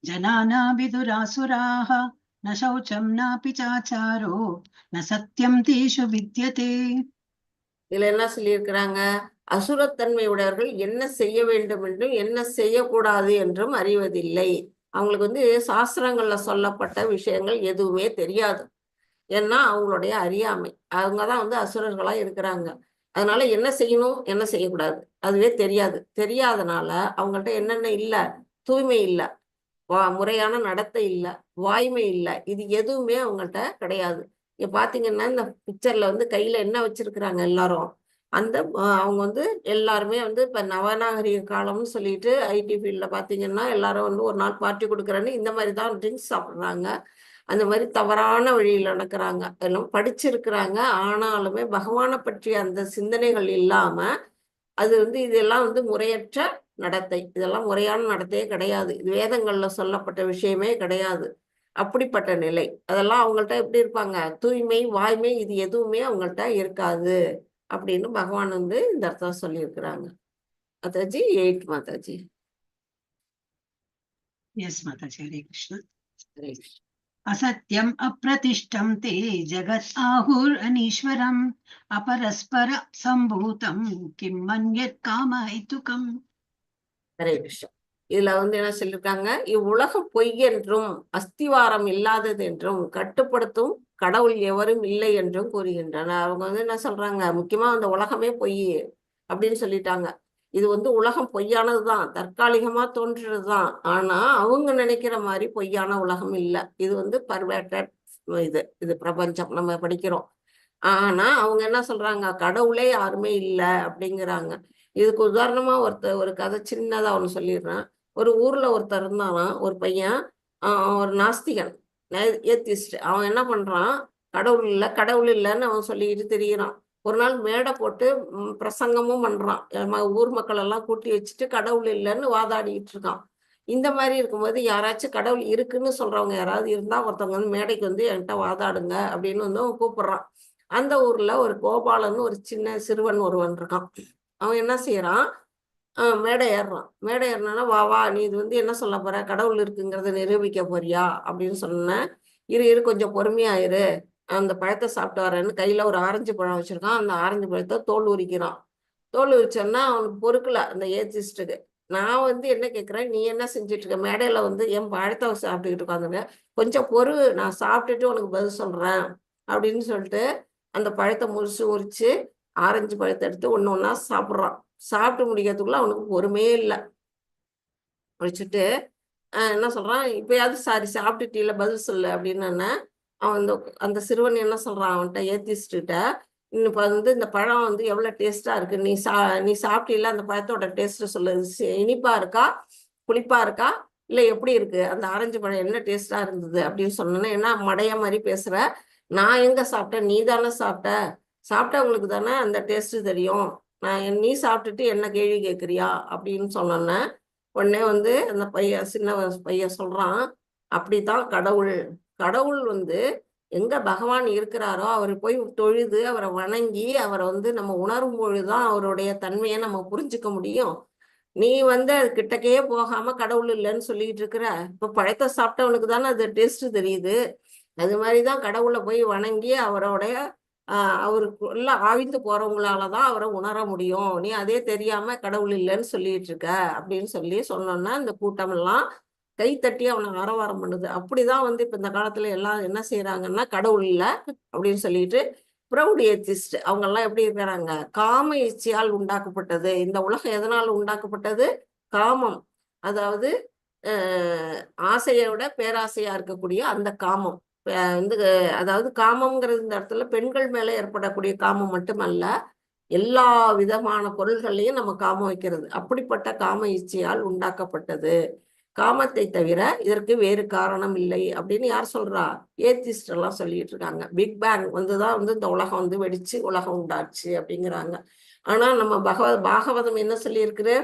ஜனானா விதுராசுராः ந சௌச்சம் நாபி சாச்சாரோ ந சத்யம் தேஷு வித்யதே. இதுல என்ன சொல்லியிருக்கிறாங்க? அசுரத்தன்மை உடையவர்கள் என்ன செய்ய வேண்டும் என்றும் என்ன செய்யக்கூடாது என்றும் அறிவதில்லை. அவங்களுக்கு வந்து சாஸ்திரங்கள்ல சொல்லப்பட்ட விஷயங்கள் எதுவுமே தெரியாது. ஏன்னா அவங்களுடைய அறியாமை. அவங்கதான் வந்து அசுரர்களா இருக்கிறாங்க. அதனால என்ன செய்யணும் என்ன செய்யக்கூடாது அதுவே தெரியாது. தெரியாதனால அவங்கள்ட்ட என்னென்ன இல்ல, தூய்மை இல்ல, முறையான நடத்தை இல்ல, வாய்மை இல்ல, இது எதுவுமே அவங்கள்ட்ட கிடையாது. இங்க பாத்தீங்கன்னா இந்த பிக்சர்ல வந்து கையில என்ன வச்சிருக்கிறாங்க எல்லாரும், அந்த அவங்க வந்து எல்லாருமே வந்து இப்ப நவநாகரிக காலம்னு சொல்லிட்டு ஐடி ஃபீல்ட்ல பாத்தீங்கன்னா எல்லாரும் வந்து ஒரு நாள் பார்ட்டி கொடுக்குறேன்னு இந்த மாதிரி தான் ட்ரிங்க்ஸ் சாப்பிடுறாங்க. அந்த மாதிரி தவறான வழியில் நடக்கிறாங்க. எல்லாம் படிச்சிருக்கிறாங்க, ஆனாலுமே பகவானை பற்றிய அந்த சிந்தனைகள் இல்லாம அது வந்து இதெல்லாம் வந்து முறையற்ற நடத்தை. இதெல்லாம் முறையான நடத்தையே கிடையாது. இது வேதங்கள்ல சொல்லப்பட்ட விஷயமே கிடையாது. அப்படிப்பட்ட நிலை. அதெல்லாம் அவங்கள்ட்ட எப்படி இருப்பாங்க? தூய்மை, வாய்மை இது எதுவுமே அவங்கள்ட்ட இருக்காது. அப்படின்னு பகவான் வந்து இந்த அர்த்தம் சொல்லியிருக்கிறாங்க. மாதாஜி 8 மாதாஜி. எஸ் மாதாஜி, ஹரே கிருஷ்ணா. ஹரே கிருஷ்ணா. असत्यम् अप्रतिष्ठं ते जगत् आहुरनीश्वरम् अपरस्पर सम्भूतं किं मन्यत् कामहेतुकम्. ஹரே கிருஷ்ணா. இதுல வந்து என்ன சொல்லியிருக்காங்க? இவ்வுலகம் பொய் என்றும் அஸ்திவாரம் இல்லாதது என்றும் கட்டுப்படுத்தும் கடவுள் எவரும் இல்லை என்றும் கூறுகின்றனர். அவங்க வந்து என்ன சொல்றாங்க? முக்கியமா அந்த உலகமே பொய் அப்படின்னு சொல்லிட்டாங்க. இது வந்து உலகம் பொய்யானதுதான், தற்காலிகமா தோன்றுறதுதான். ஆனா அவங்க நினைக்கிற மாதிரி பொய்யான உலகம் இல்லை. இது வந்து பர்வேட்டட் இது பிரபஞ்சம் நம்ம படிக்கிறோம். ஆனா அவங்க என்ன சொல்றாங்க? கடவுளே யாருமே இல்லை அப்படிங்கிறாங்க. இதுக்கு உதாரணமா ஒரு கதை சின்னதா ஒண்ணு சொல்லிடுறேன். ஒரு ஊர்ல ஒருத்தர் இருந்தானா, ஒரு பையன், ஒரு நாஸ்திகன், ஏத்திஸ்ட். அவன் என்ன பண்றான்? கடவுள் இல்லை கடவுள் இல்லைன்னு அவன் சொல்லிக்கிட்டு திரியிறான். ஒரு நாள் மேடை போட்டு பிரசங்கமும் பண்றான். ஊர் மக்கள் எல்லாம் கூட்டி வச்சுட்டு கடவுள் இல்லைன்னு வாதாடிட்டு இருக்கான். இந்த மாதிரி இருக்கும்போது யாராச்சும் கடவுள் இருக்குன்னு சொல்றவங்க யாராவது இருந்தா ஒருத்தவங்க வந்து மேடைக்கு வந்து என்கிட்ட வாதாடுங்க அப்படின்னு வந்து அவன் கூப்பிடுறான். அந்த ஊர்ல ஒரு கோபாலன்னு ஒரு சின்ன சிறுவன் ஒருவன் இருக்கான். அவன் என்ன செய்யறான்? மேடை ஏறுறான். மேடை ஏறினா, வா வா நீ இது வந்து என்ன சொல்ல போற, கடவுள் இருக்குங்கிறத நிரூபிக்க போறியா அப்படின்னு சொன்னேன். இரு கொஞ்சம் பொறுமையாயிரு, அந்த பழத்தை சாப்பிட்டு வரேன்னு கையில ஒரு ஆரஞ்சு பழம் வச்சிருக்கான். அந்த ஆரஞ்சு பழத்தை தோல் உரிக்கிறான். தோல் உரிச்சோன்னா அவனுக்கு பொறுக்கல அந்த ஏத்திஸ்டுக்கு. நான் வந்து என்ன கேட்குறேன், நீ என்ன செஞ்சுட்டு இருக்க? மேடையில வந்து என் பழத்தை சாப்பிட்டுக்கிட்டு உட்காந்துங்க, கொஞ்சம் பொறு, நான் சாப்பிட்டுட்டு உனக்கு பதில் சொல்றேன் அப்படின்னு சொல்லிட்டு அந்த பழத்தை உரிச்சு ஆரஞ்சு பழத்தை எடுத்து ஒன்று ஒன்றா சாப்பிட்றான். சாப்பிட்டு முடிக்கிறதுக்குள்ள அவனுக்கு பொறுமையே இல்லை. முடிச்சுட்டு என்ன சொல்றான், இப்பயாவது சாரி சாப்பிட்டுட்டீல பதில் சொல்லு அப்படின்னு. அவன் அந்த சிறுவன் என்ன சொல்றான் அவன்கிட்ட, ஏத்திஸ்டுகிட்ட, இப்போ வந்து இந்த பழம் வந்து எவ்வளோ டேஸ்டா இருக்கு, நீ சாப்பிட்டீல, அந்த பழத்தோட டேஸ்ட் சொல்லு, இனிப்பா இருக்கா புளிப்பா இருக்கா இல்லை எப்படி இருக்கு, அந்த ஆரஞ்சு பழம் என்ன டேஸ்டா இருந்தது அப்படின்னு சொன்னேன்னா, என்ன மடைய மாதிரி பேசுற, நான் எங்க சாப்பிட்டேன், நீ தானே சாப்பிட்டவங்களுக்கு தானே அந்த டேஸ்ட் தெரியும், நீ சாப்பிட்டுட்டு என்ன கேள்வி கேட்குறியா அப்படின்னு சொன்னோன்னே உடனே வந்து அந்த சின்ன பையன் சொல்றான், அப்படித்தான் கடவுள் வந்து எங்க பகவான் இருக்கிறாரோ அவரை போய் தொழுது அவரை வணங்கி அவரை வந்து நம்ம உணரும் பொழுதுதான் அவருடைய தன்மையை நம்ம புரிஞ்சுக்க முடியும். நீ வந்து அது கிட்டக்கையே போகாம கடவுள் இல்லைன்னு சொல்லிட்டு இருக்கிற. இப்ப பழத்தை சாப்பிட்டவனுக்கு தானே அது டேஸ்ட் தெரியுது. அது மாதிரிதான் கடவுளை போய் வணங்கி அவருடைய அவருக்குள்ள ஆழ்ந்து போறவங்களாலதான் அவரை உணர முடியும். நீ அதே தெரியாம கடவுள் இல்லைன்னு சொல்லிட்டு இருக்க அப்படின்னு சொன்னோன்னா இந்த கூட்டம் எல்லாம் கை தட்டி அவனை ஆரவாரம் பண்ணுது. அப்படிதான் வந்து இப்ப இந்த காலத்துல எல்லாம் என்ன செய்யறாங்கன்னா, கடவுள் இல்லை அப்படின்னு சொல்லிட்டு ப்ரௌட் ஏத்திஸ்ட் அவங்க எல்லாம் எப்படி இருக்கிறாங்க? காம இச்சையால் உண்டாக்கப்பட்டது இந்த உலகம். எதனால உண்டாக்கப்பட்டது? காமம். அதாவது ஆசையோட பேராசையா இருக்கக்கூடிய அந்த காமம் வந்து, அதாவது காமம்ங்கிறது இந்த இடத்துல பெண்கள் மேல ஏற்படக்கூடிய காமம் மட்டுமல்ல, எல்லா விதமான பொருள்களையும் நம்ம காமம் வைக்கிறது. அப்படிப்பட்ட காம இச்சையால் உண்டாக்கப்பட்டது. காமத்தை தவிர இதற்கு வேறு காரணம் இல்லை அப்படின்னு யார் சொல்றா? ஏத்திஸ்ட் எல்லாம் சொல்லிட்டு இருக்காங்க. பிக் பேங் வந்துதான் வந்து இந்த உலகம் வந்து வெடிச்சு உலகம் உண்டாச்சு அப்படிங்கிறாங்க. ஆனா நம்ம பாகவதம் என்ன சொல்லியிருக்குது?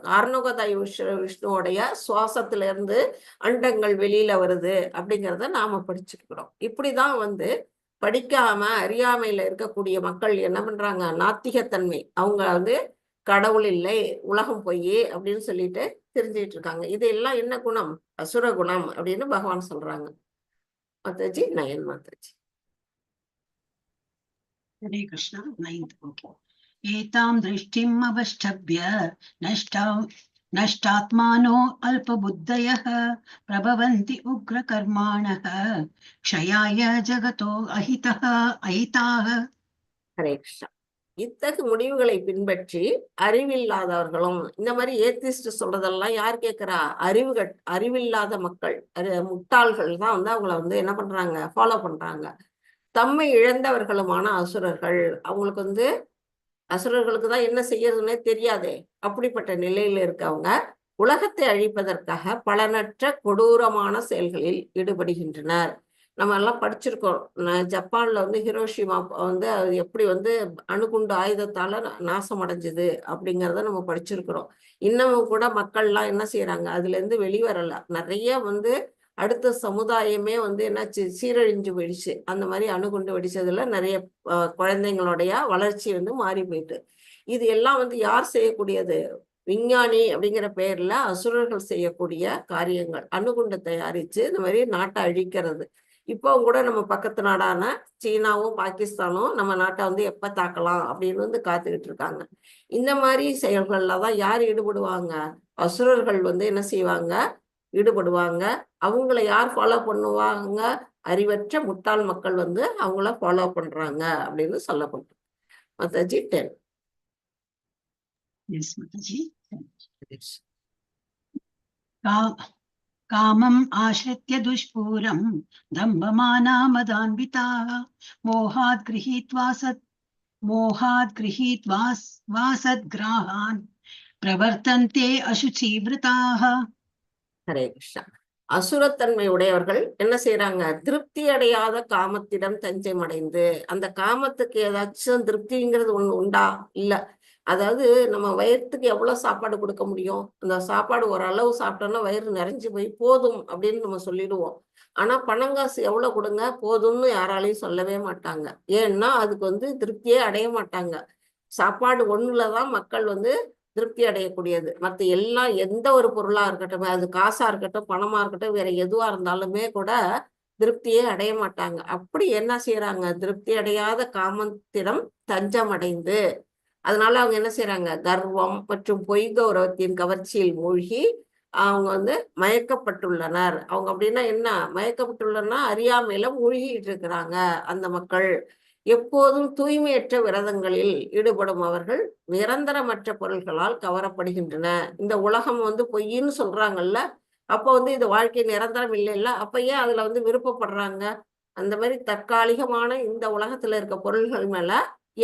காரணோகதாய் விஷ்ணுவோடைய சுவாசத்துல இருந்து அண்டங்கள் வெளியில வருது அப்படிங்கிறத நாம படிச்சுக்கிறோம். இப்படிதான் வந்து படிக்காம அறியாமையில இருக்கக்கூடிய மக்கள் என்ன பண்றாங்க, நாத்திகத்தன்மை, அவங்க வந்து கடவுள் இல்லை, உலகம் பொய் அப்படின்னு சொல்லிட்டு தெரிஞ்சுட்டு இருக்காங்க. இது எல்லாம் என்ன குணம், அசுர குணம் அப்படின்னு பகவான் சொல்றாங்க. மாதாஜி, நயன் மாதாஜி. हरे कृष्ण। 9th okay. एतां दृष्टिम् अवष्टभ्य नष्टात्मानो अल्पबुद्धयः प्रभवन्ति उग्रकर्माणः क्षयाय जगतो अहिताः। ஹரே கிருஷ்ணா. இத்தகு முடிவுகளை பின்பற்றி அறிவில்லாதவர்களும், இந்த மாதிரி ஏத்திஸ்ட் சொல்றதெல்லாம் யார் கேட்கிறா, அறிவில்லாத மக்கள், முட்டாள்கள் தான் வந்து அவங்கள வந்து என்ன பண்றாங்க, ஃபாலோ பண்றாங்க. தம்மை இழந்தவர்களுமான அசுரர்கள், அவங்களுக்கு வந்து அசுரர்களுக்கு தான் என்ன செய்யறதுன்னே தெரியாதே, அப்படிப்பட்ட நிலையில இருக்கவங்க உலகத்தை அழிப்பதற்காக பலனற்ற கொடூரமான செயல்களில் ஈடுபடுகின்றனர். நம்ம எல்லாம் படிச்சிருக்கோம். ஜப்பான்ல வந்து ஹிரோஷிமா வந்து அது எப்படி வந்து அணுகுண்டு ஆயுதத்தால நாசம் அடைஞ்சது அப்படிங்கிறத நம்ம படிச்சிருக்கிறோம். இன்னமும் கூட மக்கள்லாம் என்ன செய்யறாங்க, அதுல இருந்து வெளிவரல. நிறைய வந்து அடுத்த சமுதாயமே வந்து என்னாச்சு, சீரழிஞ்சு போயிடுச்சு. அந்த மாதிரி அணுகுண்டு வெடிச்சதுல நிறைய குழந்தைங்களுடைய வளர்ச்சி வந்து மாறி போயிட்டு. இது எல்லாம் வந்து யார் செய்யக்கூடியது, விஞ்ஞானி அப்படிங்கிற பெயர்ல அசுரர்கள் செய்யக்கூடிய காரியங்கள். அணுகுண்டு தயாரிச்சு இந்த மாதிரி நாட்டை அழிக்கிறது. இப்போ கூட நம்ம பக்கத்து நாடான சீனாவும் பாகிஸ்தானும் நம்ம நாட்டை வந்து எப்ப தாக்கலாம் அப்படின்னு வந்து காத்துக்கிட்டு இருக்காங்க. இந்த மாதிரி செயல்கள்ல தான் யார் ஈடுபடுவாங்க, அசுரர்கள் வந்து என்ன செய்வாங்க, ஈடுபடுவாங்க. அவங்கள யார் ஃபாலோ பண்ணுவாங்க, அறிவற்ற முட்டாள் மக்கள் வந்து அவங்கள ஃபாலோ பண்றாங்க அப்படின்னு சொல்லப்படும். மாதாஜி 10. Yes, Mataji. कामम् आश्रित्य दुष्पूरम् दम्भमानामदान्विताः मोहाद् गृहीत्वा सद्ग्राहान् प्रवर्तन्ते अशुचीवृताः। ஹரே கிருஷ்ணா. அசுரத்தன்மை உடையவர்கள் என்ன செய்யறாங்க, திருப்தி அடையாத காமத்திடம் தஞ்சம் அடைந்து, அந்த காமத்துக்கு ஏதாச்சும் திருப்திங்கிறது ஒண்ணு உண்டா, இல்ல. அதாவது நம்ம வயிற்றுக்கு எவ்வளவு சாப்பாடு கொடுக்க முடியும், அந்த சாப்பாடு ஓரளவு சாப்பிட்டோம்னா வயிறு நிறைஞ்சு போய் போதும் அப்படின்னு நம்ம சொல்லிடுவோம். ஆனா பணங்காசு எவ்வளவு கொடுங்க, போதும்னு யாராலையும் சொல்லவே மாட்டாங்க. ஏன்னா அதுக்கு வந்து திருப்தியே அடைய மாட்டாங்க. சாப்பாடு ஒண்ணுலதான் மக்கள் வந்து திருப்தி அடையக்கூடியது. மற்ற எல்லாம் எந்த ஒரு பொருளா இருக்கட்டும், அது காசா இருக்கட்டும், பணமா இருக்கட்டும், வேற எதுவா இருந்தாலுமே கூட திருப்தியே அடைய மாட்டாங்க. அப்படி என்ன செய்யறாங்க, திருப்தி அடையாத காமத்திடம் தஞ்சம் அடைந்து, அதனால அவங்க என்ன செய்யறாங்க, கர்வம் மற்றும் பொய் கௌரவத்தின் கவர்ச்சியில் மூழ்கி அவங்க வந்து மயக்கப்பட்டுள்ளனர். அவங்க அப்படின்னா என்ன, மயக்கப்பட்டுள்ளனா அறியாமையில மூழ்கிட்டு இருக்கிறாங்க அந்த மக்கள். எப்போதும் தூய்மையற்ற விரதங்களில் ஈடுபடும் அவர்கள் நிரந்தரமற்ற பொருள்களால் கவரப்படுகின்றன. இந்த உலகம் வந்து பொய்ன்னு சொல்றாங்கல்ல, அப்போ வந்து இது வாழ்க்கை நிரந்தரம் இல்லைல்ல, அப்ப ஏன் அதுல வந்து விருப்பப்படுறாங்க? அந்த மாதிரி தற்காலிகமான இந்த உலகத்துல இருக்க பொருள்கள் மேல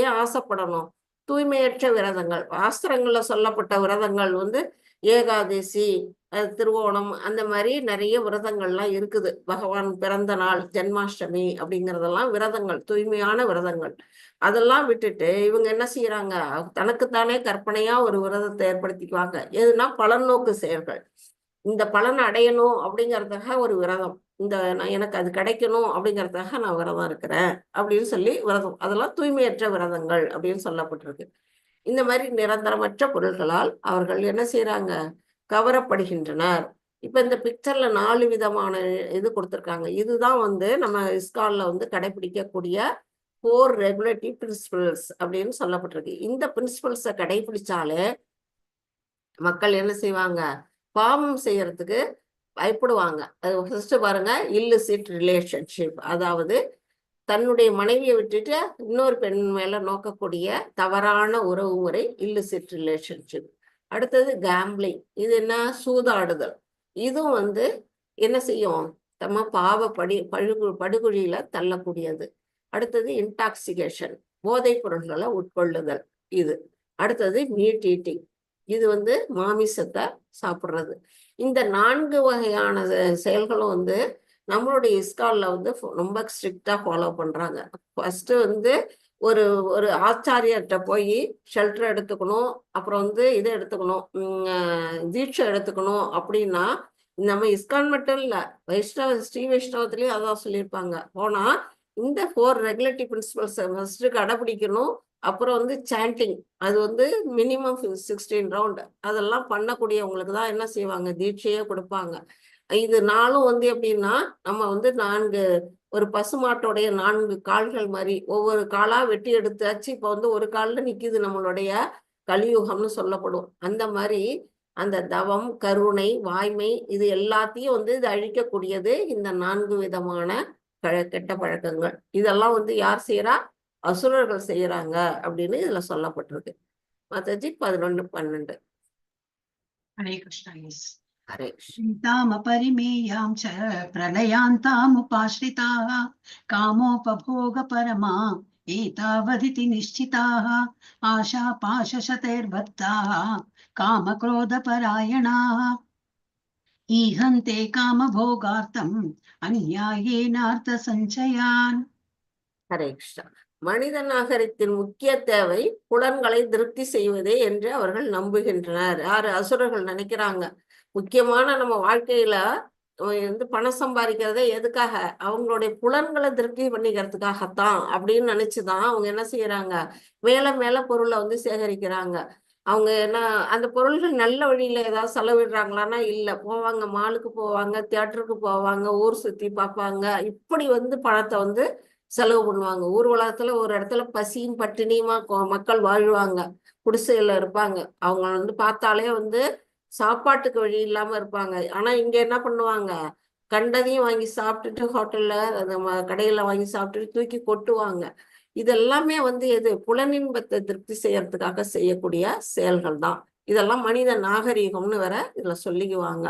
ஏன் ஆசைப்படணும்? தூய்மையற்ற விரதங்கள், சாஸ்திரங்கள்ல சொல்லப்பட்ட விரதங்கள் வந்து ஏகாதசி, திருவோணம், அந்த மாதிரி நிறைய விரதங்கள்லாம் இருக்குது. பகவான் பிறந்த நாள், ஜென்மாஷ்டமி அப்படிங்கிறதெல்லாம் விரதங்கள், தூய்மையான விரதங்கள். அதெல்லாம் விட்டுட்டு இவங்க என்ன செய்யறாங்க, தனக்குத்தானே கற்பனையா ஒரு விரதத்தை ஏற்படுத்திக்குவாங்க. எதுனா பலநோக்கு செயல்கள். இந்த பலன் அடையணும் அப்படிங்கிறதுக்காக ஒரு விரதம், எனக்கு அது கிடைக்கணும் அப்படிங்கிறதுக்காக நான் விரதம் இருக்கிறேன் அப்படின்னு சொல்லி விரதம், அதெல்லாம் தூய்மையற்ற விரதங்கள் அப்படின்னு சொல்லப்பட்டிருக்கு. இந்த மாதிரி நிரந்தரமற்ற பொருள்களால் அவர்கள் என்ன செய்யறாங்க, கவரப்படுகின்றனர். இப்ப இந்த பிக்சர்ல 4 விதமான இது கொடுத்திருக்காங்க. இதுதான் வந்து நம்ம இஸ்கான்ல வந்து கடைபிடிக்கக்கூடிய 4 ரெகுலேட்டிவ் பிரின்சிபல்ஸ் அப்படின்னு சொல்லப்பட்டிருக்கு. இந்த பிரின்சிபல்ஸை கடைபிடிச்சாலே மக்கள் என்ன செய்வாங்க, பாவம் செய்யறதுக்கு பயப்படுவாங்க. அது ஃபர்ஸ்ட் பாருங்க, இல்லிசிட் ரிலேஷன்ஷிப், அதாவது தன்னுடைய மனைவியை விட்டுட்டு இன்னொரு பெண் மேல நோக்கக்கூடிய தவறான உறவு முறை இல்லிசிட் ரிலேஷன்ஷிப். அடுத்தது கேம்பிளிங், இது என்ன, சூதாடுதல். இதுவும் வந்து என்ன செய்யும், நம்ம படுகுழியில தள்ளக்கூடியது. அடுத்தது இன்டாக்சிகேஷன், போதைப் பொருட்களை உட்கொள்ளுதல் இது. அடுத்தது மீட் ஈட்டிங், இது வந்து மாமிசத்தை சாப்பிட்றது. இந்த 4 வகையான செயல்களும் வந்து நம்மளுடைய இஸ்கான்ல வந்து ரொம்ப ஸ்ட்ரிக்டா ஃபாலோ பண்றாங்க. ஃபர்ஸ்ட் வந்து ஒரு ஒரு ஆச்சாரியர்கிட்ட போய் ஷெல்டர் எடுத்துக்கணும், அப்புறம் வந்து இதை எடுத்துக்கணும், தீட்சை எடுத்துக்கணும். அப்படின்னா நம்ம இஸ்கான் மட்டும் இல்ல, ஸ்ரீ வைஷ்ணவத்திலயும் அதான் சொல்லியிருப்பாங்க. போனா இந்த 4 ரெகுலேட்டிவ் பிரின்சிபல்ஸ் ஃபர்ஸ்ட் கடைபிடிக்கணும். அப்புறம் வந்து சாண்டிங், அது வந்து மினிமம் 16 ரவுண்ட் அதெல்லாம் பண்ணக்கூடியவங்களுக்கு தான் என்ன செய்வாங்க, தீட்சையே கொடுப்பாங்க. இது நாளும் வந்து எப்படின்னா, நம்ம வந்து 4 ஒரு பசுமாட்டோடைய 4 கால்கள் மாதிரி ஒவ்வொரு காலா வெட்டி எடுத்தாச்சு. இப்போ வந்து ஒரு கால்ல நிக்குது நம்மளுடைய கலியுகம்னு சொல்லப்படும். அந்த மாதிரி அந்த தவம், கருணை, வாய்மை இது எல்லாத்தையும் வந்து இது அழிக்கக்கூடியது இந்த 4 விதமான கெட்ட பழக்கங்கள். இதெல்லாம் வந்து யார் செய்யறா, அசுரர்கள் செய்யறாங்க அப்படின்னு இதுல சொல்லப்பட்டிருக்கு. மாதாஜி 11-12. ஹரே கிருஷ்ணா. எஸ். ஹரே चिन्तामपरिमेयां च प्रलयान्तामुपाश्रिताः कामोपभोगपरमा एतावदिति निश्चिताः आशापाशशतैर्बद्धाः कामक्रोधपरायणाः ईहन्ते कामभोगार्थम् अन्यायेनार्थसञ्चयान्. ஹரே கிருஷ்ணா. மனித நாகரிகத்தின் முக்கிய தேவை புலன்களை திருப்தி செய்வதே என்று அவர்கள் நம்புகின்றனர். யாரு, அசுரர்கள் நினைக்கிறாங்க. முக்கியமான நம்ம வாழ்க்கையில வந்து பணம் சம்பாதிக்கிறதே எதுக்காக, அவங்களுடைய புலன்களை திருப்தி பண்ணிக்கிறதுக்காகத்தான் அப்படின்னு நினைச்சுதான் அவங்க என்ன செய்யறாங்க, மேல மேல பொருளை வந்து சேகரிக்கிறாங்க. அவங்க என்ன அந்த பொருள்கள் நல்ல வழியில ஏதாவது செலவிடுறாங்களான்னா இல்ல. போவாங்க, மாலுக்கு போவாங்க, தியேட்டருக்கு போவாங்க, ஊர் சுத்தி பார்ப்பாங்க. இப்படி வந்து பணத்தை வந்து செலவு பண்ணுவாங்க. ஊர்வலத்துல ஒரு இடத்துல பசியும் பட்டினியுமா மக்கள் வாழ்வாங்க, குடிசையில இருப்பாங்க. அவங்க வந்து பார்த்தாலே வந்து சாப்பாட்டுக்கு வழி இல்லாம இருப்பாங்க. ஆனா இங்க என்ன பண்ணுவாங்க, கண்டதையும் வாங்கி சாப்பிட்டுட்டு ஹோட்டல்ல அந்த கடையில வாங்கி சாப்பிட்டுட்டு தூக்கி கொட்டுவாங்க. இதெல்லாமே வந்து எது, புலனின்பத்தை திருப்தி செய்யறதுக்காக செய்யக்கூடிய செயல்கள் தான். இதெல்லாம் மனித நாகரீகம்னு வேற இதுல சொல்லிக்குவாங்க.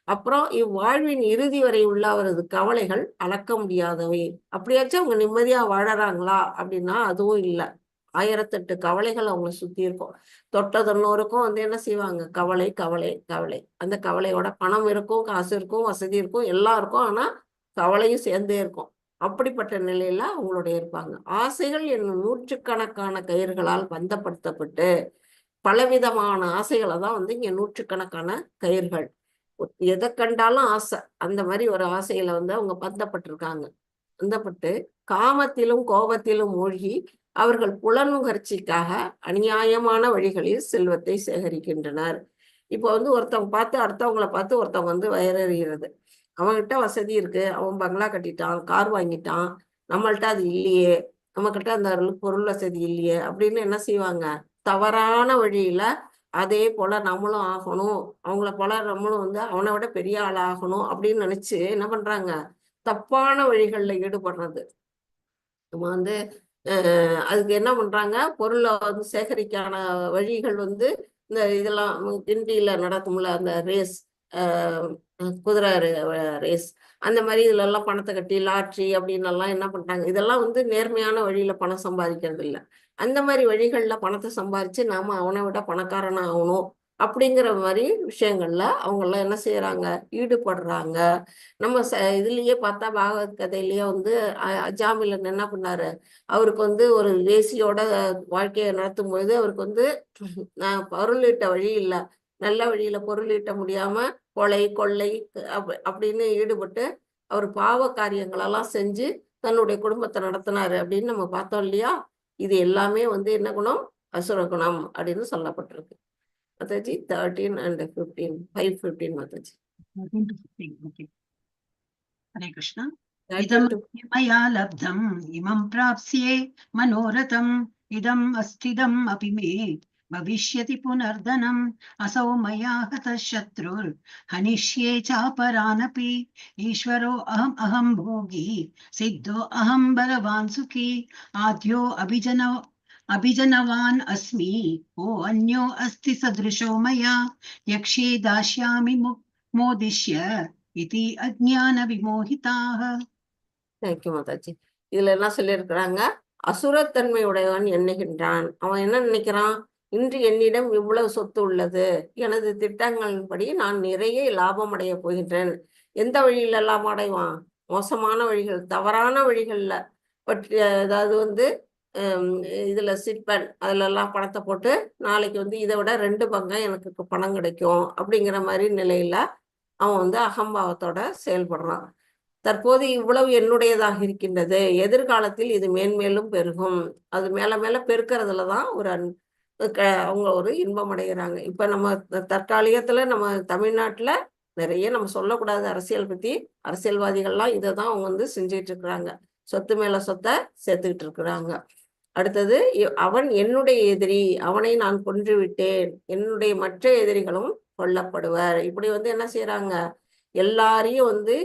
அப்புறம் இவ்வாழ்வின் இறுதி வரை உள்ள அவரது கவலைகள் அளக்க முடியாதவை. அப்படியாச்சும் அவங்க நிம்மதியா வாழறாங்களா அப்படின்னா அதுவும் இல்லை. 1008 கவலைகள் அவங்களை சுத்தி இருக்கும். தொட்டதொன்னோருக்கும் வந்து என்ன செய்வாங்க, கவலை கவலை கவலை. அந்த கவலையோட பணம் இருக்கும், காசு இருக்கும், வசதி இருக்கும், எல்லாம் இருக்கும். ஆனா கவலையும் சேர்ந்தே இருக்கும். அப்படிப்பட்ட நிலையில அவங்களோட இருப்பாங்க. ஆசைகள் என்னும் நூற்றுக்கணக்கான கயிறுகளால் பந்தப்படுத்தப்பட்டு பலவிதமான ஆசைகளை தான் வந்து இங்க நூற்றுக்கணக்கான கயிர்கள். எதை கண்டாலும் ஆசை, அந்த மாதிரி ஒரு ஆசையில வந்து அவங்க பந்தப்பட்டிருக்காங்க. பந்தப்பட்டு காமத்திலும் கோபத்திலும் மூழ்கி அவர்கள் புலனுகர்ச்சிக்காக அநியாயமான வழிகளில் செல்வத்தை சேகரிக்கின்றனர். இப்போ வந்து ஒருத்தவங்க பார்த்து அடுத்தவங்களை பார்த்து ஒருத்தவங்க வந்து வயறறிகிறது. அவன்கிட்ட வசதி இருக்கு, அவன் பங்களா கட்டிட்டான், கார் வாங்கிட்டான், நம்மள்ட்ட அது இல்லையே, நம்மக்கிட்ட அந்த பொருள் வசதி இல்லையே அப்படின்னு என்ன செய்வாங்க, தவறான வழியில அதே போல நம்மளும் ஆகணும், அவங்கள போல நம்மளும் வந்து அவனை விட பெரிய ஆள் ஆகணும் அப்படின்னு நினைச்சு என்ன பண்றாங்க, தப்பான வழிகள்ல ஈடுபடுறது. நம்ம வந்து அதுக்கு என்ன பண்றாங்க, பொருளை வந்து சேகரிக்கான வழிகள் வந்து இந்த இதெல்லாம் கிண்டியில நடக்கும்ல அந்த ரேஸ், குதிரை ரேஸ், அந்த மாதிரி இதுல எல்லாம் பணத்தை கட்டி லாட்ரி அப்படின்னு எல்லாம் என்ன பண்றாங்க, இதெல்லாம் வந்து நேர்மையான வழியில பணம் சம்பாதிக்கிறது இல்லை. அந்த மாதிரி வழிகள்ல பணத்தை சம்பாதிச்சு நாம அவனை விட பணக்காரனா ஆகணும் அப்படிங்கிற மாதிரி விஷயங்கள்ல அவங்க எல்லாம் என்ன செய்யறாங்க, ஈடுபடுறாங்க. நம்ம இதுலயே பார்த்தா பாகவத் கதையிலேயே வந்து அஜாமிலன் என்ன பண்ணாரு, அவருக்கு வந்து ஒரு வேசியோட வாழ்க்கையை நடத்தும் பொழுது அவருக்கு வந்து பொருளீட்ட வழி இல்லை, நல்ல வழியில பொருளீட்ட முடியாம கொலை கொள்ளை அப்படின்னு ஈடுபட்டு அவர் பாவ காரியங்களெல்லாம் செஞ்சு தன்னுடைய குடும்பத்தை நடத்தினாரு அப்படின்னு நம்ம பார்த்தோம் இல்லையா. இது எல்லாமே வந்து என்ன குணம், அசுர குணம் அப்படின்னு சொல்லப்பட்டிருக்கு. Mataji 13 and 15, 5:15 Mataji. 13 to 15. Okay. हरे कृष्णा. इदं मया लब्धम् इमं प्राप्स्ये मनोरथम् इदम् अस्थिदम् अपि मे भविष्यति पुनर्धनम् असौ मया हतः शत्रुर् हनिष्ये चापरानपि ईश्वरो अहम् भोगी सिद्धो अहम् बलवान् सुखी आद्यो अभिजनवान् अस्मि ओ अन्यो अस्ति सदृशो मया यक्षे दास्यामि मोदिष्य इति अज्ञान विमोहिताः. தேங்க்யூ மாதாஜி. இதுல என்ன சொல்லியிருக்கிறாங்க, அசுரத்தன்மை உடையவன் எண்ணுகின்றான். அவன் என்ன நினைக்கிறான், இன்று என்னிடம் இவ்வளவு சொத்து உள்ளது, எனது திட்டங்களின்படி நான் நிறைய லாபம் அடைய போகின்றேன். எந்த வழியில லாபம் அடைவான், மோசமான வழிகள், தவறான வழிகள்ல ஏதாவது வந்து இதுல சிட்பன் அதுல எல்லாம் பணத்தை போட்டு நாளைக்கு வந்து இதை விட 2 பங்கா எனக்கு பணம் கிடைக்கும் அப்படிங்கிற மாதிரி நிலையில அவன் வந்து அகம்பாவத்தோட செயல்படுறான். தற்போது இவ்வளவு என்னுடையதாக இருக்கின்றது, எதிர்காலத்தில் இது மேன்மேலும் பெருகும். அது மேல மேல பெருக்கிறதுல தான் ஒரு அவங்க ஒரு இன்பம் அடைகிறாங்க. இப்ப நம்ம தற்காலிகத்துல நம்ம தமிழ்நாட்டுல நிறைய நம்ம சொல்லக்கூடாது அரசியல் பத்தி, அரசியல்வாதிகள்லாம் இதை தான் அவங்க வந்து செஞ்சுட்டு இருக்கிறாங்க. சொத்து மேல சொத்தை சேர்த்துக்கிட்டு இருக்கிறாங்க. அடுத்தது அவன் என்னுடைய எதிரி, அவனை நான் கொன்று விட்டேன், என்னுடைய மற்ற எதிரிகளும் கொல்லப்படுவர். இப்படி வந்து என்ன செய்யறாங்க, எல்லாரையும் வந்து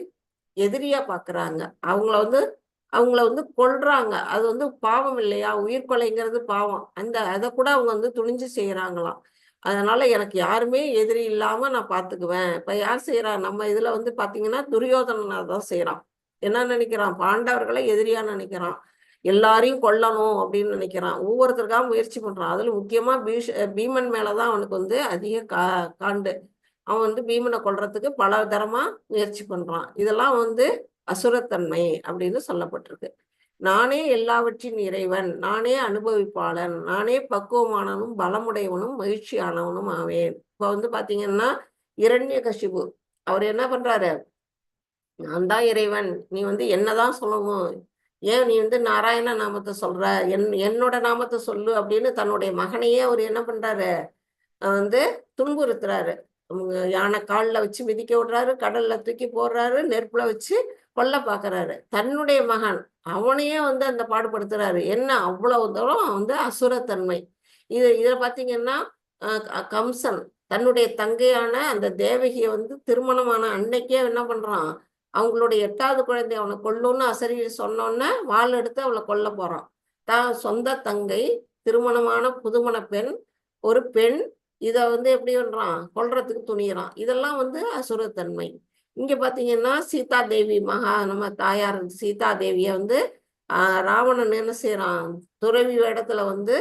எதிரியா பாக்குறாங்க. அவங்கள வந்து கொல்றாங்க. அது வந்து பாவம் இல்லையா? உயிர் கொலைங்கிறது பாவம். அதை கூட அவங்க வந்து துணிஞ்சு செய்யறாங்களாம். அதனால எனக்கு யாருமே எதிரி இல்லாம நான் பாத்துக்குவேன். இப்ப யார் செய்யறா, நம்ம இதுல வந்து பாத்தீங்கன்னா துரியோதனன் தான் செய்யறான். என்ன நினைக்கிறான், பாண்டவர்களை எதிரியா நினைக்கிறான், எல்லாரையும் கொல்லணும் அப்படின்னு நினைக்கிறான், ஒவ்வொருத்தருக்காக முயற்சி பண்றான். அதுல முக்கியமா பீமன் மேலதான் அவனுக்கு வந்து அதிக காண்டு. அவன் வந்து பீமனை கொல்றதுக்கு பல தரமா முயற்சி பண்றான். இதெல்லாம் வந்து அசுரத்தன்மை அப்படின்னு சொல்லப்பட்டிருக்கு. நானே எல்லாவற்றின் இறைவன், நானே அனுபவிப்பாளன், நானே பக்குவமானவனும் பலமுடையவனும் மகிழ்ச்சியானவனும் ஆவேன். இப்ப வந்து பாத்தீங்கன்னா இரண்யகசிபு அவர் என்ன பண்றாரு, நான் தான் இறைவன், நீ வந்து என்னதான் சொல்லணும், ஏன் நீ வந்து நாராயண நாமத்தை சொல்ற, என்னோட நாமத்தை சொல்லு அப்படின்னு தன்னுடைய மகனையே அவர் என்ன பண்றாரு, வந்து துன்புறுத்துறாரு. யானை காலில் வச்சு மிதிக்க விடுறாரு, கடல்ல தூக்கி போடுறாரு, நெருப்புல வச்சு கொல்ல பாக்குறாரு. தன்னுடைய மகன் அவனையே வந்து அந்த பாடுபடுத்துறாரு. என்ன அவ்வளவு தூரம் வந்து அசுரத்தன்மை. இதுல பாத்தீங்கன்னா கம்சன் தன்னுடைய தங்கையான அந்த தேவகியை வந்து திருமணமான அன்னைக்கே என்ன பண்றான், அவங்களுடைய 8வது குழந்தை அவனை கொல்லுன்னு அசரி சொன்னோன்னே வாள் எடுத்து அவளை கொல்ல போறான். தான் சொந்த தங்கை, திருமணமான புதுமண பெண், ஒரு பெண், இதை வந்து எப்படி பண்றான், கொல்றதுக்கு துணியறான். இதெல்லாம் வந்து அசுரத்தன்மை. இங்க பாத்தீங்கன்னா சீதா தேவி, நம்ம தாயார் சீதா தேவிய வந்து ராவணன் என்ன செய்யறான், துறவி வேடத்துல வந்து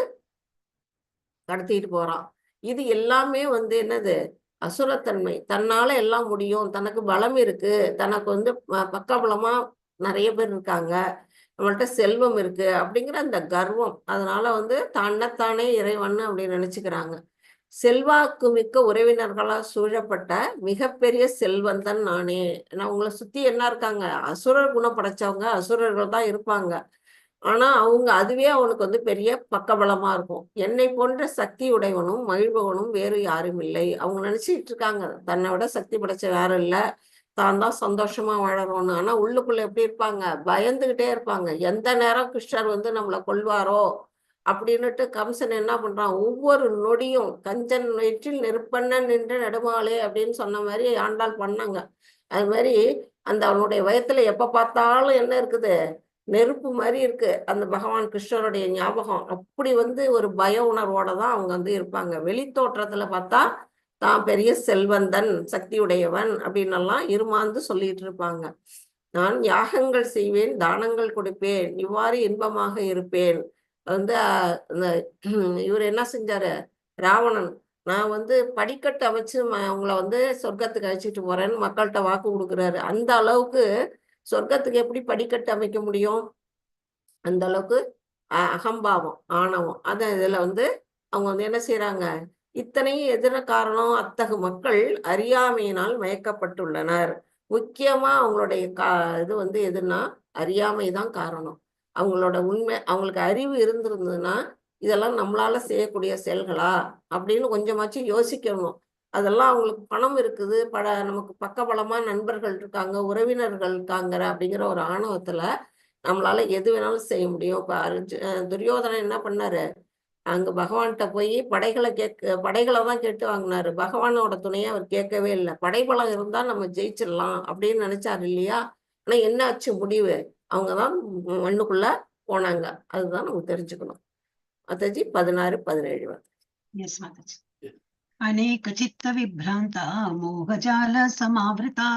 கடத்திட்டு போறான். இது எல்லாமே வந்து என்னது, அசுரத்தன்மை. தன்னால எல்லாம் முடியும், தனக்கு பலம் இருக்கு, தனக்கு வந்து பக்கபலமா நிறைய பேர் இருக்காங்க, நம்மள்ட்ட செல்வம் இருக்கு அப்படிங்கிற அந்த கர்வம். அதனால வந்து தன்னைத்தானே இறைவன் அப்படின்னு நினைச்சுக்கிறாங்க. செல்வாக்கு மிக்க உறவினர்களால் சூழப்பட்ட மிகப்பெரிய செல்வந்தன் நானே. நான் உங்களை சுத்தி என்ன இருக்காங்க, அசுரர் குணம் படைச்சவங்க, அசுரர்கள் தான் இருப்பாங்க. ஆனா அதுவே அவனுக்கு வந்து பெரிய பக்கபலமா இருக்கும். என்னை போன்ற சக்தி உடையவனும் மகிழ்பவனும் வேறு யாரும் இல்லை. அவங்க நினைச்சிட்டு இருக்காங்க தன்னை விட சக்தி படைச்ச யாரும் இல்ல, தான் தான் சந்தோஷமா வாழறோம்னு. ஆனா உள்ளுக்குள்ள எப்படி இருப்பாங்க, பயந்துகிட்டே இருப்பாங்க. எந்த நேரம் கிருஷ்ணர் வந்து நம்மளை கொல்வாரோ அப்படின்னுட்டு கம்சன் என்ன பண்றான், ஒவ்வொரு நொடியும் கஞ்சன் வயிற்றில் நெருப்பண்ணன் நின்ற நெடுமாலே அப்படின்னு சொன்ன மாதிரி ஆண்டாள் பண்ணாங்க. அது மாதிரி அந்த அவனுடைய வயத்துல எப்ப பார்த்தாலும் என்ன இருக்குது, நெருப்பு மாதிரி இருக்கு அந்த பகவான் கிருஷ்ணருடைய ஞாபகம். அப்படி வந்து ஒரு பய உணர்வோட தான் அவங்க வந்து இருப்பாங்க. வெளி தோற்றத்துல பார்த்தா தான் பெரிய செல்வந்தன், சக்தியுடையவன் அப்படின்னு எல்லாம் இருமாந்து சொல்லிட்டு இருப்பாங்க. நான் யாகங்கள் செய்வேன், தானங்கள் கொடுப்பேன், இவ்வாறு இன்பமாக இருப்பேன். வந்து இவர் என்ன செஞ்சாரு, ராவணன், நான் வந்து படிக்கட்டு அமைச்சு அவங்கள வந்து சொர்க்கத்துக்கு அழைச்சிட்டு போறேன்னு மக்கள்கிட்ட வாக்கு கொடுக்குறாரு. அந்த அளவுக்கு சொர்க்கத்துக்கு எப்படி படிக்கட்டு அமைக்க முடியும், அந்த அளவுக்கு அகம்பாவம், ஆணவம். அதான் இதுல வந்து அவங்க வந்து என்ன செய்யறாங்க, இத்தனையும் எதிர காரணம், அத்தகு மக்கள் அறியாமையினால் மயக்கப்பட்டுள்ளனர். முக்கியமா அவங்களுடைய இது வந்து எதுன்னா அறியாமை தான் காரணம். அவங்களோட உண்மை, அவங்களுக்கு அறிவு இருந்திருந்ததுன்னா இதெல்லாம் நம்மளால செய்யக்கூடிய செயல்களா அப்படின்னு கொஞ்சமாச்சும் யோசிக்கணும். அதெல்லாம் அவங்களுக்கு பணம் இருக்குது, நமக்கு பக்கபலமா நண்பர்கள் இருக்காங்க, உறவினர்கள் இருக்காங்கிற அப்படிங்கிற ஒரு ஆணவத்துல நம்மளால எது வேணாலும் செய்ய முடியும். இப்ப துரியோதனன் என்ன பண்ணாரு, அங்க பகவான்கிட்ட போய் படைகளை தான் கேட்டு வாங்கினாரு. பகவானோட துணையை அவர் கேட்கவே இல்லை. படைபலம் இருந்தா நம்ம ஜெயிச்சிடலாம் அப்படின்னு நினைச்சாரு இல்லையா? ஆனா என்ன ஆச்சு முடிவு, அவங்கதான் மண்ணுக்குள்ள போனாங்க. அதுதான் நம்ம தெரிஞ்சுக்கணும். Mataji 16, 17 Yes, Mataji. अनेक चित्त विभ्रांता मोहजाल समावृता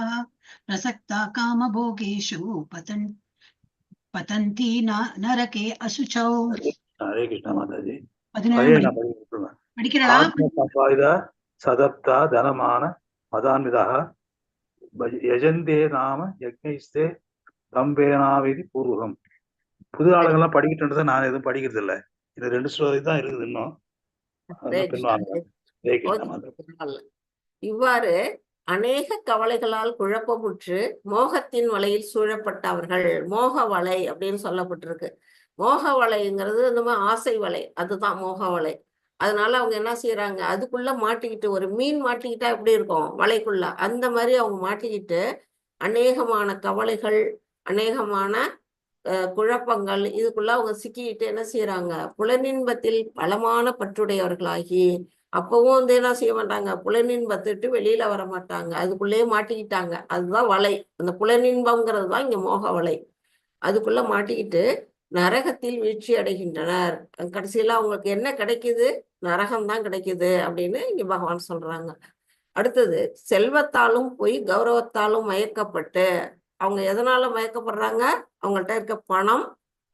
प्रसक्ता काम भोगेषु पतन्ति नरके असुचौ. हरे कृष्ण माताजी. 17 படிக்கிறடா. आत्मसंवादिता सदप्ता धनमान मदान्वितः यजन्ते नाम यज्ञैस्ते தம்பேனாவிதி பூர்வகம். புது ஆளுங்கெல்லாம் படிக்கிட்டு நான் எதுவும் படிக்கிறது இல்லை. இது 2 ஸ்லோகி தான் இருக்குது இன்னும். இவ்வாறு அநேக கவலைகளால் குழப்பமுற்று மோகத்தின் வலையில் சூழப்பட்ட அவர்கள். மோக வலை அப்படின்னு சொல்லப்பட்டிருக்கு. மோக வலைங்கிறது நம்ம ஆசை வலை, அதுதான் மோக வலை. அதனால அவங்க என்ன செய்யறாங்க, அதுக்குள்ள மாட்டிக்கிட்டு, ஒரு மீன் மாட்டிக்கிட்டா எப்படி இருக்கும் வலைக்குள்ள, அந்த மாதிரி அவங்க மாட்டிக்கிட்டு அநேகமான கவலைகள், அநேகமான குழப்பங்கள், இதுக்குள்ள அவங்க சிக்கிக்கிட்டு என்ன செய்யறாங்க, புலனின்பத்தில் பலமான பற்றுடையவர்களாகி, அப்பவும் வந்து என்ன செய்ய மாட்டாங்க, புலனின்பத்துட்டு வெளியில வர மாட்டாங்க, அதுக்குள்ளேயே மாட்டிக்கிட்டாங்க. அதுதான் வலை. அந்த புலனின்பம்ங்கிறது தான் இங்க மோக வலை. அதுக்குள்ள மாட்டிக்கிட்டு நரகத்தில் வீழ்ச்சி அடைகின்றனர். கடைசியில அவங்களுக்கு என்ன கிடைக்குது, நரகம்தான் கிடைக்குது அப்படின்னு இங்க பகவான் சொல்றாங்க. அடுத்தது, செல்வத்தாலும் பொய் கௌரவத்தாலும் மயக்கப்பட்டு, அவங்க எதனால மயக்கப்படுறாங்க, அவங்கள்ட்ட இருக்க பணம்,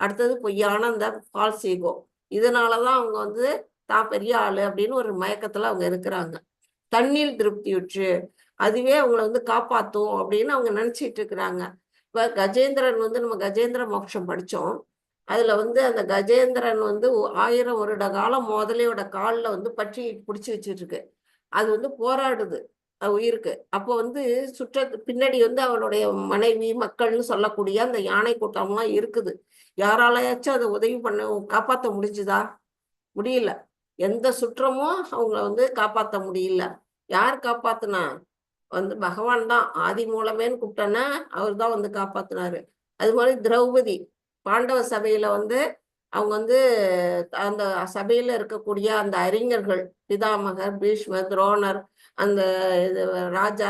அடுத்தது பொய்யான அந்த ஃபால்ஸ் ஈகோ, இதனாலதான் அவங்க வந்து தான் பெரிய ஆளு அப்படின்னு ஒரு மயக்கத்துல அவங்க இருக்கிறாங்க. தண்ணீர் திருப்தியுற்று, அதுவே அவங்களை வந்து காப்பாத்தும் அப்படின்னு அவங்க நினைச்சிட்டு இருக்கிறாங்க. இப்ப கஜேந்திரன் வந்து, நம்ம கஜேந்திர மோட்சம் படிச்சோம். அதுல வந்து அந்த கஜேந்திரன் வந்து 1000 வருட காலம் முதலையோட காலில் வந்து பற்றி பிடிச்சி வச்சுட்டு இருக்கு. அது வந்து போராடுது உயிருக்கு. அப்போ வந்து பின்னாடி வந்து அவனுடைய மனைவி மக்கள்னு சொல்லக்கூடிய அந்த யானை கூட்டம்லாம் இருக்குது. யாராலையாச்சும் அதை உதவி பண்ண காப்பாற்ற முடிஞ்சுதா? முடியல. எந்த சுற்றமும் அவங்கள வந்து காப்பாற்ற முடியல. யார் காப்பாத்துனா? வந்து பகவான் தான். ஆதி மூலமேன்னு கூப்பிட்டோன்னா அவர் தான் வந்து காப்பாத்தினாரு. அது மாதிரி திரௌபதி பாண்டவ சபையில வந்து அவங்க வந்து அந்த சபையில இருக்கக்கூடிய அந்த அறிஞர்கள், பிதாமகர், பீஷ்மர், துரோணர், அந்த ராஜா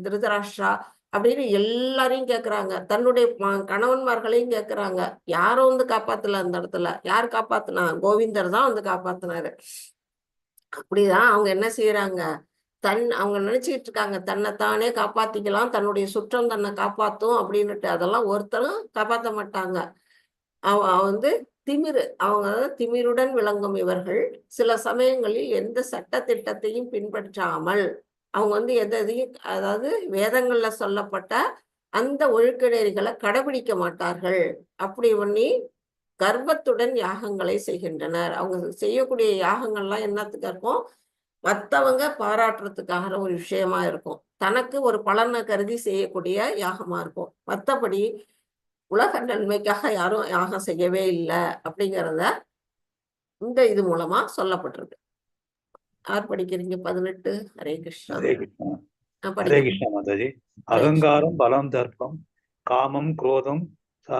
திருதராஷ்டிரா அப்படின்னு எல்லாரையும் கேட்கிறாங்க. தன்னுடைய கணவன்மார்களையும் கேட்கிறாங்க. யாரும் வந்து காப்பாத்தல. அந்த இடத்துல யார் காப்பாத்துனா? கோவிந்தர் தான் வந்து காப்பாத்தினாரு. அப்படிதான் அவங்க என்ன செய்யறாங்க, அவங்க நினைச்சுக்கிட்டு இருக்காங்க தன்னைத்தானே காப்பாத்திக்கலாம், தன்னுடைய சுற்றம் தன்னை காப்பாத்தும் அப்படின்னுட்டு. அதெல்லாம் ஒருத்தரும் காப்பாற்ற மாட்டாங்க. வந்து திமிரு, அவங்க திமிருடன் விளங்கும் இவர்கள் சில சமயங்களில் எந்த சட்ட திட்டத்தையும் பின்பற்றாமல் அவங்க வந்து எதையும், அதாவது வேதங்கள்ல சொல்லப்பட்ட அந்த ஒழுக்க நெறிகளை கடைபிடிக்க மாட்டார்கள். அப்படி பண்ணி கர்வத்துடன் யாகங்களை செய்கின்றனர். அவங்க செய்யக்கூடிய யாகங்கள்லாம் என்னத்துக்கு இருக்கும், மற்றவங்க பாராட்டுறதுக்காக ஒரு விஷயமா இருக்கும், தனக்கு ஒரு பலனை கருதி செய்யக்கூடிய யாகமா இருக்கும். மற்றபடி உலக நன்மைக்காக யாரும் யாகம் செய்யவே இல்லை அப்படிங்கிறத இந்த இது மூலமா சொல்லப்பட்டிருக்கு. யார் படிக்கிறீங்க? 18. ஹரே கிருஷ்ணா. ஹரே கிருஷ்ணா. ஹரே படிங்க. கிருஷ்ணா மாதாஜி. அகங்காரம் பலம் தர்ப்பம் காமம் குரோதம்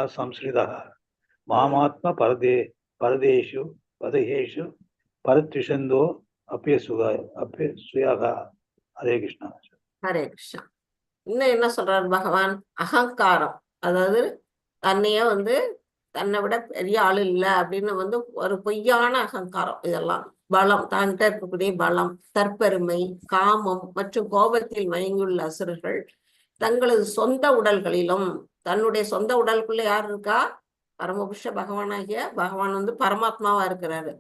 சம்ஸ்கிருதா மாமாத்ம பரதேஷு பதஹேஷு பரத்விஷந்தோ அப்பியசுயாக. ஹரே கிருஷ்ணா. ஹரே கிருஷ்ணா. இன்னும் என்ன சொல்றாரு பகவான்? அகங்காரம், அதாவது தன்னையே வந்து தன்னை விட பெரிய ஆள் இல்லை அப்படின்னு வந்து ஒரு பொய்யான அகங்காரம். இதெல்லாம் பலம், தான்கிட்ட இருக்கக்கூடிய பலம், தற்பெருமை, காமம் மற்றும் கோபத்தில் மயங்கியுள்ள அசுரர்கள் தங்களது சொந்த உடல்களிலும், தன்னுடைய சொந்த உடலுக்குள்ள யார் இருக்கா? பரமபுருஷ பகவானாகிய பகவான் வந்து பரமாத்மாவா இருக்கிறாரு.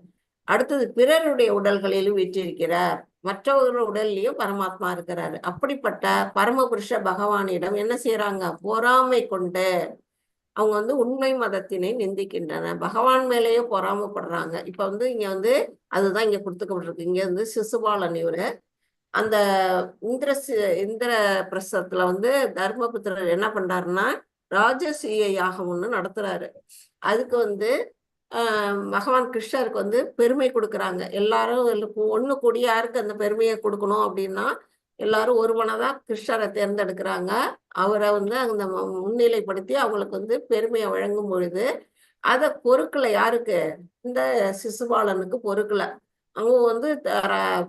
அடுத்தது பிறருடைய உடல்களிலும் வீற்றிருக்கிறார், மற்றவர்கள் உடல்லையும் பரமாத்மா இருக்கிறாரு. அப்படிப்பட்ட பரமபுருஷ பகவானிடம் என்ன செய்யறாங்க? பொறாமை கொண்டு அவங்க வந்து உண்மை மதத்தினை நிந்திக்கின்றன. பகவான் மேலேயே பொறாமப்படுறாங்க. இப்ப வந்து இங்க வந்து அதுதான் இங்க கொடுத்துக்கப்பட்டிருக்கு. இங்க வந்து சிசுபாலன் இவரு அந்த இந்திர பிரசத்துல வந்து தர்மபுத்திரர் என்ன பண்றாருன்னா ராஜசூய யாகம் ஒண்ணு நடத்துறாரு. அதுக்கு வந்து பகவான் கிருஷ்ணருக்கு வந்து பெருமை கொடுக்குறாங்க. எல்லாரும் ஒண்ணு கூடி யாருக்கு அந்த பெருமையை கொடுக்கணும் அப்படின்னா எல்லாரும் ஒருவனைதான் கிருஷ்ணரை தேர்ந்தெடுக்கிறாங்க. அவரை வந்து அந்த முன்னிலைப்படுத்தி அவங்களுக்கு வந்து பெருமையை வழங்கும் பொழுது அதை பொறுக்கல. யாருக்கு? இந்த சிசுபாலனுக்கு பொறுக்கல. அவங்க வந்து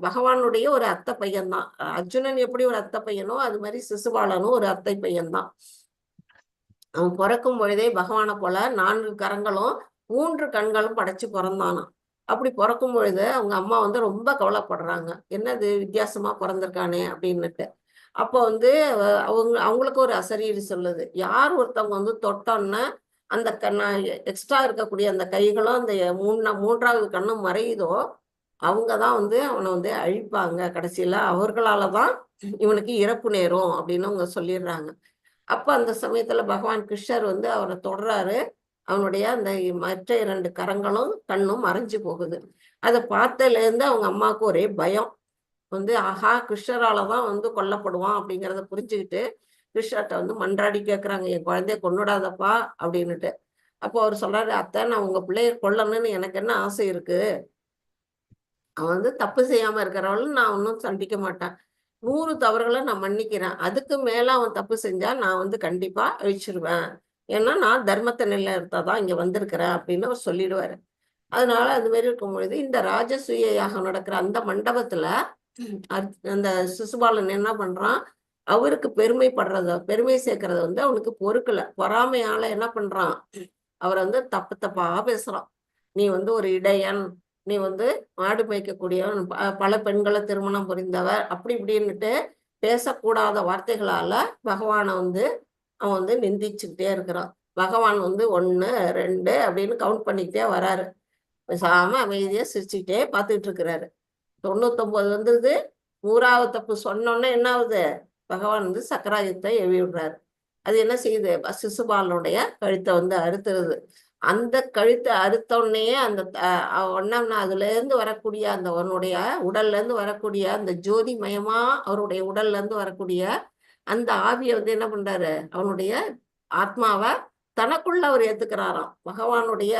பகவானுடைய ஒரு அத்தை பையன்தான். அர்ஜுனன் எப்படி ஒரு அத்தை பையனோ அது மாதிரி சிசுபாலனும் ஒரு அத்தை பையன்தான். அவன் பிறக்கும் பொழுதே பகவானை போல 4 கரங்களும் 3 கண்களும் படைச்சு பிறந்தானாம். அப்படி பிறக்கும் பொழுது அவங்க அம்மா வந்து ரொம்ப கவலைப்படுறாங்க, என்னது வித்தியாசமா பிறந்திருக்கானே அப்படின்னுட்டு. அப்போ வந்து அவங்களுக்கு ஒரு அசரீரி சொல்லுது, யார் ஒருத்தவங்க வந்து தொட்டோன்னா அந்த எக்ஸ்ட்ரா இருக்கக்கூடிய அந்த கைகளும் அந்த 3வது கண்ணும் மறையுதோ அவங்கதான் வந்து அவனை வந்து அழிப்பாங்க. கடைசியில அவர்களாலதான் இவனுக்கு இறப்பு நேரும் அப்படின்னு அவங்க சொல்லிடுறாங்க. அப்ப அந்த சமயத்துல பகவான் கிருஷ்ணர் வந்து அவரை தொடர்றாரு. அவனுடைய அந்த மற்ற 2 கரங்களும் கண்ணும் மறைஞ்சு போகுது. அதை பார்த்ததுல இருந்து அவங்க அம்மாவுக்கு ஒரே பயம். வந்து ஆஹா கிருஷ்ணரால தான் வந்து கொல்லப்படுவான் அப்படிங்கிறத புரிஞ்சுக்கிட்டு கிருஷ்ணர்கிட்ட வந்து மன்றாடி கேட்குறாங்க, என் குழந்தைய கொன்னுடாதப்பா அப்படின்னுட்டு. அப்போ அவர் சொல்றாரு, அத்தை நான் உங்க பிள்ளைய கொல்லணும்னு எனக்கு என்ன ஆசை இருக்கு, அவன் வந்து தப்பு செய்யாம இருக்கிறவளும் நான் ஒன்றும் தண்டிக்க மாட்டேன். 100 தவறுகளை நான் மன்னிக்கிறேன். அதுக்கு மேல அவன் தப்பு செஞ்சா நான் வந்து கண்டிப்பா அழிச்சிருவேன். ஏன்னா நான் தர்மத்தை நிலைநிறுத்ததான் இங்க வந்திருக்கிறேன் அப்படின்னு அவர் சொல்லிடுவாரு. அதனால அது மாதிரி இருக்கும் பொழுது இந்த ராஜசூய யாகம் நடக்கிற அந்த மண்டபத்துல அந்த சிசுபாலன் என்ன பண்றான், அவருக்கு பெருமை சேர்க்கறத வந்து அவனுக்கு பொறுக்கல. பொறாமையால என்ன பண்றான், அவரை வந்து தப்பு தப்பா பேசுறான். நீ வந்து ஒரு இடையன், நீ வந்து மாடு மேய்க்கக்கூடியவன், பல பெண்களை திருமணம் புரிந்தவர், அப்படி இப்படின்னுட்டு பேசக்கூடாத வார்த்தைகளால பகவானை வந்து அவன் வந்து நிந்திச்சுக்கிட்டே இருக்கிறான். பகவான் வந்து 1, 2 அப்படின்னு கவுண்ட் பண்ணிக்கிட்டே வராரு. பேசாம அமைதியா சிரிச்சுக்கிட்டே பார்த்துட்டு இருக்கிறாரு. 99 வந்துருது. 100வது தப்பு சொன்னோன்னே என்ன ஆகுது, பகவான் வந்து சக்கராயுதத்தை எவி விடுறாரு. அது என்ன செய்யுது, சிசுபாலனுடைய கழுத்தை வந்து அறுத்துருது. அந்த கழுத்தை அறுத்தோடனே அந்த ஒன்னா அதுல இருந்து வரக்கூடிய அந்த அவனுடைய உடல்ல இருந்து வரக்கூடிய அந்த ஜோதிமயமா அவருடைய உடல்ல இருந்து வரக்கூடிய அந்த ஆவியை வந்து என்ன பண்றாரு, அவனுடைய ஆத்மாவை தனக்குள்ள அவர் ஏத்துக்கிறாராம். பகவானுடைய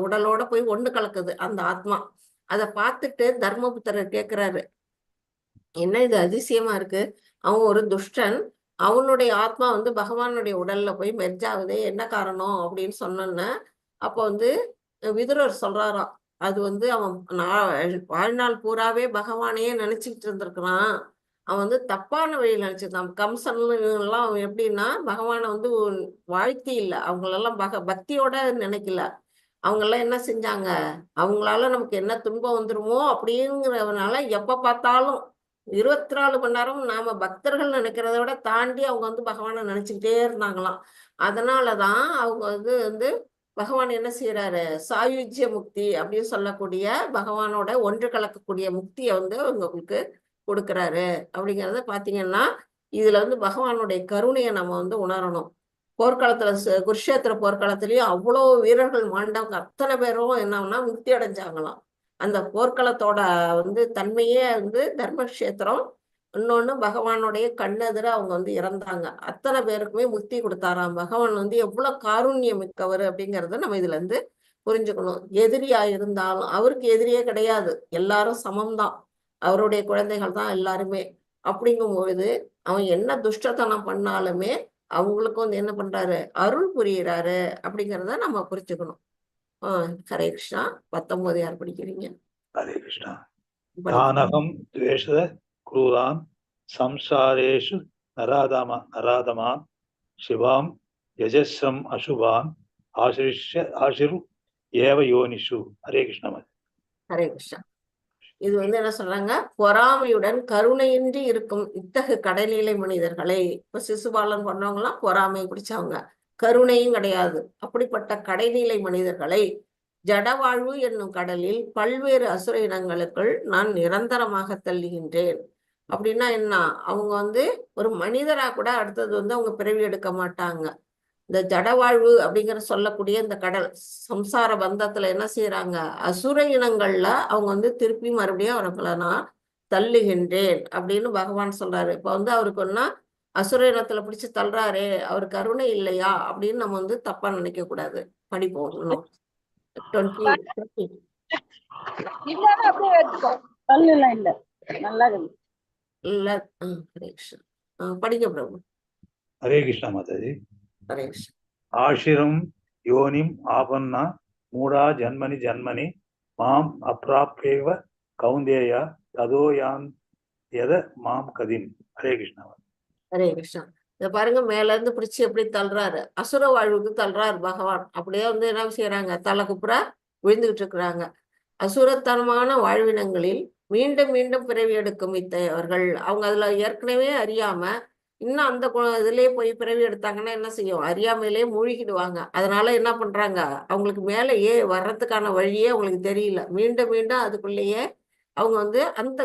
உடலோட போய் ஒண்ணு கலக்குது அந்த ஆத்மா. அதை பார்த்துட்டு தர்மபுத்திரர் கேட்கிறாரு, என்ன இது அதிசயமா இருக்கு, அவன் ஒரு துஷ்டன், அவனுடைய ஆத்மா வந்து பகவானுடைய உடல்ல போய் மெர்ஜ் ஆகுதே, என்ன காரணம் அப்படின்னு சொன்னோன்னே அப்போ வந்து விதுரர் சொல்றாராம், அது வந்து அவன் வாழ்நாள் பூராவே பகவானையே நினைச்சுக்கிட்டு இருந்திருக்கிறான். அவன் வந்து தப்பான வழியில் நினைச்சிருந்தான். கம்சன் எல்லாம் அவன் எப்படின்னா பகவானை வந்து வாழ்த்தி இல்லை, அவங்களெல்லாம் பக்தியோட நினைக்கல. அவங்கெல்லாம் என்ன செஞ்சாங்க, அவங்களால நமக்கு என்ன துன்பம் வந்துருமோ அப்படிங்கிறதுனால எப்ப பார்த்தாலும் 24 மணி நேரம் நாம பக்தர்கள் நினைக்கிறத விட தாண்டி அவங்க வந்து பகவானை நினைச்சுக்கிட்டே இருந்தாங்களாம். அதனாலதான் அவங்க வந்து பகவான் என்ன செய்யறாரு, சாயுஜ்ய முக்தி அப்படின்னு சொல்லக்கூடிய பகவானோட ஒன்று கலக்கக்கூடிய முக்தியை வந்து உங்களுக்கு கொடுக்குறாரு. அப்படிங்கிறத பாத்தீங்கன்னா இதுல வந்து பகவானுடைய கருணையை நம்ம வந்து உணரணும். போர்க்களத்துல குருஷேத்திர போர்க்களத்திலயும் அவ்வளோ வீரர்கள் மாண்டவங்க அத்தனை பேரும் என்னன்னா முக்தி அடைஞ்சாங்களாம். அந்த போர்க்களத்தோட வந்து தன்மையே வந்து தர்மக்ஷேத்திரம், இன்னொன்னு பகவானுடைய கண்ணெதிர அவங்க வந்து இறந்தாங்க. அத்தனை பேருக்குமே முக்தி கொடுத்தாராம். பகவான் வந்து எவ்வளவு காருண்யம் மிக்கவர் அப்படிங்கறத நம்ம இதுல இருந்து புரிஞ்சுக்கணும். எதிரியா இருந்தாலும் அவருக்கு எதிரியே கிடையாது, எல்லாரும் சமம்தான், அவருடைய குழந்தைகள் தான் எல்லாருமே. அப்படிங்கும் பொழுது அவன் என்ன துஷ்டத்தனம் பண்ணாலுமே அவங்களுக்கும் வந்து என்ன பண்றாரு, அருள் புரியுறாரு அப்படிங்கிறத நம்ம புரிஞ்சுக்கணும். ஹரே கிருஷ்ணா. 19 யார் படிக்கிறீங்க? ஹரே கிருஷ்ணா. தானகம் துவேஷ குரூரான் சம்சாரேஷு நராதமான் சிவாம் யஜஸ்ரம் அசுபான் ஆசிரு ஏவ யோனிஷு. ஹரே கிருஷ்ணா. ஹரே கிருஷ்ணா. இது வந்து என்ன சொல்றாங்க, பொறாமையுடன் கருணையின்றி இருக்கும் இத்தகு கடைநிலை மனிதர்களை, இப்ப சிசுபாலன் பண்ணவங்க எல்லாம் பொறாமை பிடிச்சவங்க, கருணையும் கிடையாது, அப்படிப்பட்ட கடைநிலை மனிதர்களை ஜடவாழ்வு என்னும் கடலில் பல்வேறு அசுர இனங்களுக்குள் நான் நிரந்தரமாக தள்ளுகின்றேன். அப்படின்னா என்ன, அவங்க வந்து ஒரு மனிதரா கூட அடுத்தது வந்து அவங்க பிறவி எடுக்க மாட்டாங்க. இந்த ஜடவாழ்வு அப்படிங்கிற சொல்லக்கூடிய இந்த கடல் சம்சார பந்தத்துல என்ன செய்யறாங்க, அசுர இனங்கள்ல அவங்க வந்து திருப்பி மறுபடியும் அவர்களை நான் தள்ளுகின்றேன் அப்படின்னு பகவான் சொல்றாரு. இப்ப வந்து அவருக்கு ஒன்னா அசுர இனத்துல பிடிச்சு தள்ளுறாரு, அவர் கருணை இல்லையா அப்படின்னு நம்ம வந்து தப்பா நினைக்க கூடாது. படிப்போம் இன்னும் 20. இல்ல படிக்க பிரபு. ஹரே கிருஷ்ணா மாதாஜி. ஹரே கிருஷ்ணா. ஆஷிரம் யோனிம் ஆபன்னா மூடா ஜன்மனி ஜன்மனி மாம் அப்ராப்யேவ கௌந்தேயா ததோயான் எத மாம் கதிம். ஹரே கிருஷ்ணா. ஹரே கிருஷ்ணா. இத பாருங்க, மேல இருந்து பிடிச்சு எப்படி தள்ளுறாரு, அசுர வாழ்வுக்கு தள்ளுறாரு பகவான். அப்படியே வந்து என்ன செய்யறாங்க, தலை குப்புறா விழுந்துகிட்டு இருக்கிறாங்க. அசுரத்தனமான வாழ்வினங்களில் மீண்டும் மீண்டும் பிறவி எடுக்கும் இத்தகையவர்கள், அவங்க அதுல ஏற்கனவே அறியாம இன்னும் அந்த இதுலயே போய் பிறவி எடுத்தாங்கன்னா என்ன செய்யும், அறியாமையிலேயே மூழ்கிடுவாங்க. அதனால என்ன பண்றாங்க, அவங்களுக்கு மேலேயே வர்றதுக்கான வழியே அவங்களுக்கு தெரியல, மீண்டும் மீண்டும் அதுக்குள்ளேயே அவங்க வந்து அந்த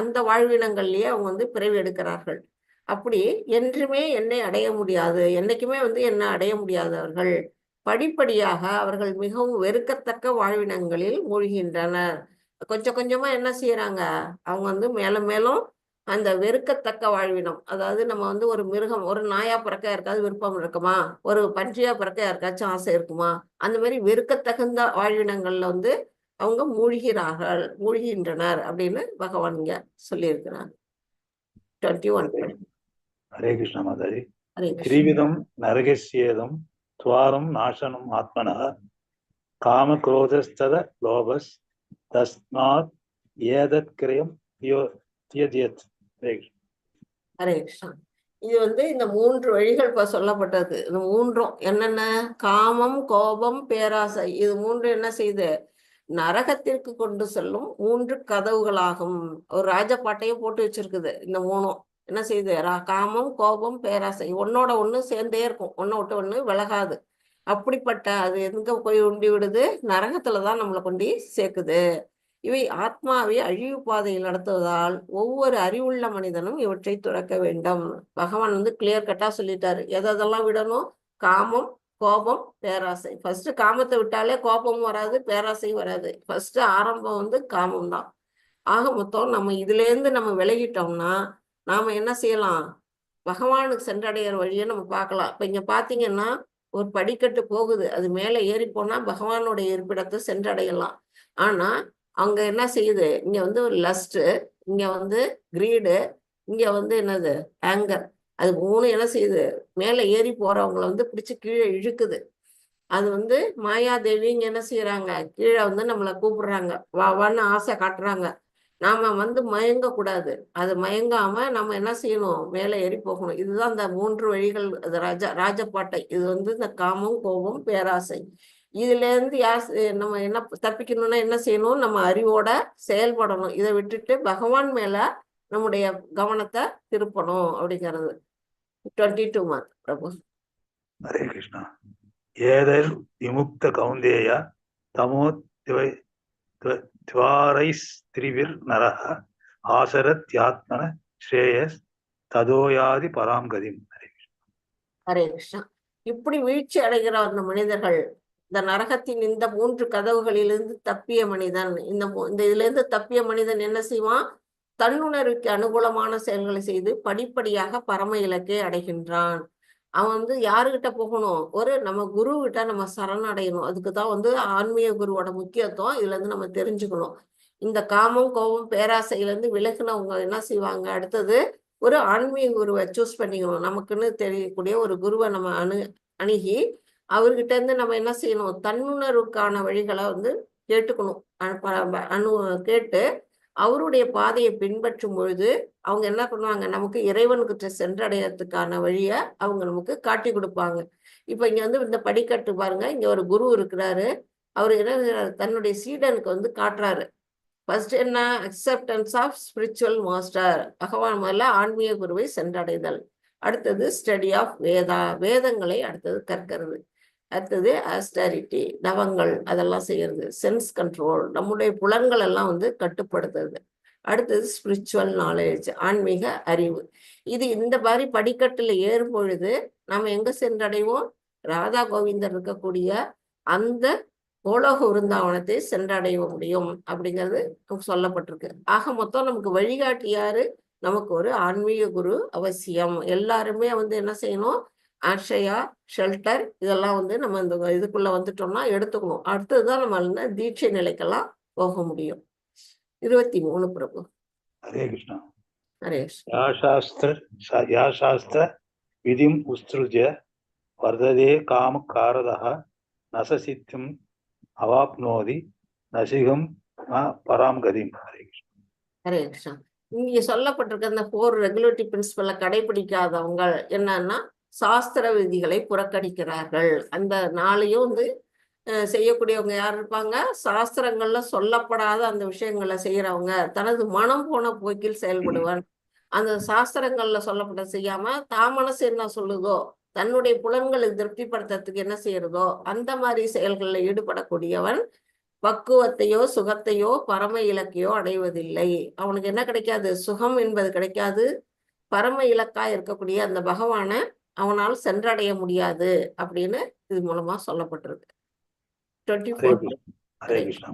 அந்த வாழ்வினங்கள்லயே அவங்க வந்து பிறவி எடுக்கிறார்கள். அப்படி என்றுமே என்னை அடைய முடியாது, என்னைக்குமே வந்து என்னை அடைய முடியாதவர்கள் படிப்படியாக அவர்கள் மிகவும் வெறுக்கத்தக்க வாழ்வினங்களில் மூழ்கின்றனர். கொஞ்சம் கொஞ்சமா என்ன செய்யறாங்க, அவங்க வந்து மேலும் மேலும் அந்த வெறுக்கத்தக்க வாழ்வினம், அதாவது நம்ம வந்து ஒரு மிருகம், ஒரு நாயா பிறக்க யாருக்காவது விருப்பம் இருக்குமா, ஒரு பன்றியா பிறக்க யாருக்காச்சும் ஆசை இருக்குமா, அந்த மாதிரி வெறுக்கத்தகுந்த வாழ்வினங்கள்ல வந்து அவங்க மூழ்கின்றனர் அப்படின்னு பகவான் இங்க சொல்லியிருக்கிறார். 21 படி. ஹரே கிருஷ்ண மாதாஜி. ஹரே கிருஷ்ண. திரிவிதம் நரகஸ்யேதம் துவாரம் நாசனம் ஆத்மனः காம குரோதஸ்தத லோபஸ் தஸ்மாத் ஏதத் கிரயம் தியஜேத். ஹரே கிருஷ்ணா. இது வந்து இந்த 3 வழிகள் இப்ப சொல்லப்பட்டது. இந்த 3ம் என்னென்ன, காமம், கோபம், பேராசை, இது 3 என்ன செய்யுது, நரகத்திற்கு கொண்டு செல்லும் 3 கதவுகளாகும். ஒரு ராஜபாட்டையே போட்டு வச்சிருக்குது. இந்த 3ம் என்ன செய்யுது, காமம், கோபம், பேராசை ஒன்னோட ஒண்ணு சேர்ந்தே இருக்கும், ஒன்ன விட்டு ஒண்ணு விலகாது. அப்படிப்பட்ட அது எங்க போய் உண்டி விடுது, நரகத்துலதான் நம்மளை கொண்டு சேர்க்குது. இவை ஆத்மாவை அழிவு பாதையில் நடத்துவதால் ஒவ்வொரு அறிவுள்ள மனிதனும் இவற்றை துறக்க வேண்டும். பகவான் வந்து கிளியர் கட்டா சொல்லிட்டாரு, எதெல்லாம் விடணும், காமம், கோபம், பேராசை. ஃபர்ஸ்ட் காமத்தை விட்டாலே கோபமும் வராது, பேராசையும் வராது. ஃபர்ஸ்ட் ஆரம்பம் வந்து காமம் தான். ஆக மொத்தம் நம்ம இதுல இருந்து நம்ம விலகிட்டோம்னா நாம என்ன செய்யலாம், பகவானுக்கு சென்றடைகிற வழியை நம்ம பார்க்கலாம். இப்ப இங்க பாத்தீங்கன்னா ஒரு படிக்கட்டு போகுது, அது மேல ஏறி போனா பகவானுடைய இருப்பிடத்தை சென்றடையலாம். ஆனா அங்க என்ன செய்யுது, இங்க வந்து ஒரு லஸ்ட், இங்க வந்து கிரீடு, இங்க வந்து என்னது ஆங்கர், அது 3 என்ன செய்யுது, மேல ஏறி போறவங்களை வந்து பிடிச்சு கீழே இழுக்குது. அது வந்து மாயாதேவி இங்க என்ன செய்யறாங்க, கீழே வந்து நம்மளை கூப்பிடுறாங்க, வா வான்னு ஆசை காட்டுறாங்க. நாம வந்து மயங்க கூடாது, அது மயங்காம நம்ம என்ன செய்யணும், மேலே ஏறி போகணும். இதுதான் இந்த 3 வழிகள். அது ராஜபாட்டை. இது வந்து இந்த காமம், கோபம், பேராசை. இதுல இருந்து நம்ம என்ன தப்பிக்கணும்னா என்ன செய்யணும், நம்ம அறிவோட செயல்படணும். இதை விட்டுட்டு பகவான் மேல நம்முடைய கவனத்தை திருப்பணும் அப்படிங்கிறது. 22 மார்க் பிரபு. ஹரே கிருஷ்ணா. ஏதர் விமுக்த கௌந்தேய தமோ துவாரைஸ் திரிவிர் நரஹ ஆசரத்யாத்மன ஸ்ரேயஸ் ததோயாதி பராங்கதிம். ஹரே கிருஷ்ணா. இப்படி வீழ்ச்சி அடைகிற அந்த மனிதர்கள், இந்த நரகத்தின் இந்த 3 கதவுகளிலிருந்து தப்பிய மனிதன், இந்த இதுல இருந்து தப்பிய மனிதன் என்ன செய்வான், தன்னுணர்வுக்கு அனுகூலமான செயல்களை செய்து படிப்படியாக பரம இலக்கை அடைகின்றான். அவன் வந்து யாருகிட்ட போகணும், ஒரு நம்ம குரு கிட்ட நம்ம சரணடையணும். அதுக்குதான் வந்து ஆன்மீக குருவோட முக்கியத்துவம் இதுல இருந்து நம்ம தெரிஞ்சுக்கணும். இந்த காமம், கோபம், பேராசையில இருந்து விலகுனவங்க என்ன செய்வாங்க, அடுத்தது ஒரு ஆன்மீக குருவை சூஸ் பண்ணிக்கணும். நமக்குன்னு தெரியக்கூடிய ஒரு குருவை நம்ம அணுகி அவர்கிட்ட இருந்து நம்ம என்ன செய்யணும், தன்னுணர்வுக்கான வழிகளை வந்து கேட்டுக்கணும். கேட்டு அவருடைய பாதையை பின்பற்றும் பொழுது அவங்க என்ன பண்ணுவாங்க, நமக்கு இறைவனுக்கு சென்றடையறதுக்கான வழியை அவங்க நமக்கு காட்டி கொடுப்பாங்க. இப்ப இங்க வந்து இந்த படிக்கட்டு பாருங்க, இங்க ஒரு குரு இருக்கிறாரு. அவர் என்ன தன்னுடைய சீடனுக்கு வந்து காட்டுறாரு. ஃபர்ஸ்ட் என்ன, அக்செப்டன்ஸ் ஆஃப் ஸ்பிரிச்சுவல் மாஸ்டர், பகவான் முதல்ல ஆன்மீக குருவை சென்றடைதல். அடுத்தது ஸ்டடி ஆஃப் வேதா, வேதங்களை அடுத்தது கற்கிறது. அடுத்தது ஆஸ்டாரிட்டி, தவங்கள் அதெல்லாம் செய்யறது. சென்ஸ் கண்ட்ரோல், நம்முடைய புலன்கள் எல்லாம் வந்து கட்டுப்படுத்துறது. அடுத்தது ஸ்பிரிச்சுவல் நாலேஜ், ஆன்மீக அறிவு. இது இந்த மாதிரி படிக்கட்டுல ஏறும் பொழுது நம்ம எங்க சென்றடைவோம், ராதா கோவிந்தர் இருக்கக்கூடிய அந்த கோலோக விருந்தாவனத்தை சென்றடைய முடியும் அப்படிங்கிறது நமக்கு சொல்லப்பட்டிருக்கு. ஆக மொத்தம் நமக்கு வழிகாட்டி யாரு, நமக்கு ஒரு ஆன்மீக குரு அவசியம். எல்லாருமே வந்து என்ன செய்யணும், ஆஷயா, ஷெல்டர் இதெல்லாம் வந்து நம்ம இந்த இதுக்குள்ள வந்துட்டோம்னா எடுத்துக்கணும். அடுத்ததுதான் நம்ம தீட்சை நிலைக்கெல்லாம் போக முடியும். 23 பிரபு. ஹரே கிருஷ்ணா. ஹரே யா சாஸ்திர விதிம் உஸ்ருஜ்ய வர்ததே காம காரதः நசசித்தும் அவாப்னோதி நசிகம் பராம் கதிம். ஹரே கிருஷ்ணா. ஹரே கிருஷ்ணா. இங்க சொல்லப்பட்டிருக்க அந்த 4 ரெகுலேட்டரி பிரின்சிபலை கடைபிடிக்காதவங்க என்னன்னா சாஸ்திர விதிகளை புறக்கணிக்கிறார்கள். அந்த 4ஐயும் வந்து செய்யக்கூடியவங்க யார் இருப்பாங்க, சாஸ்திரங்கள்ல சொல்லப்படாத அந்த விஷயங்களை செய்யறவங்க. தனது மனம் போன போக்கில் செயல்படுவன். அந்த சாஸ்திரங்கள்ல சொல்லப்பட்ட செய்யாம தான் மனசு என்ன சொல்லுதோ, தன்னுடைய புலன்களை திருப்திப்படுத்துறதுக்கு என்ன செய்யறதோ அந்த மாதிரி செயல்களில் ஈடுபடக்கூடியவன் பக்குவத்தையோ சுகத்தையோ பரம இலக்கையோ அடைவதில்லை. அவனுக்கு என்ன கிடைக்காது, சுகம் என்பது கிடைக்காது. பரம இலக்கா இருக்கக்கூடிய அந்த பகவானை அவனால் சென்றடைய முடியாது அப்படின்னு இது மூலமா சொல்லப்பட்டிருக்கு. 24. ஹரே கிருஷ்ணா.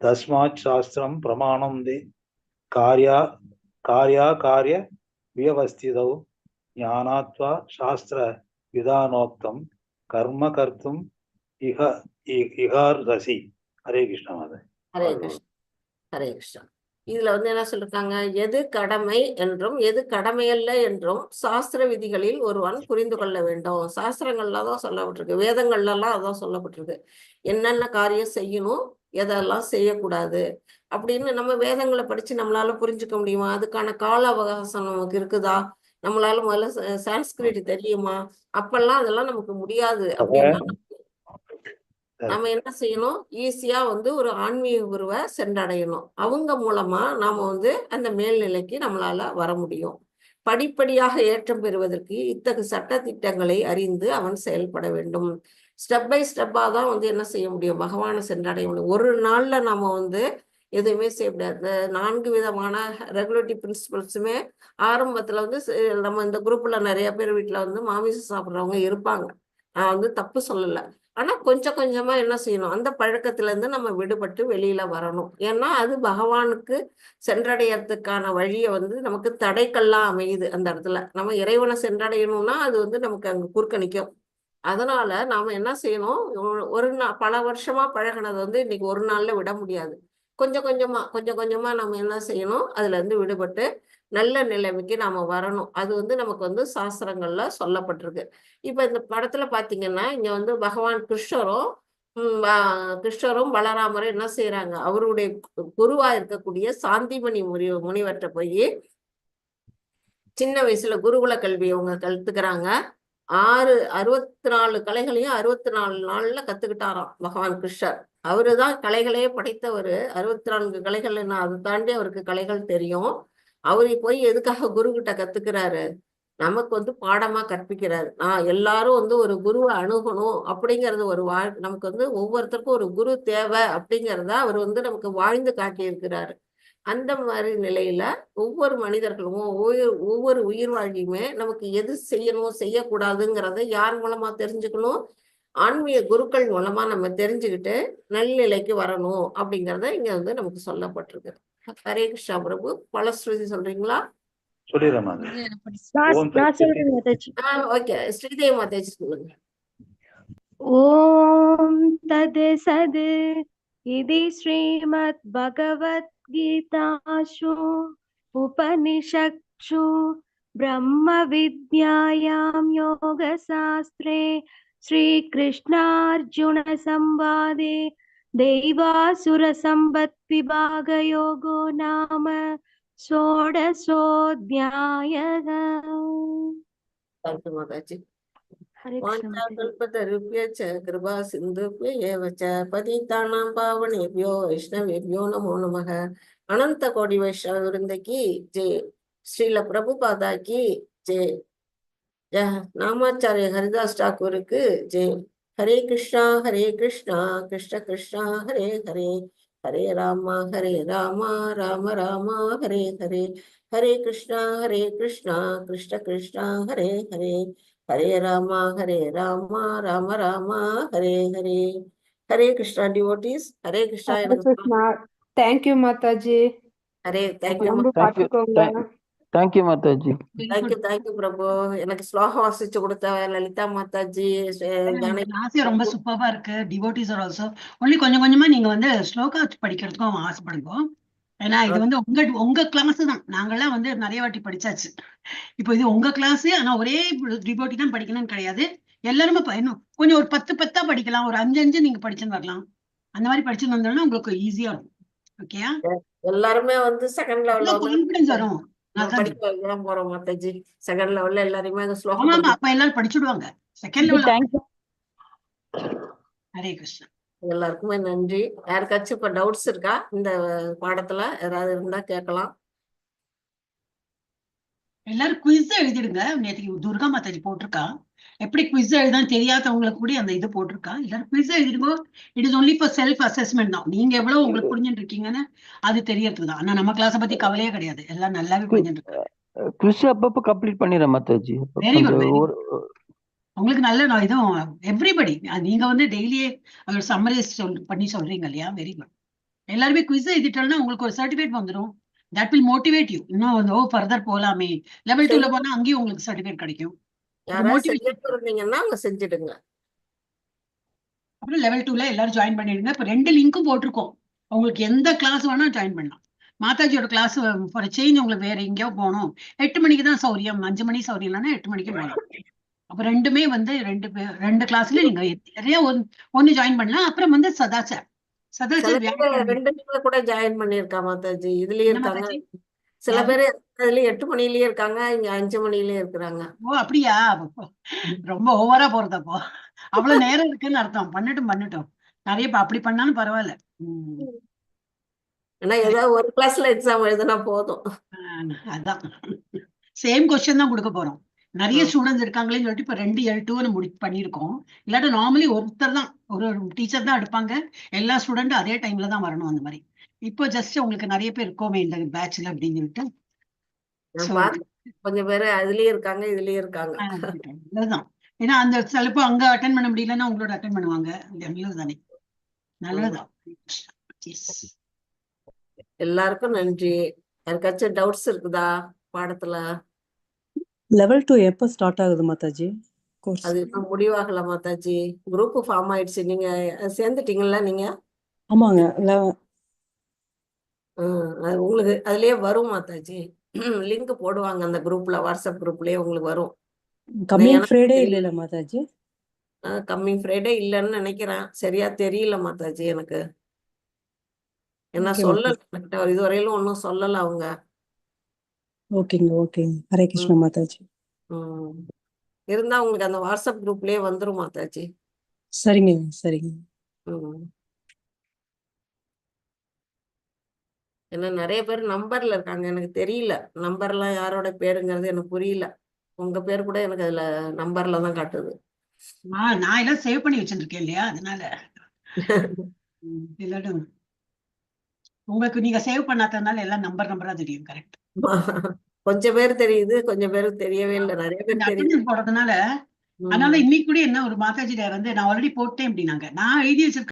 தஸ்மாத் சாஸ்திரம் பிரமாணம் தே கார்யா கார்ய வியவஸ்திதௌ ஞானாத்வா சாஸ்திர விதானோக்தம் கர்ம கர்த்தும் இகார்ஹசி. ஹரே கிருஷ்ணா மாதா. ஹரே கிருஷ்ணா ஹரே கிருஷ்ணா. இதுல வந்து என்ன சொல்லிருக்காங்க, எது கடமை என்றும் எது கடமையல்ல என்றும் சாஸ்திர விதிகளில் ஒருவன் புரிந்து கொள்ள வேண்டும். சாஸ்திரங்கள்ல தான் சொல்லப்பட்டிருக்கு, வேதங்கள்ல எல்லாம் அதான் சொல்லப்பட்டிருக்கு. என்னென்ன காரியம் செய்யணும், எதெல்லாம் செய்யக்கூடாது அப்படின்னு நம்ம வேதங்களை படிச்சு நம்மளால புரிஞ்சுக்க முடியுமா? அதுக்கான கால அவகாசம் நமக்கு இருக்குதா? நம்மளால முதல்ல சான்ஸ்கிரிட் தெரியுமா? அப்பெல்லாம் அதெல்லாம் நமக்கு முடியாது. அப்படின்னா நம்ம என்ன செய்யணும், ஈஸியா வந்து ஒரு ஆன்மீக குருவை சென்றடையணும். அவங்க மூலமா நாம வந்து அந்த மேல்நிலைக்கு நம்மளால வர முடியும். படிப்படியாக ஏற்றம் பெறுவதற்கு இத்தகு சட்ட திட்டங்களை அறிந்து அவன் செயல்பட வேண்டும். ஸ்டெப் பை ஸ்டெப்பா தான் வந்து என்ன செய்ய முடியும், பகவானை சென்றடைய முடியும். ஒரு நாள்ல நாம வந்து எதுவுமே செய்ய முடியாது. இந்த 4 விதமான ரெகுலேட்டிவ் பிரின்சிபல்ஸுமே ஆரம்பத்துல வந்து நம்ம இந்த குரூப்ல நிறைய பேர் வீட்டுல வந்து மாமிசம் சாப்பிட்றவங்க இருப்பாங்க. நான் வந்து தப்பு சொல்லல. ஆனா கொஞ்சம் கொஞ்சமா என்ன செய்யணும், அந்த பழக்கத்துல இருந்து நம்ம விடுபட்டு வெளியில வரணும். ஏன்னா அது பகவானுக்கு சென்றடையறதுக்கான வழியை வந்து நமக்கு தடைக்கல்லாம் அமையுது. அந்த இடத்துல நம்ம இறைவனை சென்றடையணும்னா அது வந்து நமக்கு அங்க குறுக்க நிற்கும். அதனால நாம என்ன செய்யணும், ஒரு நாள் பல வருஷமா பழகினது வந்து இன்னைக்கு ஒரு நாள்ல விட முடியாது. கொஞ்சம் கொஞ்சமா நம்ம என்ன செய்யணும், அதுல இருந்து விடுபட்டு நல்ல நிலைமைக்கு நாம வரணும். அது வந்து நமக்கு வந்து சாஸ்திரங்கள்ல சொல்லப்பட்டிருக்கு. இப்ப இந்த படத்துல பாத்தீங்கன்னா இங்க வந்து பகவான் கிருஷ்ணரும் பலராமரும் என்ன செய்யறாங்க, அவருடைய குருவா இருக்கக்கூடிய சாந்திமணி முனிவர்கிட்ட போய் சின்ன வயசுல குருகுல கல்வி அவங்க கத்துக்கிறாங்க. 64 கலைகளையும் 64 நாள்ல கத்துக்கிட்டாராம் பகவான் கிருஷ்ணர். அவருதான் கலைகளையே படைத்தவர். 64 கலைகள் என்ன, அதை தாண்டி அவருக்கு கலைகள் தெரியும். அவரு போய் எதுக்காக குரு கிட்ட கத்துக்கிறாரு, நமக்கு வந்து பாடமா கற்பிக்கிறாரு. எல்லாரும் வந்து ஒரு குருவை அணுகணும் அப்படிங்கிறது ஒரு நமக்கு வந்து ஒவ்வொருத்தருக்கும் ஒரு குரு தேவை அப்படிங்கிறத அவர் வந்து நமக்கு வாழ்ந்து காட்டியிருக்கிறாரு. அந்த மாதிரி நிலையில ஒவ்வொரு மனிதர்களும் ஒவ்வொரு உயிர் வாழ்க்கையுமே நமக்கு எது செய்யணும் செய்யக்கூடாதுங்கிறத யார் மூலமா தெரிஞ்சுக்கணும், ஆன்மீக குருக்கள் மூலமா நம்ம தெரிஞ்சுக்கிட்டு நல்நிலைக்கு வரணும் அப்படிங்கிறத இங்க வந்து நமக்கு சொல்லப்பட்டிருக்கு. ஹரே கிருஷ்ணா பிரபு, பலஸ்ருதி சொல்றீங்களா? சொல்லிடுறேன் மாதா. நான் சொல்றேன் மாதாஜி. ஓகே, ஸ்ரீதேவி மாதாஜி சொல்லுங்க. ஓம் தத் சத் இதி ஸ்ரீமத் பகவத்கீதாசு உபனிஷத்சு பிரம்ம வித்யாயாம் யோகசாஸ்திரே ஸ்ரீ கிருஷ்ணார்ஜுன சம்வாதே தெய்வாசுர சம்பத் விபாக யோகோ நாம ஷோடசோத்யாயः. தேங்க்யூ மாதாஜி. ஹரே கிருஷ்ணா மாதாஜி. வாஞ்சாகல்பதருப்யச்ச கிருபா சிந்துப்ய ஏவச்ச பதிதானாம் பாவனேபியோ வைஷ்ணவேபியோ நமோ நமः. அனந்த கோடி வைஷ்ணவ விருந்தகி ஜெய். ஸ்ரீல பிரபுபாதா கி ஜெய். நாமாச்சாரிய ஹரிதாஸ் டாக்கூருக்கு ஜெய். ஹரே கிருஷ்ணா கிருஷ்ண கிருஷ்ணா ஹரே ஹரே, ஹரே ராமா ராம ராம ஹரே ஹரே, ஹரே கிருஷ்ணா கிருஷ்ணா கிருஷ்ணா ஹரே ஹரே, ஹரே ராமா ராம ராம ஹரே ஹரே. ஹரே கிருஷ்ணா டிவோட்டீஸ், ஹரே கிருஷ்ணா. ஹரே எனக்கு கிருஷ்ணா. தேங்க்யூ மாதாஜி. ஹரே தேங்க்யூ உடம்பு பார்த்துக்கோங்க. தேங்க்யூ மாதாஜி. தேங்க்யூ பிரபு. எனக்கு ஸ்லோகம் வாசிச்சு கொடுத்த லலிதா மாதாஜி, கிளாஸே ரொம்ப சூப்பரா இருக்கு. டிவோட்டிஸ் ஆர் ஆல்சோ ஒன்லி கொஞ்சம் கொஞ்சமா நீங்க வந்து ஸ்லோகா படிக்கிறதுக்கும் ஆசைப்படுங்க. ஏன்னா இது வந்து உங்க கிளாஸ் தான். நாங்கெல்லாம் வந்து நிறைய வாட்டி படிச்சாச்சு. இப்போ இது உங்க கிளாஸ். ஆனா ஒரே டிவோட்டி தான் படிக்கணும்னு கிடையாது. எல்லாருமே கொஞ்சம் ஒரு 10 படிக்கலாம், ஒரு 5 நீங்க படிச்சுன்னு வரலாம். அந்த மாதிரி படிச்சுன்னு வந்தோம்னா உங்களுக்கு ஈஸியா இருக்கும். ஓகேயா? எல்லாருமே வந்து செகண்ட் லெவல்ல கான்ஃபிடன்ஸ் வரும். படிக்க வைக்கலாம் போறோம் மாதாஜி. செகண்ட் லெவல்ல எல்லாருமே அந்த ஆமா ஸ்லோகம் ஆமா, அப்ப எல்லாரும் படிச்சுடுவாங்க second level. Thank you. Hare Krishna. எல்லாருக்குமே நன்றி. யாருக்காச்சும் இப்ப டவுட்ஸ் இருக்கா இந்த பாடத்துல? யாராவது இருந்தா கேட்கலாம். எல்லாரும் குவிஸ் எழுதிடுங்க. நேற்றுக்கு துர்கா மாதாஜி போட்டிருக்கா, எப்படி குவிஸ் எழுதான்னு தெரியாதவங்களுக்கு கூட அந்த இது போட்டிருக்கா. எல்லாரும் குவிஸ் எழுதிடுங்க. It is only for self assessment தான். நீங்க எவ்வளவு உங்களுக்கு புரிஞ்சுட்டு இருக்கீங்கன்னு அது தெரியறதுக்கு தான். ஆனா நம்ம கிளாஸை பத்தி கவலையே கிடையாது. எல்லாம் நல்லாவே புரிஞ்சுட்டு இருக்காங்க. குவிஸ் அப்பப்போ கம்ப்ளீட் பண்ணிடுறேன் மாதாஜி. Very good. உங்களுக்கு நல்ல இதுவும் எவ்ரிபடி நீங்க வந்து டெய்லியே சம்மரைஸ் பண்ணி சொல்றீங்க இல்லையா? Very good. எல்லாருமே குவிஸ் எழுதிட்டோம்னா உங்களுக்கு ஒரு சர்டிபிகேட் வந்துடும். That will motivate you. இன்னும் வந்து ஃபர்தர் போலாமே, லெவல் 2ல போனா அங்கேயும் உங்களுக்கு சர்டிபிகேட் கிடைக்கும். யாராவது motivation. செஞ்சுட்டு இருந்தீங்கன்னா அவங்க செஞ்சிடுங்க. அப்புறம் லெவல் 2ல எல்லாரும் ஜாயின் பண்ணிடுங்க. இப்ப 2 லிங்க்கும் போட்டிருக்கோம். உங்களுக்கு எந்த கிளாஸ் வேணா ஜாயின் பண்ணலாம். மாதாஜியோட கிளாஸ் ஃபார் சேஞ்ச் உங்களுக்கு வேற எங்கேயோ போகணும், 8 மணிக்கு தான் சௌரியம், 5 மணி சௌரியம் இல்லைன்னா 8 மணிக்கு போகலாம். அப்ப ரெண்டுமே வந்து 2 கிளாஸ்ல நீங்க நிறைய ஒன்னு ஜாயின் பண்ணலாம். அப்புறம் வந்து சதாச்சார் சில பேர் வியாழக்கிழமை. 2 மணில கூட ஜாயின் பண்ணியிருக்கா மாதாஜி. இதுலயே என்ன இருக்காங்க. மாதாஜி? சில யாரு? பேர் அதுல 8 மணிலயே இருக்காங்க, இங்க 5 மணிலயே இருக்கிறாங்க. ஓ அப்படியா? ரொம்ப ஓவரா போறதப்போ. அவ்வளவு நேரம் இருக்குன்னு அர்த்தம். பண்ணட்டும். நிறைய அப்படி பண்ணாலும் பரவாயில்ல. ஏன்னா ஏதாவது ஒரு கிளாஸ்ல எக்ஸாம் எழுதுனா போதும். அதான் சேம் கொஸ்டின் தான் கொடுக்க போறோம். நிறைய ஸ்டூடெண்ட்ஸ் இருக்காங்களேன்னு சொல்லிட்டு இப்ப 2 L2 பண்ணிருக்கோம். இல்லாட்ட நார்மலி ஒருத்தர் தான், ஒரு டீச்சர் தான் எடுப்பாங்க. எல்லா ஸ்டூடெண்ட்டும் அதே டைம்ல தான் வரணும். அந்த மாதிரி இப்போ ஜஸ்ட் உங்களுக்கு நிறைய பேர் இருக்கோமே இந்த பேட்ச்ல அப்படின்னு சொல்லிட்டு கொஞ்சம் பேரு அதுலயே இருக்காங்க, இதுலயே இருக்காங்க. அதுதான். ஏன்னா அந்த சிலப்போ அங்க அட்டன் பண்ண முடியலன்னா உங்களோட அட்டன் பண்ணுவாங்க. நல்லதுதானே, நல்லதுதான். எல்லாருக்கும் நன்றி. யாருக்காச்சும் டவுட்ஸ் இருக்குதா பாடத்துல? லெவல் 2 எப்போ ஸ்டார்ட் ஆகுது மாதாஜி கோர்ஸ்? அது இன்னும் முடிவாகல மாதாஜி. குரூப் ஃபார்ம் ஆயிடுச்சு. நீங்க சேர்ந்துட்டீங்களா? நீங்க ஆமாங்க. அது உங்களுக்கு அதுலயே வரும் மாதாஜி. லிங்க் போடுவாங்க அந்த குரூப்ல, வாட்ஸ்அப் குரூப்லயே உங்களுக்கு வரும். கம்மிங் ஃப்ரைடே இல்ல மாதாஜி? கம்மிங் ஃப்ரைடே இல்லைன்னு நினைக்கிறேன். சரியா தெரியல மாதாஜி எனக்கு. என்ன சொல்லல, என்கிட்ட இதுவரையிலும் ஒன்னும் சொல்லல அவங்க. ஓகேங்க. ஹரே கிருஷ்ண மாதாஜி. இருந்தா உங்களுக்கு அந்த வாட்ஸ்அப் குரூப்லயே வந்துரும் மாதாஜி. சரிங்க. ஏன்னா நிறைய பேர் நம்பர்ல இருக்காங்க, எனக்கு தெரியல. நம்பர்லாம் யாரோட பேருங்கிறது எனக்கு புரியல. உங்க பேர் கூட எனக்கு அதுல நம்பர்ல தான் காட்டுது. நான் எல்லாம் சேவ் பண்ணி வச்சிருக்கேன் இல்லையா, அதனால எல்லாரும் உங்களுக்கு நீங்க சேவ் பண்ணாததுனால எல்லாம் நம்பரா தெரியும். கரெக்ட். கொஞ்சம் பேர் தெரியுது, கொஞ்சம் பேருக்கு தெரியவே இல்லை. நிறைய பேர் தெரியுது போடுறதுனால. அதனால இன்னைக்கு கூட என்ன ஒரு மாதாஜி வந்து நான் ஆல்ரெடி போட்டேன் அப்படின்னாங்க. நான் எழுதி வச்சிருக்கேன்.